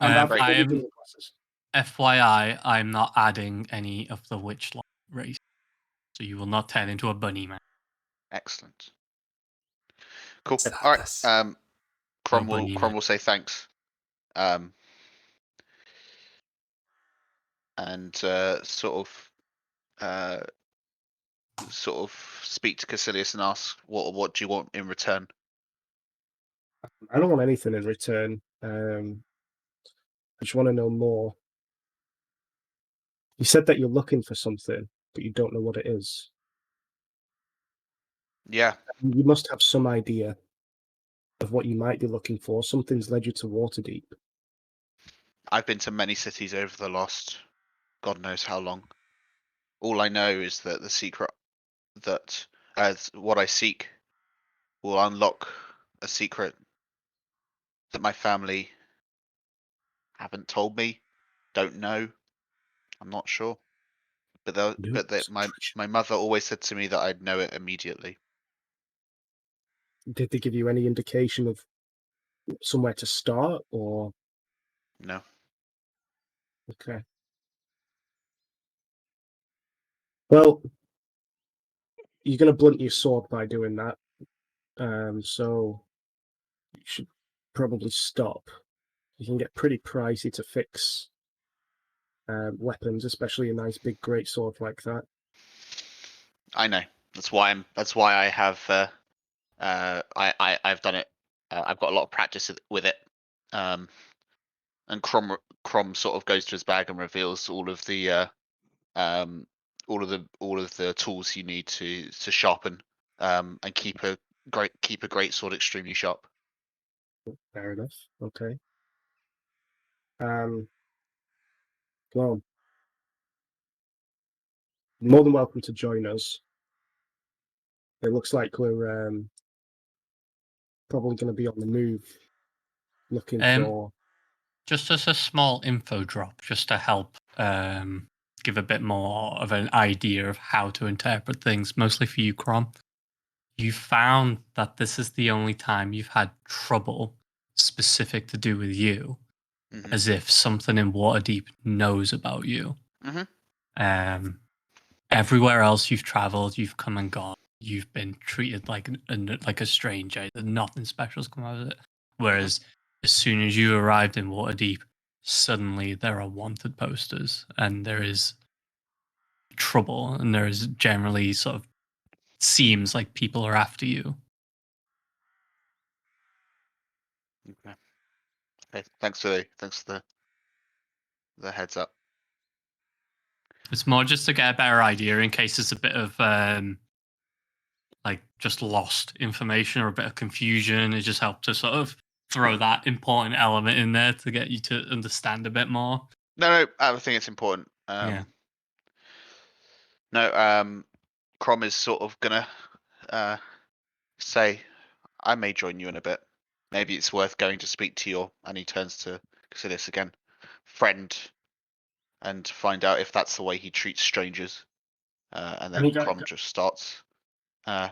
D: I've
B: I
D: already
B: am
D: done the classes.
B: FYI, I'm not adding any of the witch race, so you will not turn into a bunny man.
C: Excellent. Cool.
E: Sadness.
C: All right. Crom
B: bunny
C: will
B: man.
C: say thanks. And sort of speak to Cassilius and ask what do you want in return?
D: I don't want anything in return. I just want to know more. You said that you're looking for something, but you don't know what it is.
C: Yeah.
D: You must have some idea of what you might be looking for. Something's led you to Waterdeep.
C: I've been to many cities over the last God knows how long. All I know is that the secret that what I seek will unlock a secret that my family haven't told me, don't know. I'm not sure. But my mother always said to me that I'd know it immediately.
D: Did they give you any indication of somewhere to start, or
C: No.
D: okay? Well, you're going to blunt your sword by doing that. So you should probably stop. You can get pretty pricey to fix weapons, especially a nice big great sword like that.
C: I know. That's why I have. I've done it. I've got a lot of practice with it. And Crom sort of goes to his bag and reveals all of the tools you need to sharpen and keep a great sword extremely sharp.
D: Fair enough. Okay. Well, more than welcome to join us. It looks like we're probably going to be on the move, looking for.
B: Just as a small info drop, just to help give a bit more of an idea of how to interpret things, mostly for you, Crom. You found that this is the only time you've had trouble specific to do with you, as if something in Waterdeep knows about you. Everywhere else you've traveled, you've come and gone. You've been treated like a stranger. Nothing special's come out of it. Whereas as soon as you arrived in Waterdeep, suddenly there are wanted posters and there is trouble and there is generally sort of seems like people are after you.
C: Okay. Thanks for the heads up.
B: It's more just to get a better idea in case there's a bit of like just lost information or a bit of confusion. It just helps to sort of throw that important element in there to get you to understand a bit more.
C: No, I think it's important.
B: Yeah.
C: No, Crom is sort of gonna say, I may join you in a bit. Maybe it's worth going to speak to your, and he turns to Cassilius again, friend, and find out if that's the way he treats strangers. And then Crom just starts.
D: Can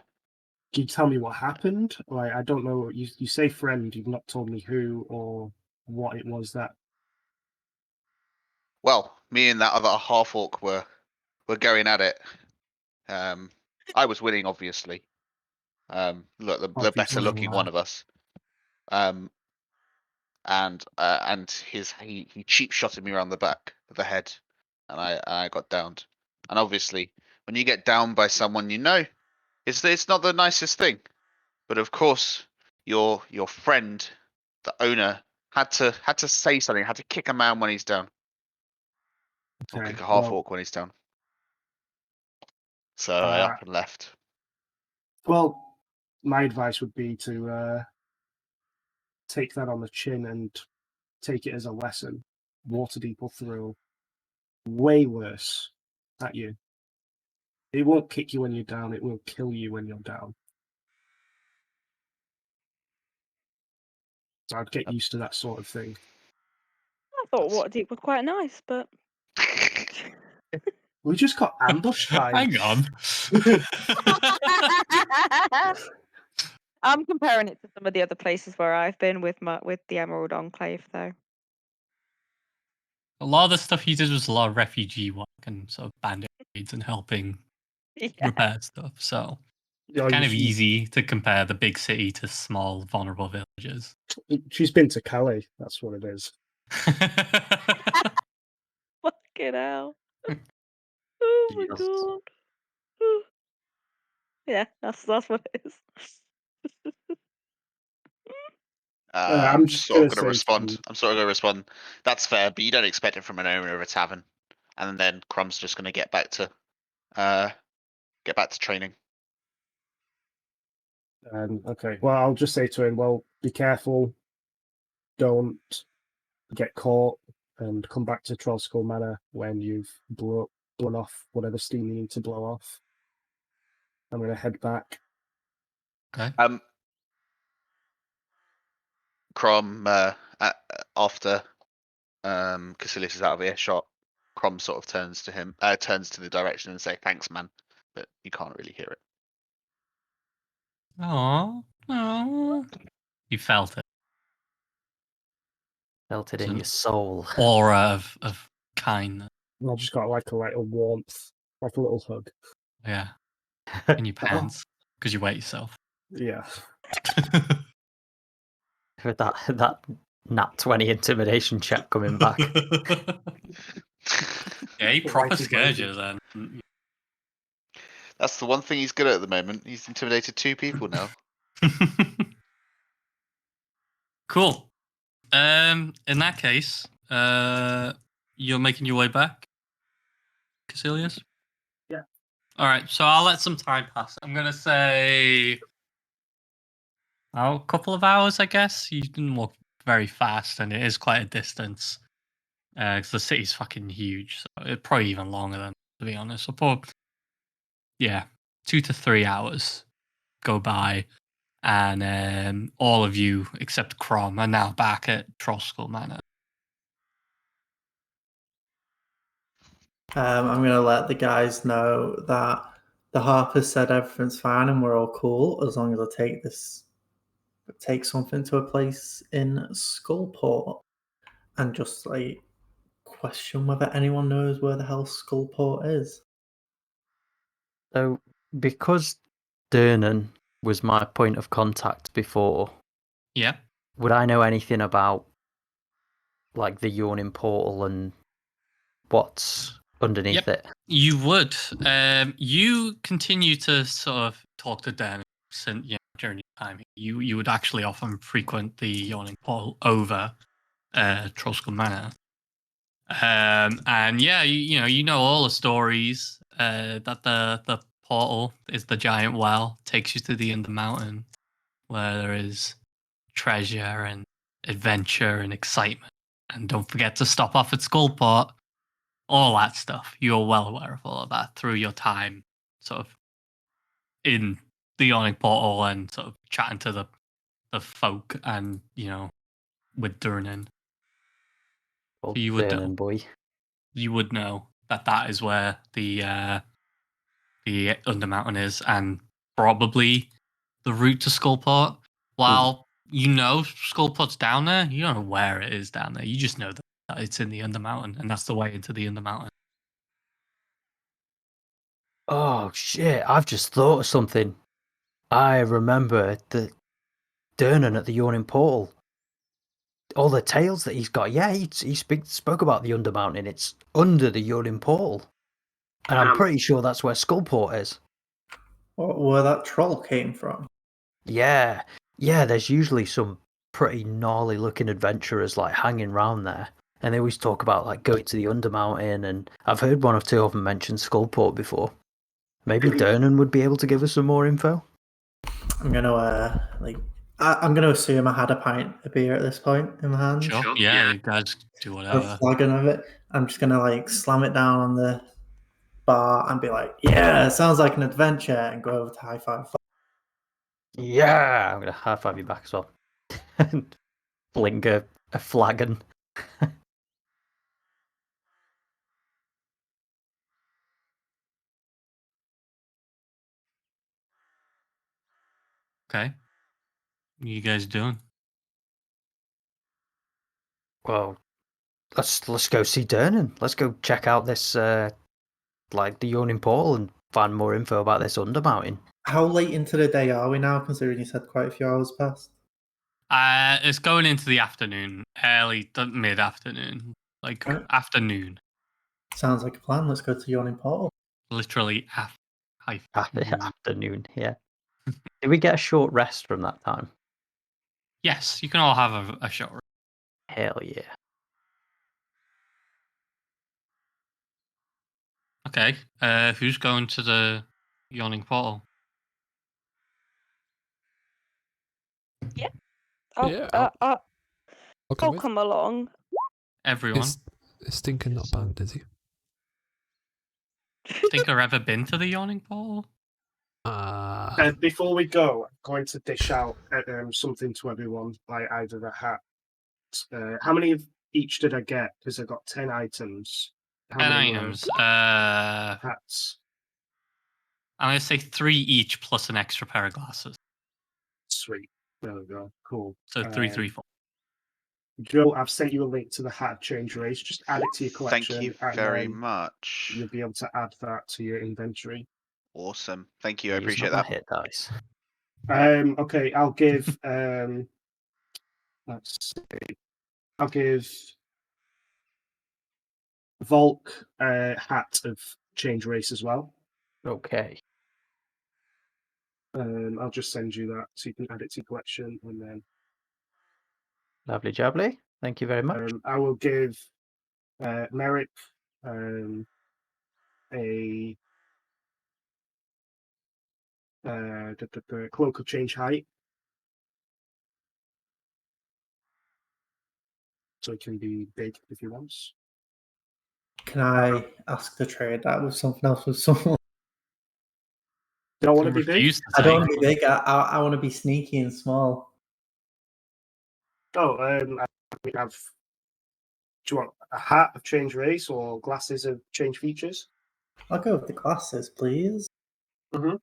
D: you tell me what happened? Like, I don't know. You say friend. You've not told me who or what it was that.
C: Well, me and that other half orc were going at it. I was winning, obviously. Look, the better looking one of us. And he cheap shotted me around the back of the head, and I got downed. And obviously, when you get downed by someone you know, it's not the nicest thing. But of course, your friend, the owner, had to say something, had to kick a man when he's down, or kick a half orc when he's down. So I up and left.
D: Well, my advice would be to take that on the chin and take it as a lesson. Waterdeep will throw way worse at you. It won't kick you when you're down. It will kill you when you're down. So I'd get used to that sort of thing.
F: I thought Waterdeep was quite nice, but
D: We just got ambushed by.
B: Hang on.
F: I'm comparing it to some of the other places where I've been with the Emerald Enclave, though.
B: A lot of the stuff you did was a lot of refugee work and sort of band-aids and helping repair stuff. So it's kind of easy to compare the big city to small, vulnerable villages.
D: She's been to Calais. That's what it is.
F: Fucking hell. Oh my god. Yeah, that's what it is.
C: I'm sort of going to respond. I'm sort of going to respond. That's fair, but you don't expect it from an owner of a tavern. And then Crum's just going to get back to training.
D: Okay. Well, I'll just say to him, well, be careful. Don't get caught, and come back to Trollskull Manor when you've blown off whatever steam you need to blow off. I'm going to head back.
B: Okay.
C: Crom, after Caecilius is out of earshot, Crom sort of turns to him, turns to the direction and say, "Thanks, man," but you can't really hear it.
B: Oh, you felt it.
I: Felt it
B: It's
I: in
B: an
I: your soul.
B: aura of kindness.
D: I just got like a little warmth, like a little hug.
B: Yeah, in your pants because you wet yourself.
D: Yeah.
I: With that nat 20 intimidation check coming back.
B: Yeah, he proper
D: Wifey
B: scared
D: blanket.
B: you then.
C: That's the one thing he's good at the moment. He's intimidated 2 people now.
B: Cool. In that case, you're making your way back, Caecilius?
D: Yeah.
B: Alright, so I'll let some time pass. I'm gonna say a couple of hours, I guess. You didn't walk very fast, and it is quite a distance. Because the city's fucking huge, so it's probably even longer than, to be honest. So probably, 2 to 3 hours go by, and all of you except Crom are now back at Troskell Manor.
H: I'm going to let the guys know that the Harpers said everything's fine and we're all cool as long as I take something to a place in Skullport and just like question whether anyone knows where the hell Skullport is.
I: So, because Durnan was my point of contact before,
B: Yeah.
I: would I know anything about like the yawning portal and what's underneath it?
B: You would. You continue to sort of talk to Dan during your time. You would actually often frequent the yawning portal over Troskell Manor. And yeah, you know all the stories that the portal is the giant well, takes you to the Undermountain, where there is treasure and adventure and excitement. And don't forget to stop off at Skullport. All that stuff. You're well aware of all of that through your time sort of in the yawning portal and sort of chatting to the folk and, with Durnan.
I: Old
B: You would know.
I: Durnan boy.
B: You would know that is where the Undermountain is, and probably the route to Skullport. While you know Skullport's down there, you don't know where it is down there. You just know that it's in the Undermountain, and that's the way into the Undermountain.
I: Oh shit, I've just thought of something. I remember the Durnan at the Yawning Portal. All the tales that he's got, yeah, he spoke about the Undermountain. It's under the Yawning Portal. And I'm pretty sure that's where Skullport is.
H: Where that troll came from.
I: Yeah, there's usually some pretty gnarly looking adventurers like hanging around there. And they always talk about like going to the Undermountain, and I've heard 1 or 2 of them mention Skullport before. Maybe Durnan would be able to give us some more info.
H: I'm gonna I'm gonna assume I had a pint of beer at this point in my hand.
B: Sure. Yeah, you guys do
H: A
B: whatever.
H: flagon of it. I'm just gonna like slam it down on the bar and be like, "Yeah, it sounds like an adventure," and go over to high five.
I: Yeah, I'm gonna high five you back as well. And fling a flagon.
B: Okay. What are you guys doing?
I: Well, let's go see Durnan. Let's go check out this like the Yawning Portal and find more info about this Undermountain.
H: How late into the day are we now, considering you said quite a few hours passed?
B: It's going into the afternoon, early mid-afternoon, like
H: Right.
B: afternoon,
H: Sounds like a plan. Let's go to Yawning Portal.
B: literally
I: Afternoon, yeah. Did we get a short rest from that time?
B: Yes, you can all have a short rest.
I: Hell yeah.
B: Okay, who's going to the yawning portal?
E: Yeah, I'll
F: I'll
E: with.
F: come along.
B: Everyone.
E: Is Stinker not banned, is he?
B: Think I've ever been to the yawning portal?
D: Before we go, I'm going to dish out something to everyone, like either the hat. How many of each did I get? Because I got 10 items. How
B: 10
D: many were
B: items.
D: hats?
B: I'm going to say 3 each plus an extra pair of glasses.
D: Sweet. There we go. Cool.
B: So 3, 3, 4.
D: Joe, I've sent you a link to the hat change race. Just add it to your collection.
C: Thank you
D: and
C: very
D: then
C: much.
D: You'll be able to add that to your inventory.
C: Awesome. Thank you. I
I: Use
C: appreciate
I: not my
C: that.
I: hit dice.
D: Okay, I'll give let's see. I'll give Volk a hat of change race as well.
I: Okay.
D: I'll just send you that so you can add it to your collection, and then
I: Lovely jubbly. Thank you very much.
D: I will give Merrick a the Cloak of Change Height, so it can be big if he wants.
H: Can I ask to trade that with something else with someone?
D: Don't want to be big.
B: Refuse to
H: I don't
B: take
H: want to be big. I want to be sneaky and small.
D: Oh, we have. Do you want a hat of change race or glasses of change features?
H: I'll go with the glasses, please.
D: We'll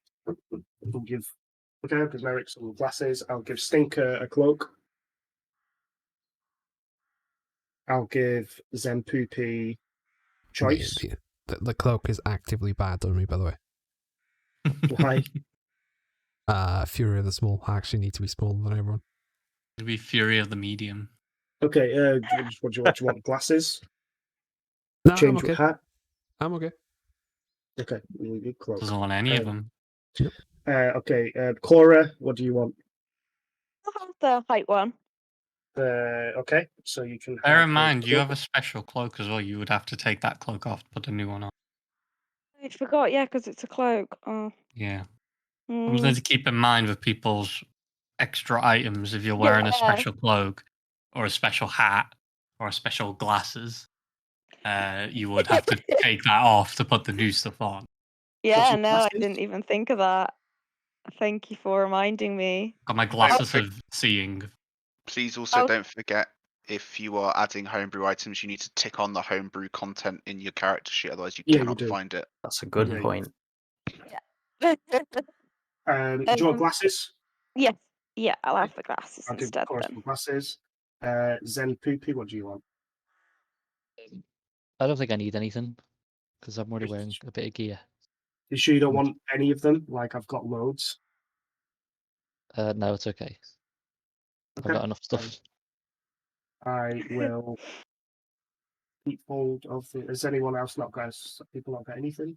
D: give Merrick some glasses. I'll give Stinker a cloak. I'll give Zenpoopy choice.
E: The cloak is actively bad on me, by the way.
D: Why?
E: Fury of the Small. I actually need to be smaller than everyone.
B: It'll be Fury of the Medium.
D: Okay, what do you want? Do you want glasses?
E: No,
D: Change
E: I'm
D: with
E: okay.
D: hat?
E: I'm okay.
D: Okay, we'll give cloak.
B: Doesn't want any of them.
D: Okay, Cora, what do you want?
F: I'll have the height one.
D: Okay, so you can
B: Bear
D: have
B: in
D: the
B: mind, you
D: cloak.
B: have a special cloak as well. You would have to take that cloak off to put a new one on.
F: I forgot, yeah, because it's a cloak. Oh.
B: Yeah.
F: Mm.
B: Something to keep in mind with people's extra items if you're wearing a
F: Yeah.
B: special cloak or a special hat or a special glasses. You would have to take that off to put the new stuff on.
F: Yeah,
D: some
F: no, I
D: glasses?
F: didn't even think of that. Thank you for reminding me.
B: Got my glasses of seeing.
C: Please also
F: Oh.
C: don't forget, if you are adding homebrew items, you need to tick on the homebrew content in your character sheet, otherwise you
D: Yeah, you
C: cannot
D: do.
C: find it.
I: That's a good
D: Yeah,
I: point.
D: Do you want glasses?
F: Yes, yeah, I'll have the glasses
D: I'll give
F: instead
D: Cora
F: then.
D: some glasses. Zenpoopy, what do you want?
G: I don't think I need anything because I'm already wearing a bit of gear.
D: You sure you don't want any of them? Like, I've got loads.
G: No, it's okay. I've got enough stuff.
D: I will keep hold of the. Has anyone else not got? People not got anything?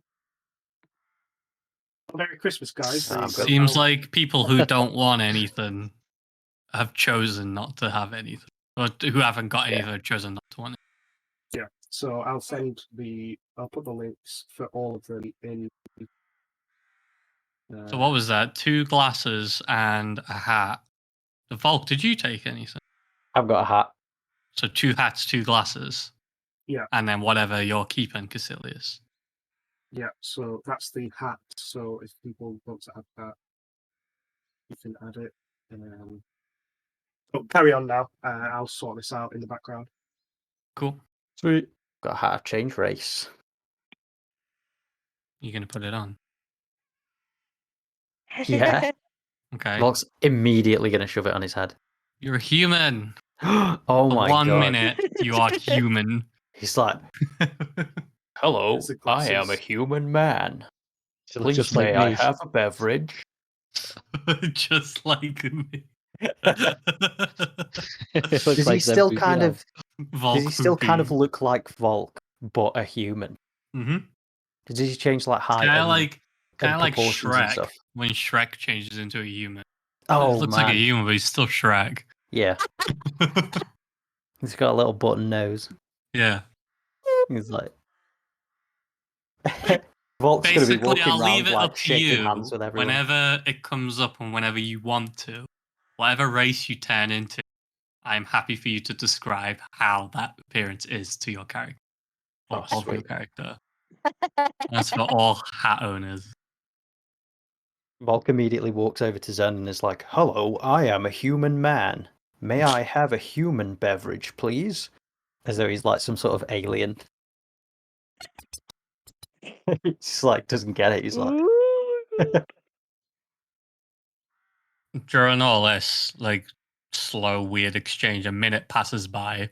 D: Merry Christmas, guys. There you go.
B: Seems like people who don't want anything have chosen not to have anything. Or who haven't got anything have chosen not to want it.
D: Yeah. So I'll I'll put the links for all of them in.
B: So what was that? 2 glasses and a hat. The Volk, did you take anything?
I: I've got a hat.
B: So 2 hats, 2 glasses.
D: Yeah.
B: And then whatever you're keeping, Caecilius.
D: Yeah. So that's the hat. So if people want to add that, you can add it. Carry on now. I'll sort this out in the background.
B: Cool.
I: Sweet. Got a hat of change race.
B: You're going to put it on.
I: Yeah.
B: Okay.
I: Volk's immediately going to shove it on his head.
B: You're a human.
I: Oh
B: For
I: my
B: 1
I: god.
B: minute, you are human.
I: He's like, hello,
D: There's the
I: I am a
D: glasses.
I: human man.
G: She looks
I: Please
G: just like
I: may I
G: me.
I: have a beverage?
B: Just like me.
G: It looks
I: Does he
G: like
I: still
G: Zenpoopy
I: kind
G: now.
I: of
B: Volk
I: does he still kind of
B: poopy.
I: look like Volk, but a human?
B: Mm-hmm.
I: Does he change like height
B: Kind of
I: and,
B: like
I: proportions and
B: Shrek
I: stuff?
B: when Shrek changes into a human.
I: Oh
B: It looks
I: man.
B: like a human, but he's still Shrek.
I: Yeah. He's got a little button nose.
B: Yeah.
I: He's like Volk's gonna be
B: Basically,
I: walking
B: I'll leave
I: around
B: it
I: like
B: up to
I: shaking
B: you
I: hands with everyone.
B: whenever it comes up and whenever you want to. Whatever race you turn into, I'm happy for you to describe how that appearance is to your character. Or
I: Oh,
B: of your
I: sweet.
B: character. That's for all hat owners.
A: Volk immediately walks over to Zen and is like, "Hello, I am a human man. May I have a human beverage, please?" As though he's like some sort of alien. He just like doesn't get it. He's like,
F: Ooh.
B: During all this, like, slow, weird exchange, a minute passes by,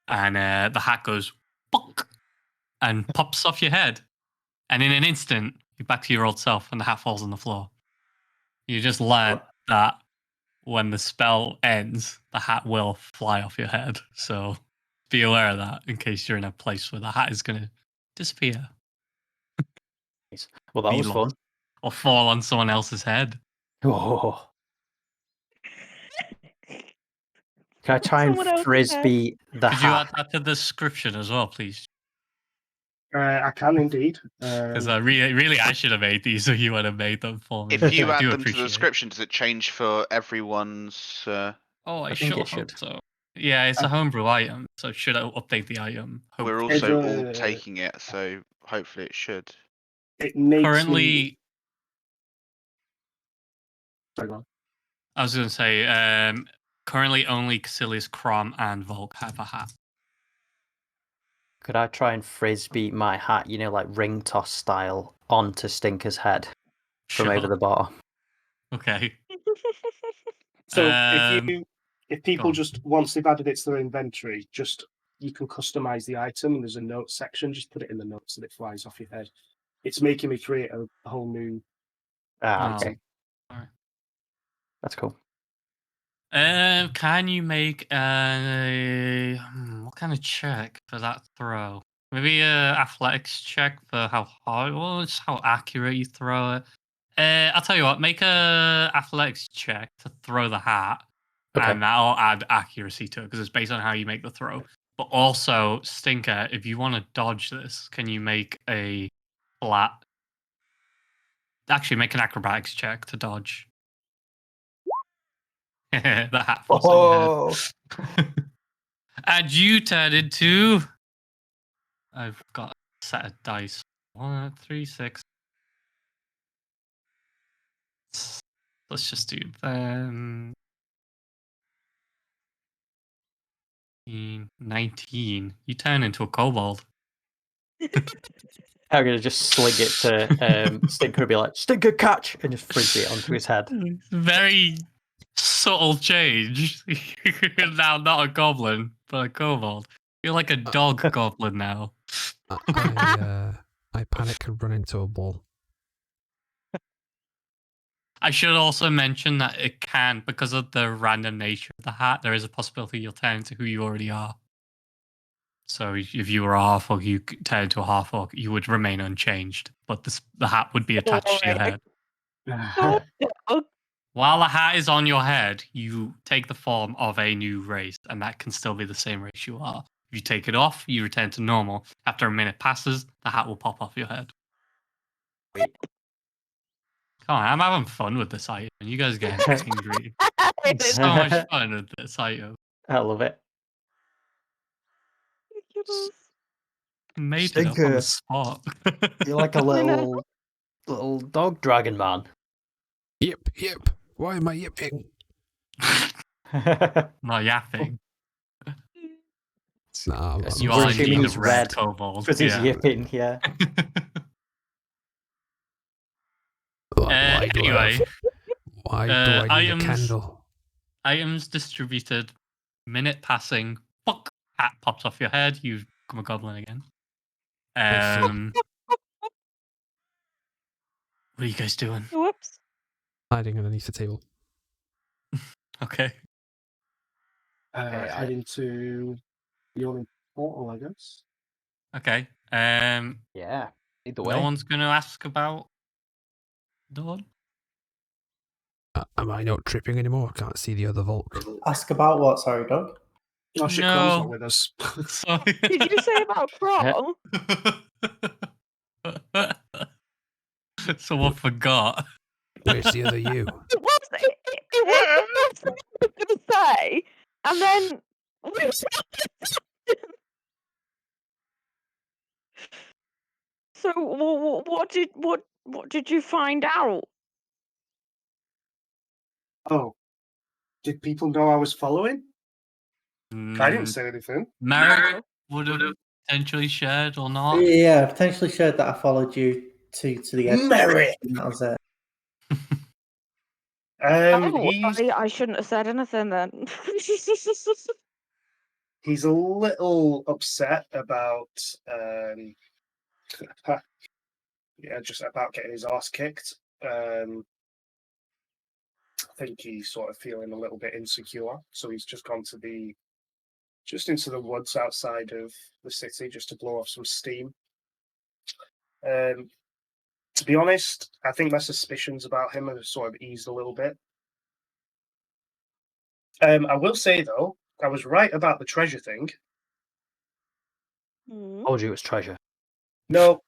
B: and the hat goes, "Bonk," and pops off your head. And in an instant, you're back to your old self, and the hat falls on the floor. You just learned that when the spell ends, the hat will fly off your head. So be aware of that in case you're in a place where the hat is going to disappear.
A: "Well, that
B: Be
A: was fun."
B: lost, or fall on someone else's head.
A: Oh. Can I try and
F: Someone else's
A: frisbee the
B: Could you add
A: hat?
B: that to the description as well, please?
D: I can indeed.
B: Because really, I should have made these, so you would have made them for me.
C: If you
B: I
C: add
B: do
C: them to the
B: appreciate it.
C: description, does it change for everyone's?
B: Oh, I
A: I think
B: sure
A: it should.
B: hope so. Yeah, it's a homebrew item, so should I update the item?
C: We're
B: Hopefully.
C: also
D: If,
C: all taking it, so hopefully it should.
D: It makes me.
B: Currently,
D: Sorry, go on.
B: I was going to say, currently only Caecilius, Crom, and Volk have a hat.
A: Could I try and frisbee my hat, you know, like ring toss style, onto Stinker's head from over
B: Sure.
A: the bar?
B: Okay.
D: So
B: Um,
D: if
B: go
D: people
B: on.
D: just once they've added it to their inventory, just you can customize the item and there's a notes section. Just put it in the notes and it flies off your head. It's making me create a whole new.
A: Ah,
B: Oh.
A: okay.
B: Alright.
A: That's cool.
B: Can you make what kind of check for that throw? Maybe a athletics check for how hard, well, it's how accurate you throw it. I'll tell you what, make a athletics check to throw the hat,
A: Okay.
B: and that'll add accuracy to it because it's based on how you make the throw. But also, Stinker, if you want to dodge this, can you make a flat? Actually, make an acrobatics check to dodge. The hat falls on your head. And you turn into. I've got a set of dice. 1, 3, 6. Let's just do them. 19. You turn into a kobold.
A: I'm gonna just sling it to Stinker and be like, "Stinker, catch!" and just frisbee it onto his head.
B: Very subtle change. You're now not a goblin, but a kobold. You're like a dog goblin now.
E: I panic and run into a wall.
B: I should also mention that it can, because of the random nature of the hat, there is a possibility you'll turn into who you already are. So if you were a half-orc, you turn into a half-orc, you would remain unchanged, but the hat would be attached to your head.
F: Oh,
B: While the hat is on your head, you take the form of a new race, and that can still be the same race you are. If you take it off, you return to normal. After a minute passes, the hat will pop off your head.
A: Wait.
B: Come on, I'm having fun with this item, and you guys get angry.
F: it
B: It's
F: is
B: so much fun with this item.
A: I love it.
F: ridiculous.
B: Made it up on
A: Stinker.
B: the spot.
A: You're like a
F: I know.
A: little dog dragon man.
E: Yip, yip. Why am I yipping?
B: Not yapping.
E: Nah,
B: You
A: We're
B: are
A: assuming
B: indeed a
A: he's
B: red
A: red
B: kobold.
A: because he's
B: Yeah.
A: yipping. Yeah.
E: Why do
B: Anyway,
E: I need
B: items-
E: a candle?
B: items distributed. Minute passing. Fuck. Hat pops off your head. You become a goblin again. What are you guys doing?
F: Whoops.
E: Hiding underneath the table.
B: Okay.
D: Heading to the Orient portal, I guess.
B: Okay.
A: Yeah. Either
B: No
A: way.
B: one's gonna ask about Dawn.
E: Am I not tripping anymore? I can't see the other Volk.
H: Ask about what? Sorry, Doug.
D: Oh shit,
B: No.
D: Crom's not with us.
B: Sorry.
F: Did you say about Crawl?
B: Someone forgot.
E: Where's the other you?
F: It was the first thing I was going to say, and then. So what did you find out?
D: Oh, did people know I was following? I didn't
B: Mm,
D: say anything.
B: Merrick would have potentially shared or not.
H: Yeah, potentially shared that I followed you to the edge.
D: Merrick!
H: And that was it.
F: I shouldn't have said anything then.
D: He's a little upset about just about getting his ass kicked. I think he's sort of feeling a little bit insecure, so he's just gone into the woods outside of the city just to blow off some steam. To be honest, I think my suspicions about him have sort of eased a little bit. I will say though, I was right about the treasure thing.
A: Told you it was treasure.
D: No,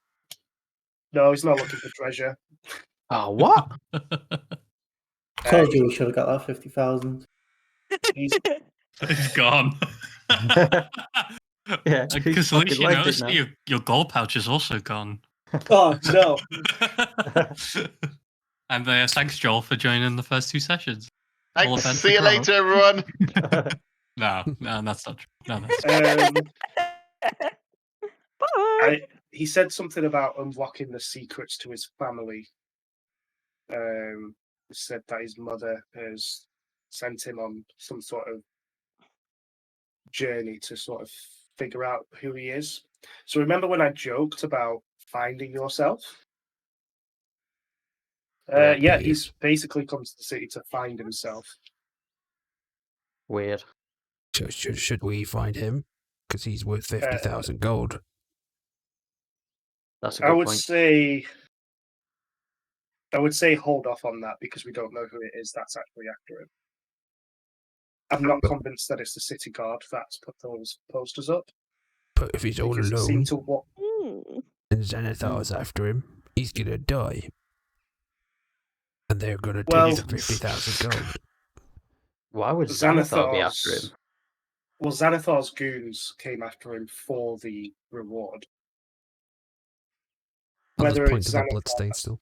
D: he's not looking for treasure.
A: Oh, what?
H: Told you we should have got that 50,000.
D: He's
B: It's gone.
A: Yeah,
B: Because at least you noticed that your gold pouch is also gone.
D: oh no.
B: And thanks, Joel, for joining the first 2 sessions. All
C: Thanks.
B: events
C: See you
B: are grown.
C: later, everyone.
B: No, that's not true. No, that's
F: Bye.
D: He said something about unlocking the secrets to his family. He said that his mother has sent him on some sort of journey to sort of figure out who he is. So remember when I joked about finding yourself? Yeah, he's basically come to the city to find himself.
A: Weird.
E: So should we find him? Because he's worth 50,000 gold.
A: That's a
D: I
A: good
D: would
A: point.
D: say hold off on that because we don't know who it is that's actually after him. I'm not convinced that it's the city guard that's put those posters up.
E: But if he's all
D: Because he
E: alone
D: seemed to walk.
E: and Xanathar's after him, he's gonna die. And they're gonna
D: Well,
E: take the 50,000 gold.
A: Why would Xanathar be after him?
D: Well, Xanathar's goons came after him for the reward.
E: And there's
D: Whether
E: point
D: it's
E: to the
D: Xanathar,
E: bloodstain still.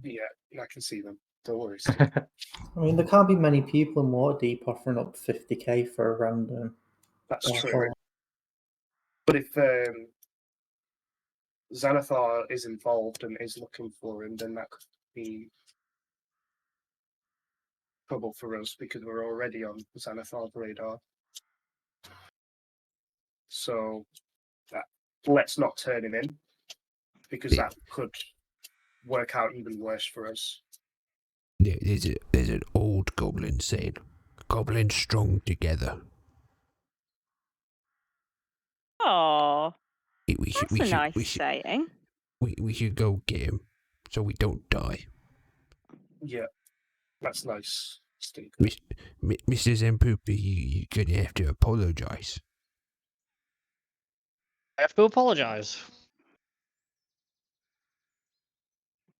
D: yeah, I can see them. Don't worry.
H: I mean, there can't be many people in Waterdeep offering up 50k for a random.
D: That's true. But if Xanathar is involved and is looking for him, then that could be trouble for us because we're already on Xanathar's radar. So let's not turn him in because that could work out even worse for us.
E: There's an old goblin saying, "Goblins strong together."
F: Oh,
E: We
F: that's a nice saying.
E: We should go get him so we don't die.
D: Yeah, that's nice, Steve.
E: Mr. Zempoopy, you're gonna have to apologize.
G: I have to apologize.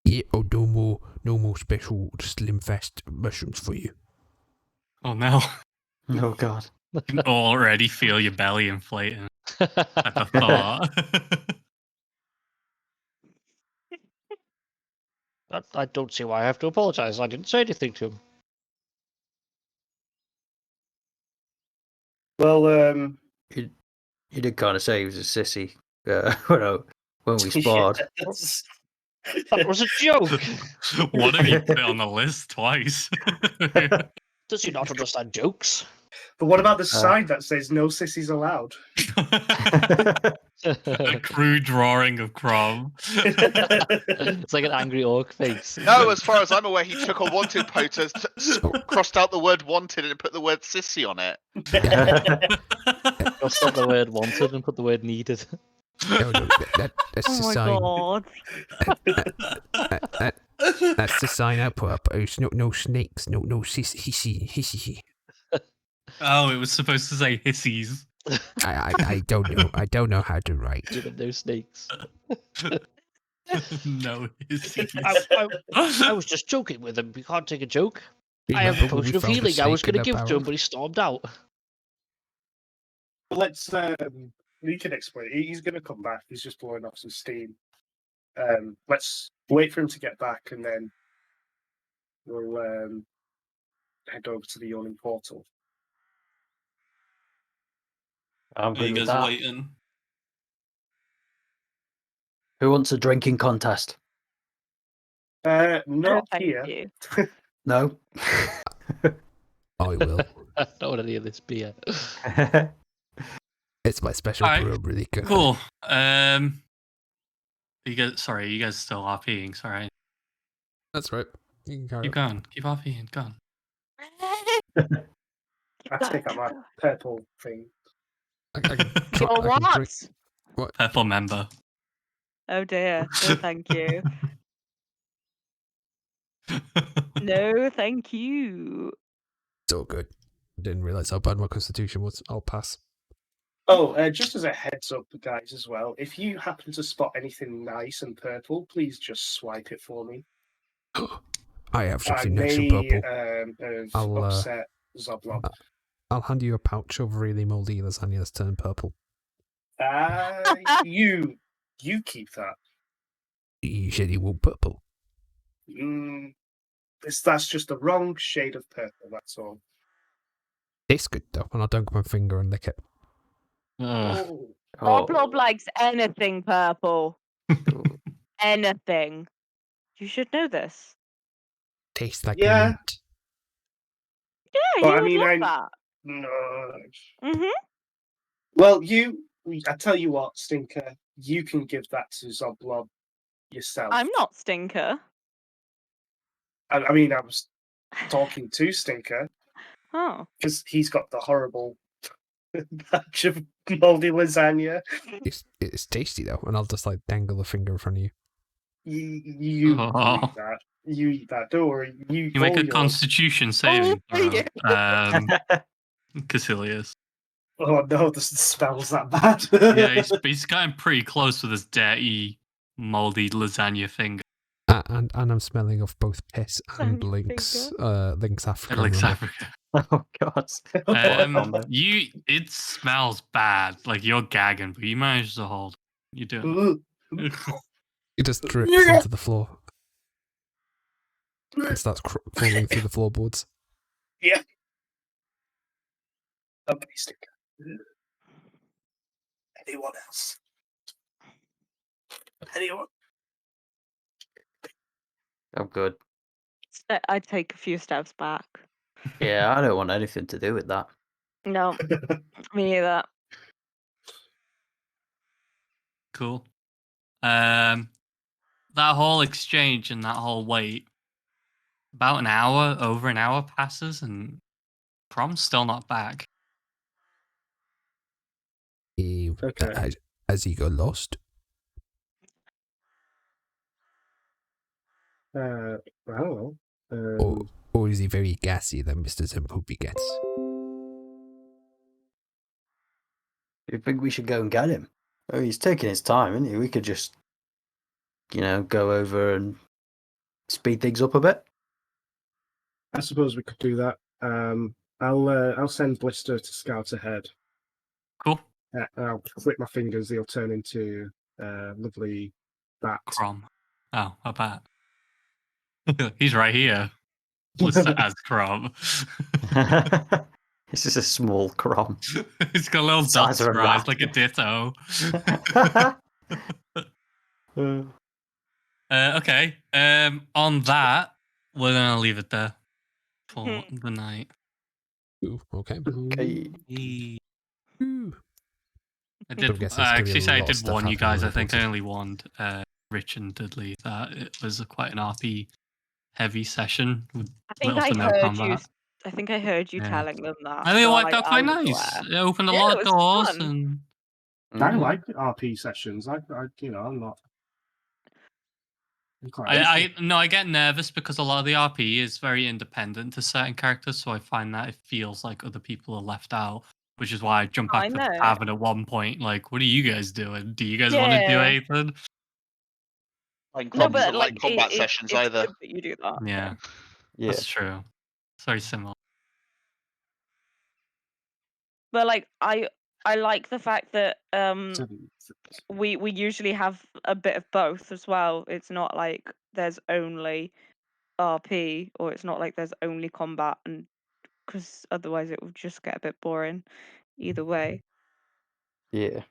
E: Yeah, oh, no more special slim fast mushrooms for you.
B: Oh no.
A: Oh god.
B: You can already feel your belly inflating at the thought.
G: I don't see why I have to apologize. I didn't say anything to him.
D: Well,
A: You did kind of say he was a sissy when we sparred.
G: That was a joke.
B: One of you put it on the list twice.
G: Does he not understand jokes?
D: But what about the sign that says no sissies allowed?
B: A crude drawing of Crom.
G: It's like an angry orc face.
C: No, as far as I'm aware, he took a wanted poster, crossed out the word wanted, and put the word sissy on it.
G: Crossed out the word wanted and put the word needed.
E: No, that's
F: Oh
E: the
F: my
E: sign.
F: god.
E: That's the sign I put up. No snakes, no hissy.
B: Oh, it was supposed to say hissies.
E: I don't know. I don't know how to write.
G: No snakes.
B: No hissies.
G: I was just joking with him. We can't take a joke. I have a
E: Remember when we
G: potion of
E: found the
G: healing I was
E: snake
G: going
E: in
G: to
E: the
G: give to him,
E: barrel?
G: but he stormed out.
D: Let's. We can explain. He's going to come back. He's just blowing off some steam. Let's wait for him to get back, and then we'll head over to the yawning portal.
A: I'm
B: Are
A: good
B: you
A: with
B: guys
A: that.
B: waiting?
A: Who wants a drinking contest?
F: No,
D: Not
F: thank
D: here.
F: you.
A: No.
E: I will.
G: I don't want any of this beer.
E: It's my special
B: Alright,
E: brew, really good.
B: Cool. You guys still RPing, sorry.
E: That's right. You can carry
B: Keep
E: on.
B: going. Keep RPing, go on.
D: I take out my purple thing.
E: I can try.
F: Your
E: I can drink.
F: what?
B: Purple member.
F: Oh dear. No, thank you. No, thank you.
E: It's all good. Didn't realize how bad my constitution was. I'll pass.
D: Oh, just as a heads up, guys, as well, if you happen to spot anything nice and purple, please just swipe it for me.
E: I have
D: I
E: something nice and
D: may
E: purple.
D: have
E: I'll,
D: upset Zoblob.
E: I'll hand you a pouch of really moldy lasagna that's turned purple.
D: You keep that.
E: You said you want purple.
D: That's just the wrong shade of purple, that's all.
E: Tastes good though, and I'll dunk my finger and lick it.
D: Oh.
F: Zoblob likes anything purple. Anything. You should know this.
E: Tastes like
D: Yeah.
E: mint.
F: Yeah,
D: Well,
F: you
D: I
F: would
D: mean,
F: love that.
D: No.
F: Mhm.
D: Well, I tell you what, Stinker, you can give that to Zoblob yourself.
F: I'm not Stinker.
D: I mean, I was talking to Stinker
F: Oh.
D: because he's got the horrible batch of moldy lasagna.
E: It's tasty though, and I'll just like dangle the finger in front of you.
D: You eat that. You eat that. Don't worry.
B: You make a Constitution saving throw, Caecilius.
D: Oh no, the spell's that bad.
B: Yeah, he's getting pretty close with his dirty, moldy lasagna finger.
E: And I'm smelling of both piss and
F: Lasagna
E: Lynx Africa.
B: Lynx
E: remember?
B: Africa.
A: Oh god.
B: It smells bad. Like you're gagging, but you managed to hold. You do.
E: It just drips onto the floor. And starts crawling through the floorboards.
D: Yeah. Okay, Stinker. Anyone else? Anyone?
A: I'm good.
F: I take a few steps back.
A: Yeah, I don't want anything to do with that.
F: No, me neither.
B: Cool. That whole exchange and that whole wait, about over an hour passes, and Crom's still not back.
D: Okay.
E: Has he got lost?
D: I don't know.
E: Or is he very gassy that Mr. Zempoopy gets?
A: Do you think we should go and get him? Oh, he's taking his time, isn't he? We could just, go over and speed things up a bit.
D: I suppose we could do that. I'll send Blister to scout ahead.
B: Cool.
D: I'll click my fingers; they'll turn into lovely bat.
B: Crom. Oh, a bat. He's right here. Blister as Crom.
A: This is a small crom.
B: He's got a little
A: Size
B: dots
A: of a
B: for eyes,
A: rat.
B: like a ditto. Okay. On that, we're gonna leave it there for the night.
E: Ooh, okay.
A: Okay.
B: I
E: Don't guess
B: did.
E: there's
B: I
E: gonna be a
B: actually say I
E: lot of
B: did
E: stuff
B: warn you
E: happening
B: guys. I
E: when
B: think I
E: posted.
B: only warned Rich and Dudley that it was quite an RP heavy session with
F: I think
B: little
F: I
B: to no
F: heard
B: combat.
F: you. I think I heard you
B: Yeah.
F: telling them that.
B: I think it
F: so,
B: worked out
F: I
B: quite
F: was
B: nice.
F: aware.
B: It opened a
F: Yeah,
B: lot
F: it
B: of
F: was
B: doors,
F: fun.
B: and
D: I like RP sessions. I'm not. I'm quite
B: I get nervous because a lot of the RP is very independent to certain characters, so I find that it feels like other people are left out. Which is why I jump back
F: I
B: to the
F: know.
B: tavern at one point. Like, what are you guys doing? Do you guys want to do
F: Yeah.
B: anything?
C: Like
F: No,
C: Crom
F: but
C: doesn't like
F: like
C: combat sessions
F: it's
C: either.
F: good that you do that.
B: Yeah,
A: Yeah.
B: that's true. It's very similar.
F: But like I like the fact that we usually have a bit of both as well. It's not like there's only RP or it's not like there's only combat and because otherwise it would just get a bit boring either way.
A: Yeah.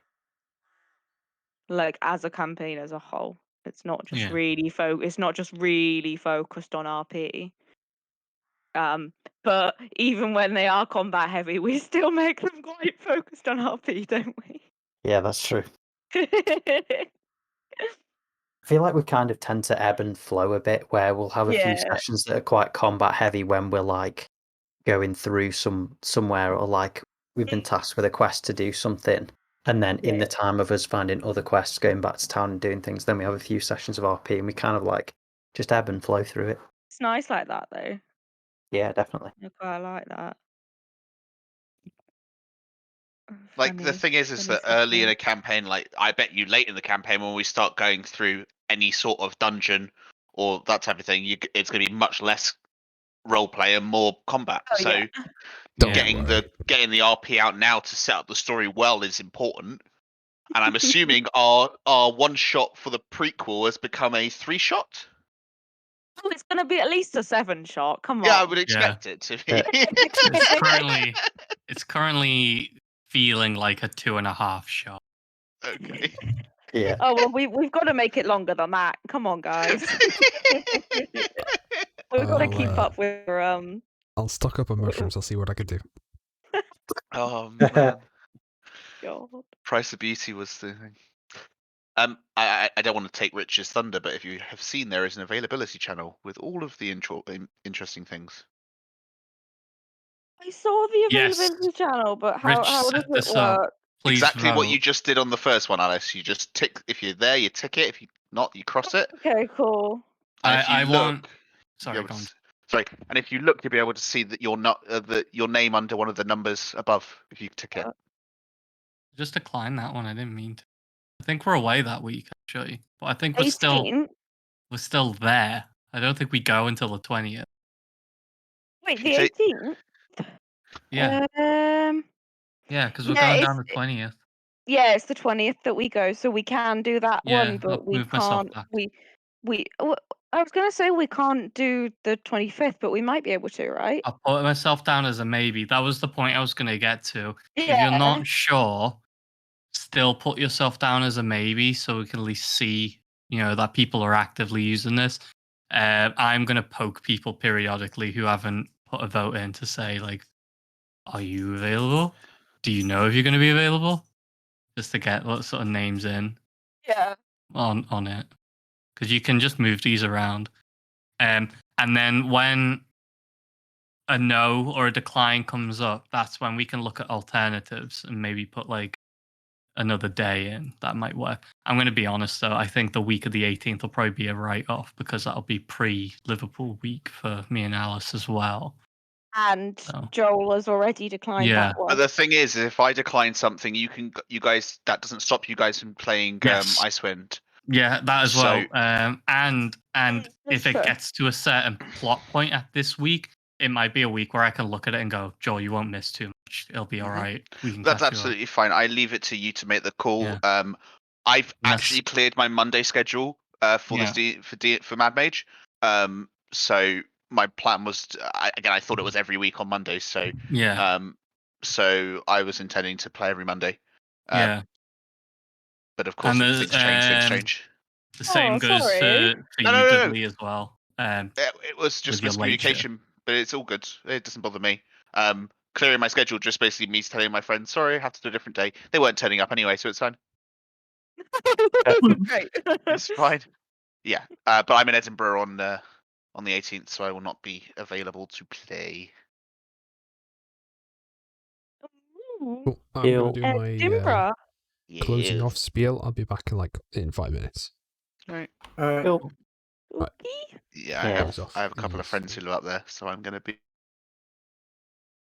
F: Like as a campaign as a whole, it's not just
B: Yeah.
F: really It's not just really focused on RP. But even when they are combat heavy, we still make them quite focused on RP, don't we?
A: Yeah, that's true. I feel like we kind of tend to ebb and flow a bit, where we'll have a few
F: Yeah.
A: sessions that are quite combat heavy when we're like going through somewhere, or like we've been tasked with a quest to do something, and then in the time of us finding other quests, going back to town and doing things, then we have a few sessions of RP, and we kind of like just ebb and flow through it.
F: It's nice like that though.
A: Yeah, definitely.
F: I quite like that.
C: Like the thing is
F: funny
C: that early in
F: system.
C: a campaign, like I bet you late in the campaign when we start going through any sort of dungeon or that type of thing, it's going to be much less role play and more combat.
F: Oh,
C: So
F: yeah.
E: Don't
C: getting
E: worry.
C: the RP out now to set up the story well is important. And I'm assuming our one shot for the prequel has become a 3-shot.
F: Oh, it's gonna be at least a 7-shot. Come on.
C: Yeah, I would expect it to be.
B: It's currently feeling like a 2.5 shot.
C: Okay.
A: Yeah.
F: Oh well, we've got to make it longer than that. Come on, guys. We've got to keep up with
E: I'll stock up on mushrooms. I'll see what I can do.
C: Oh man,
F: God.
C: Price of Beauty was the thing. I don't want to take Rich's thunder, but if you have seen, there is an availability channel with all of the interesting things.
F: I saw the
B: Yes.
F: availability channel, but
B: Rich
F: how does
B: set
F: it
B: this up.
F: work?
B: Please
C: Exactly what you
B: vote.
C: just did on the first one, Alice. You just tick. If you're there, you tick it. If you're not, you cross it.
F: Okay, cool.
C: And if you
B: I
C: look,
B: want.
C: you'll be
B: Sorry,
C: able
B: go on.
C: to sorry. And if you look, you'll be able to see that you're not your name under one of the numbers above. If you tick it.
B: Just decline that one. I didn't mean to. I think we're away that week actually, but I think we're still
F: 18th?
B: there. I don't think we go until the 20th.
F: Wait,
C: If
F: the
C: you take-
F: 18th?
B: Yeah, yeah, because we're
F: yeah,
B: going
F: it's
B: down the 20th.
F: yeah, it's the 20th that we go, so we can do that
B: Yeah,
F: one, but
B: I'll
F: we
B: move myself
F: can't.
B: back.
F: I was gonna say we can't do the 25th, but we might be able to, right?
B: I'll put myself down as a maybe. That was the point I was going to get to. If
F: Yeah.
B: you're not sure, still put yourself down as a maybe, so we can at least see, that people are actively using this. I'm going to poke people periodically who haven't put a vote in to say, like, are you available? Do you know if you're going to be available? Just to get what sort of names in
F: Yeah.
B: on it. Because you can just move these around. And then when a no or a decline comes up, that's when we can look at alternatives and maybe put like another day in. That might work. I'm going to be honest though, I think the week of the 18th will probably be a write-off because that'll be pre-Liverpool week for me and Alice as well.
F: And Joel has already declined that
C: But
F: one.
C: the thing is, if I decline something, you guys, that doesn't stop you guys from playing
B: Yes.
C: Icewind.
B: Yeah, that as well.
C: So-
B: And
F: That's
B: if it
F: true.
B: gets to a certain plot point at this week, it might be a week where I can look at it and go, Joel, you won't miss too much. It'll be all right. We can
C: That's
B: catch you up.
C: absolutely fine. I leave it to you to make the call.
B: Yeah.
C: I've
B: Unless-
C: actually cleared my Monday schedule for for Mad Mage. So my plan was I thought it was every week on Monday. So
B: Yeah.
C: so I was intending to play every Monday.
B: Yeah.
C: But of course,
B: And
C: things change.
B: The same goes
F: sorry.
B: for
C: No,
B: you,
C: no.
B: Dudley, as well.
C: It was just
B: with your late shift.
C: miscommunication, but it's all good. It doesn't bother me. Clearing my schedule just basically means telling my friends, sorry, I have to do a different day. They weren't turning up anyway, so it's fine.
F: Great.
C: It's fine. Yeah, but I'm in Edinburgh on the 18th, so I will not be available to play.
E: Cool. I'm going to do my
F: Edinburgh.
E: closing
C: Yes.
E: off spiel. I'll be back in 5 minutes.
C: Right.
A: Cool.
F: Okay.
C: Yeah, I have a couple of friends who live up there, so I'm going to be.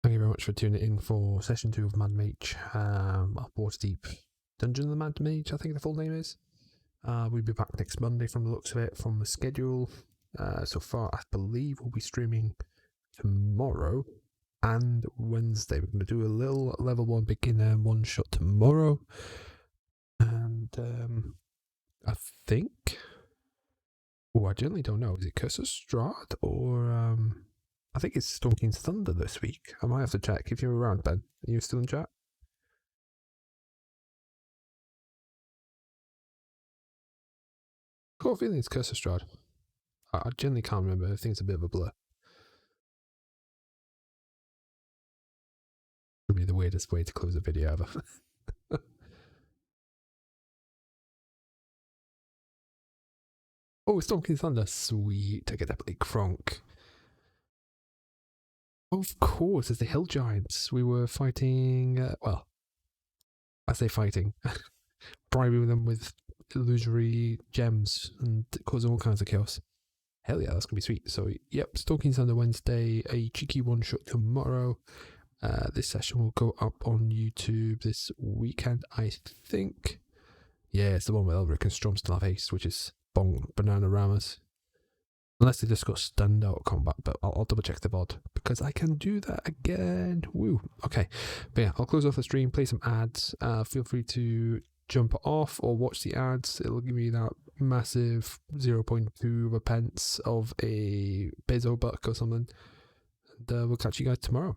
E: Thank you very much for tuning in for session 2 of Mad Mage, Waterdeep Dungeon of the Mad Mage, I think the full name is. We'll be back next Monday from the looks of it, from the schedule. So far, I believe we'll be streaming tomorrow and Wednesday. We're going to do a little level 1 beginner one shot tomorrow. And I think... Oh, I generally don't know. Is it Curse of Strahd or I think it's Stalking Thunder this week. I might have to check. If you're around, Ben, are you still in chat? Got a feeling it's Curse of Strahd. I generally can't remember. I think it's a bit of a blur. Would be the weirdest way to close a video ever. Oh, Stalking Thunder. Sweet. I get to play Kronk. Of course, it's the Hill Giants. We were fighting, well, I say fighting, bribing them with illusory gems and causing all kinds of chaos. Hell yeah, that's going to be sweet. So, yep, Stalking Thunder Wednesday, a cheeky one-shot tomorrow. This session will go up on YouTube this weekend, I think. Yeah, it's the one with Elric and Strom still have haste, which is Banana Ramas. Unless they just got stunned out of combat, but I'll double check the VOD because I can do that again. Woo. Okay. But yeah, I'll close off the stream, play some ads. Feel free to jump off or watch the ads. It'll give me that massive 0.2 of a pence of a peso buck or something. And we'll catch you guys tomorrow.